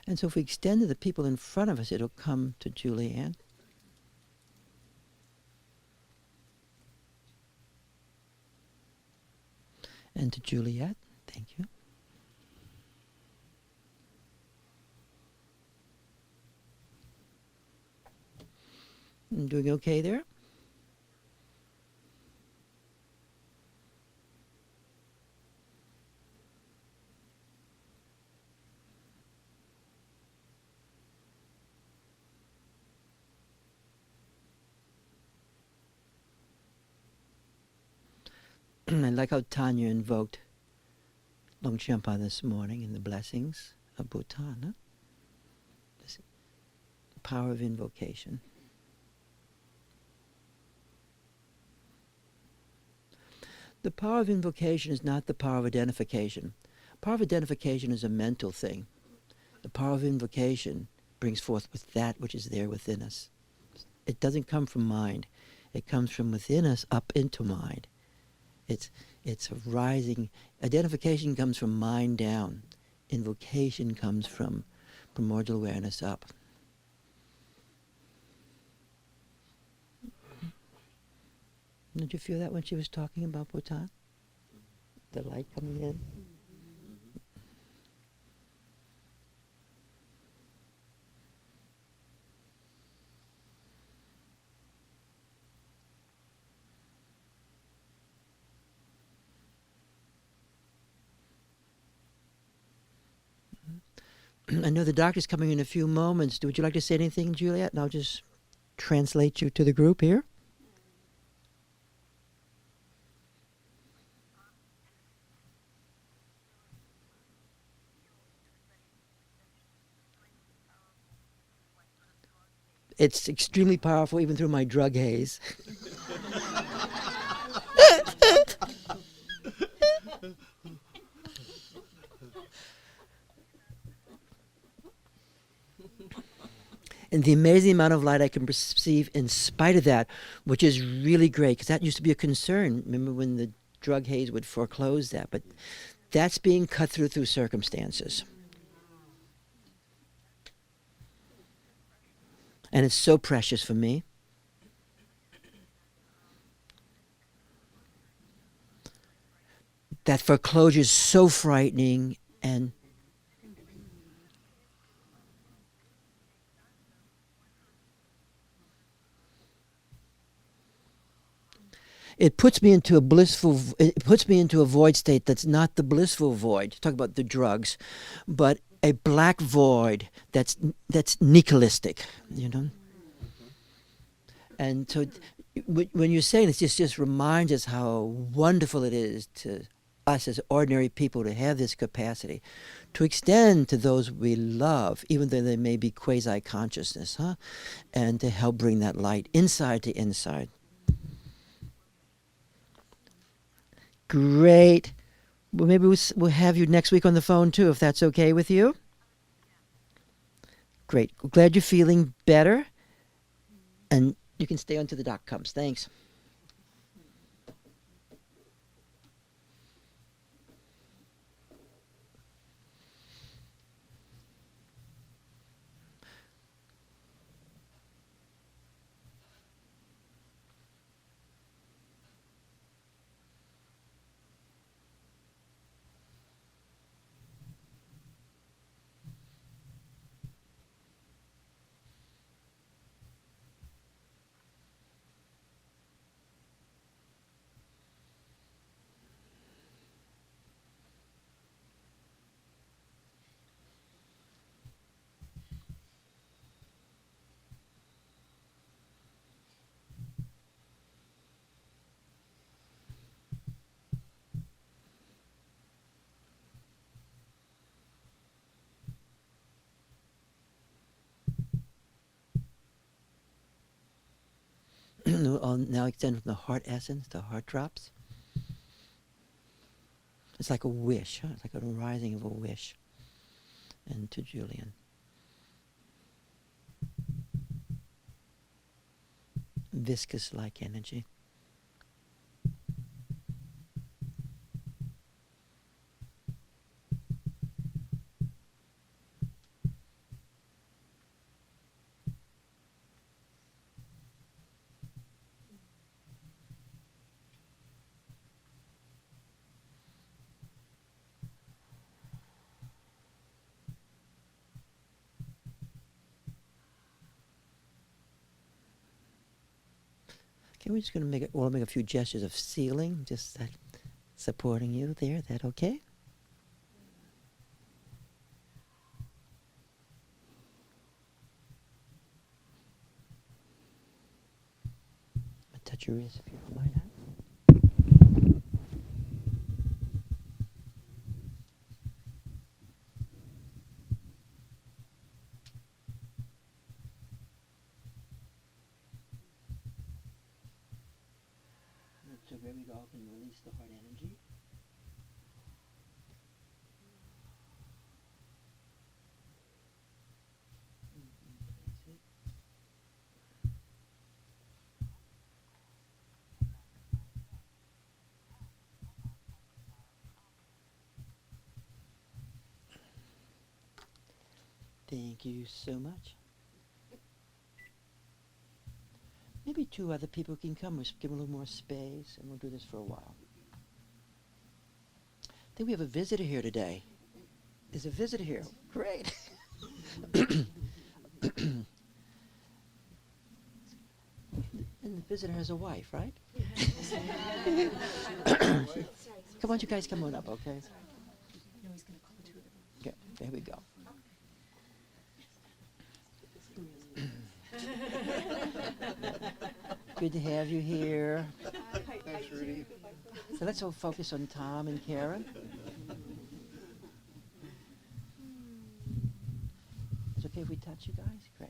And so if we extend to the people in front of us, it'll come to Julianne. And to Juliet. Thank you. I'm doing okay there? I like how Tanya invoked Longchenpa this morning in the blessings of Bhutan. Huh? This power of invocation. The power of invocation is not the power of identification. Power of identification is a mental thing. The power of invocation brings forth with that which is there within us. It doesn't come from mind. It comes from within us up into mind. It's a rising. Identification comes from mind down. Invocation comes from primordial awareness up. Did you feel that when she was talking about Bhutan? The light coming in? I know the doctor's coming in a few moments. Would you like to say anything, Juliet? And I'll just translate you to the group here. It's extremely powerful even through my drug haze. And the amazing amount of light I can perceive in spite of that, which is really great, because that used to be a concern. Remember when the drug haze would foreclose that? But that's being cut through circumstances. And it's so precious for me. That foreclosure is so frightening, and it puts me into a void state that's not the blissful void. Talk about the drugs, but a black void that's nihilistic, you know. And so, when you're saying this, just reminds us how wonderful it is to us as ordinary people to have this capacity to extend to those we love, even though they may be quasi-consciousness, huh? And to help bring that light inside to inside. Great. Well, maybe we'll have you next week on the phone too, if that's okay with you. Great. Glad you're feeling better. And you can stay until the doc comes. Thanks. I'll now extend from the heart essence to heart drops. It's like a wish, huh? It's like a rising of a wish. And to Julian. Viscous-like energy. Okay, we're just going to we'll make a few gestures of sealing, just supporting you there. That okay? Touch your ears if you don't mind. So there we go. Can you release the heart energy? Thank you so much. Maybe 2 other people can come. We'll give them a little more space, and we'll do this for a while. I think we have a visitor here today. There's a visitor here. Great. And the visitor has a wife, right? Come on, you guys, come on up, okay? Okay, there we go. Good to have you here. Thanks, Rudy. So let's all focus on Tom and Karen. Is it okay if we touch you guys? Great.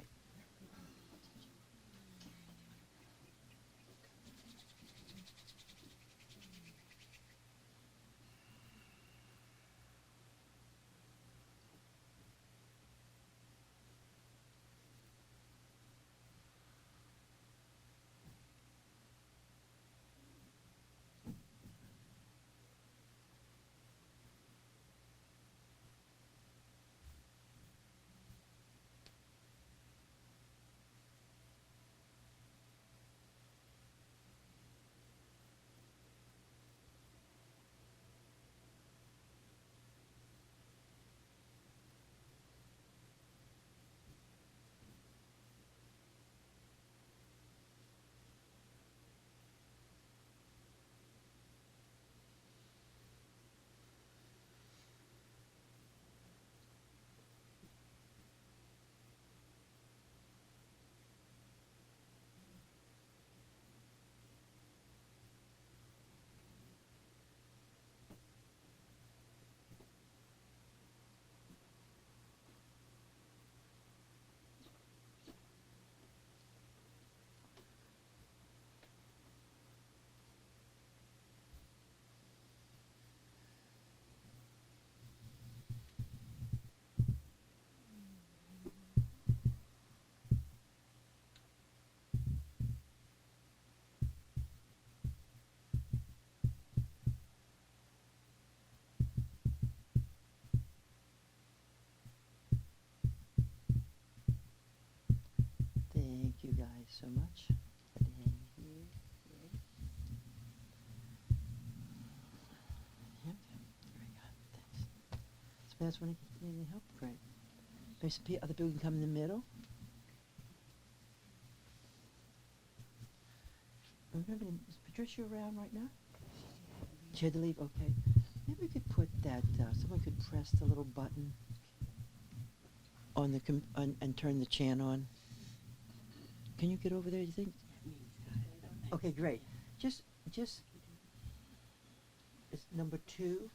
Thank you guys so much. Thank you. Great. Yep. Very good. Thanks. Somebody else want to need any help? Great. Maybe some other people can come in the middle. Remember, is Patricia around right now? She had to leave? Okay. Maybe we could put that, someone could press the little button on the and turn the chant on. Can you get over there, you think? Okay, great. Just, it's number 2.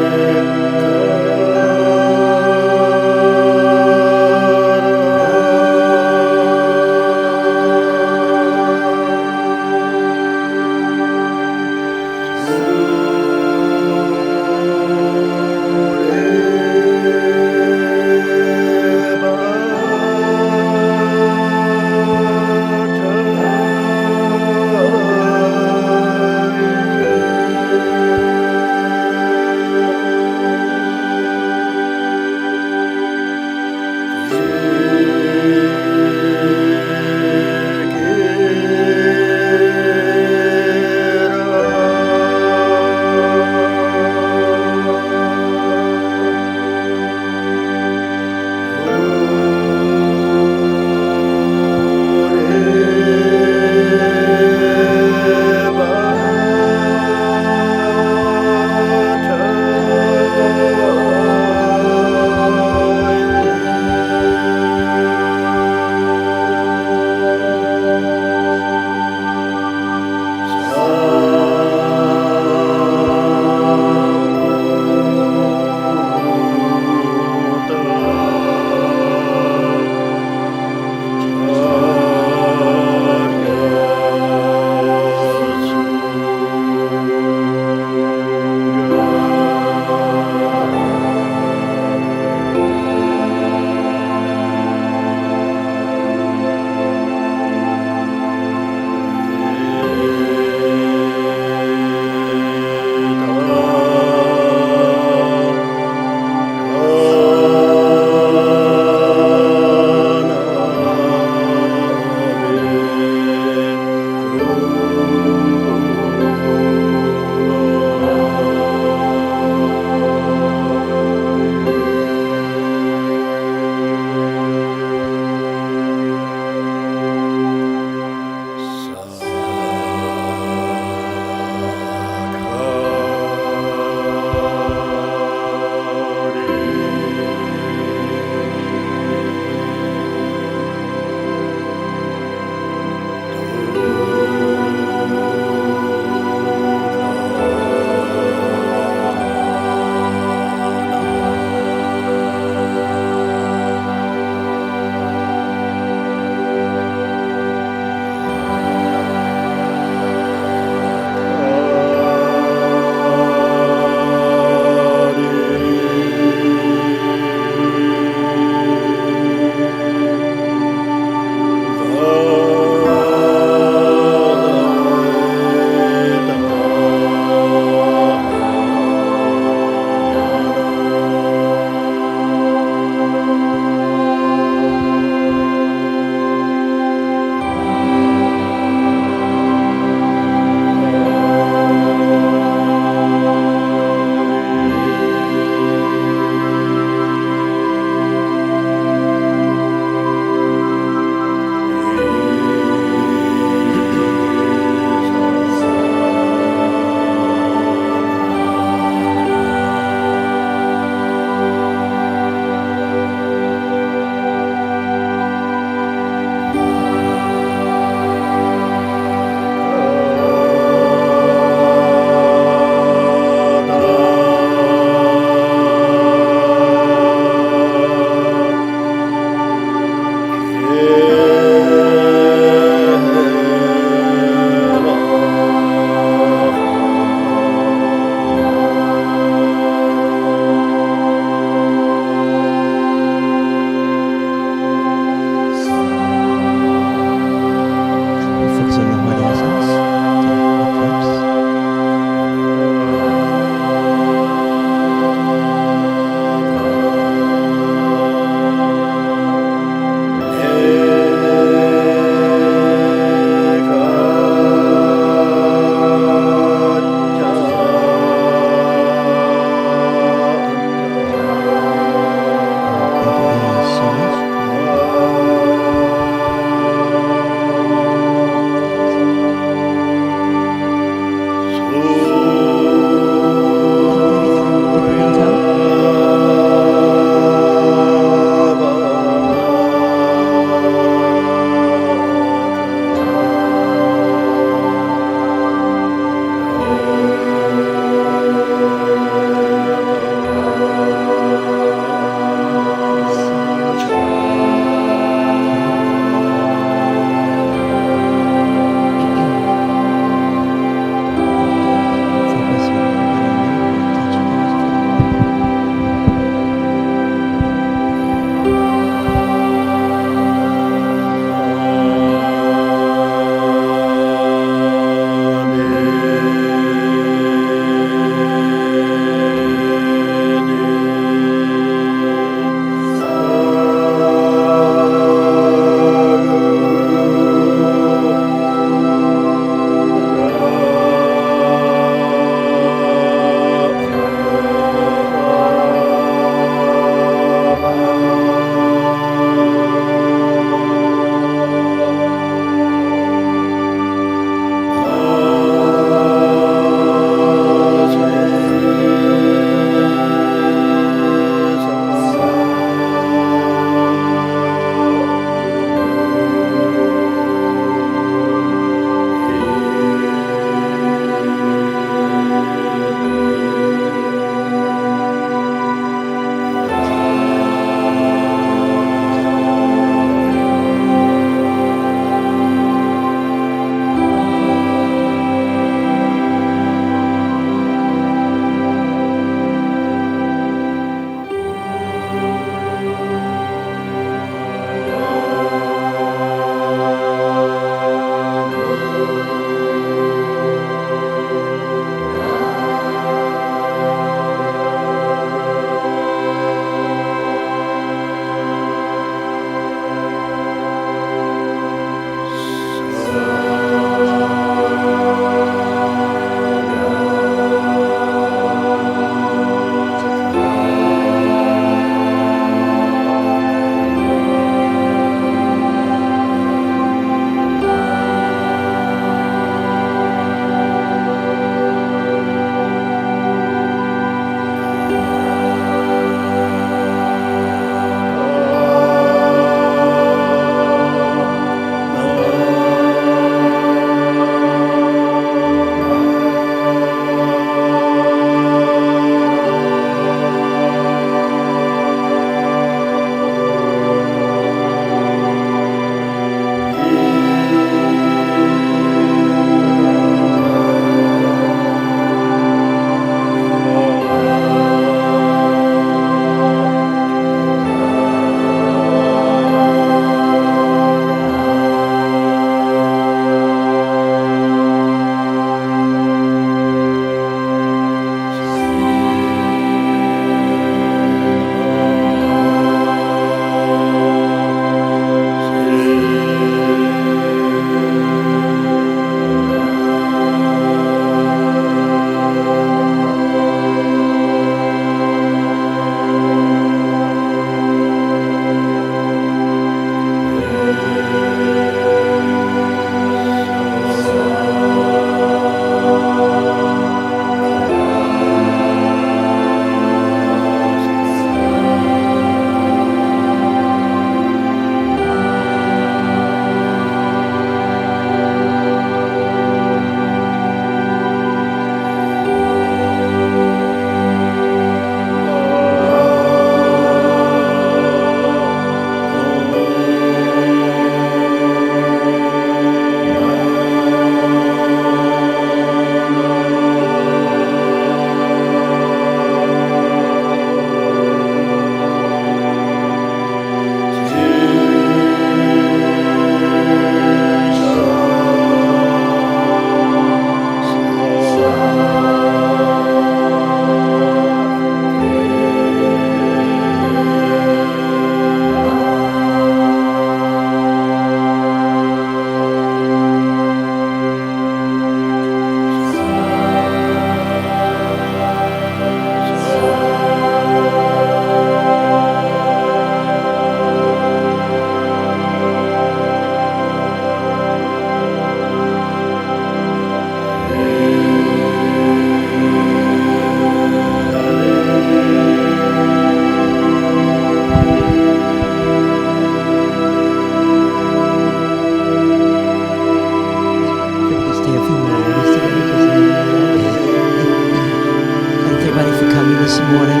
this morning.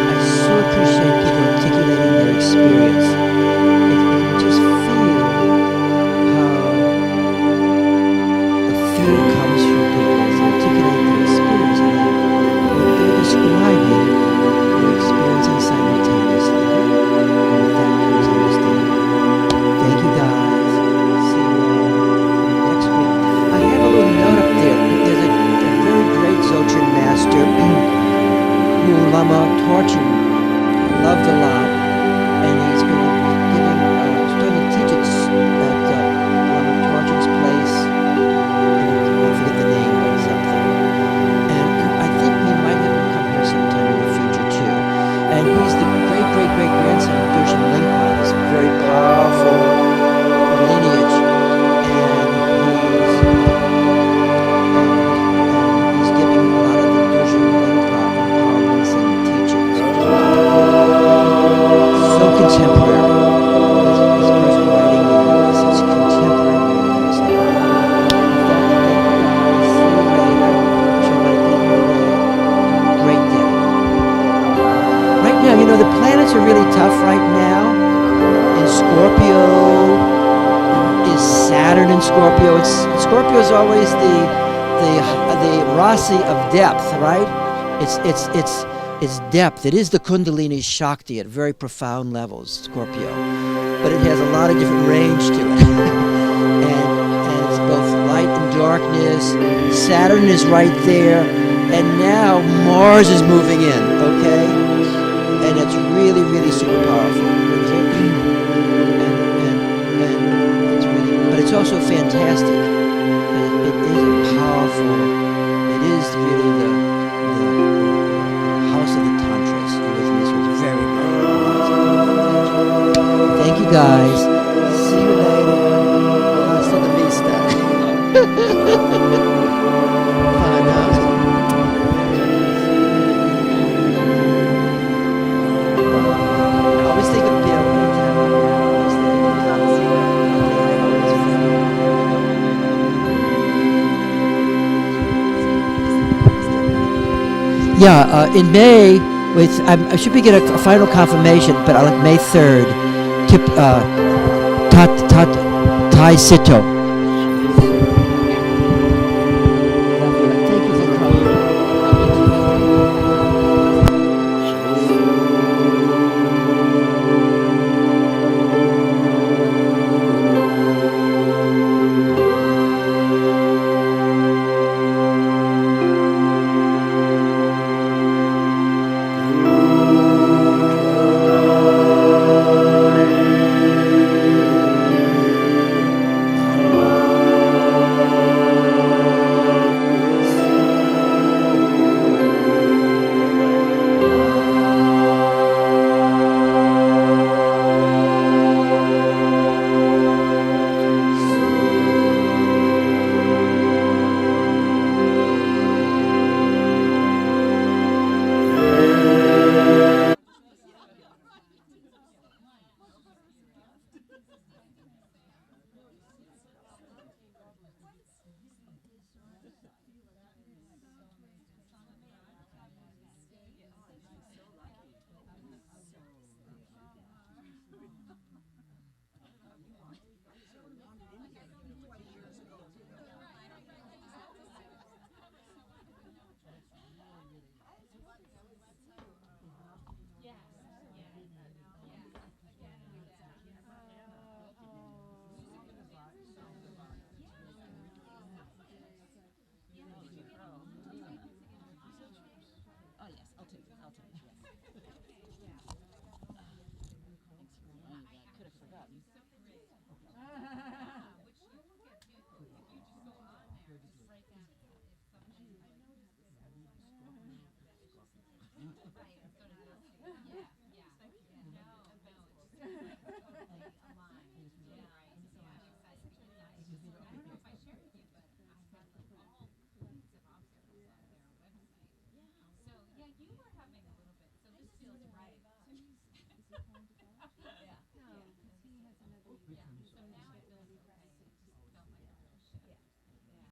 I so appreciate people articulating their experience. You can just feel how the fear comes from people as they articulate their experience. And what they're describing, they're experiencing simultaneously. And with that comes understanding. Thank you, guys. See you next week. I have a little note up there. There's a very great Dzogchen master who Lama Torchen loved a lot, and he's going to be giving, starting to teach at Lama Torchen's place. I forget the name, but something. And I think we might have him come here sometime in the future too. And he's the great grandson of Dorje Lingpa. It's a very powerful lineage, and he's giving a lot of the Dorje Lingpa empowerments and teachings. So contemporary. His person writing is such contemporary ways. See you later. Wish everybody a great day. Right now, the planets are really tough right now. In Scorpio is Saturn in Scorpio. Scorpio is always the rasi of depth, right? It's depth. It is the Kundalini Shakti at very profound levels, Scorpio. But it has a lot of different range to it. and it's both light and darkness. Saturn is right there. And now Mars is moving in, okay? And it's really, really super powerful. And it's really, but it's also fantastic. It is powerful. It is really the house of the tantras. It was very, very powerful. Thank you, guys. See you later. Hasta la vista. Bye now. I always think of Bill. Yeah, in May, I should be getting a final confirmation, but like May 3rd, Tai Sito.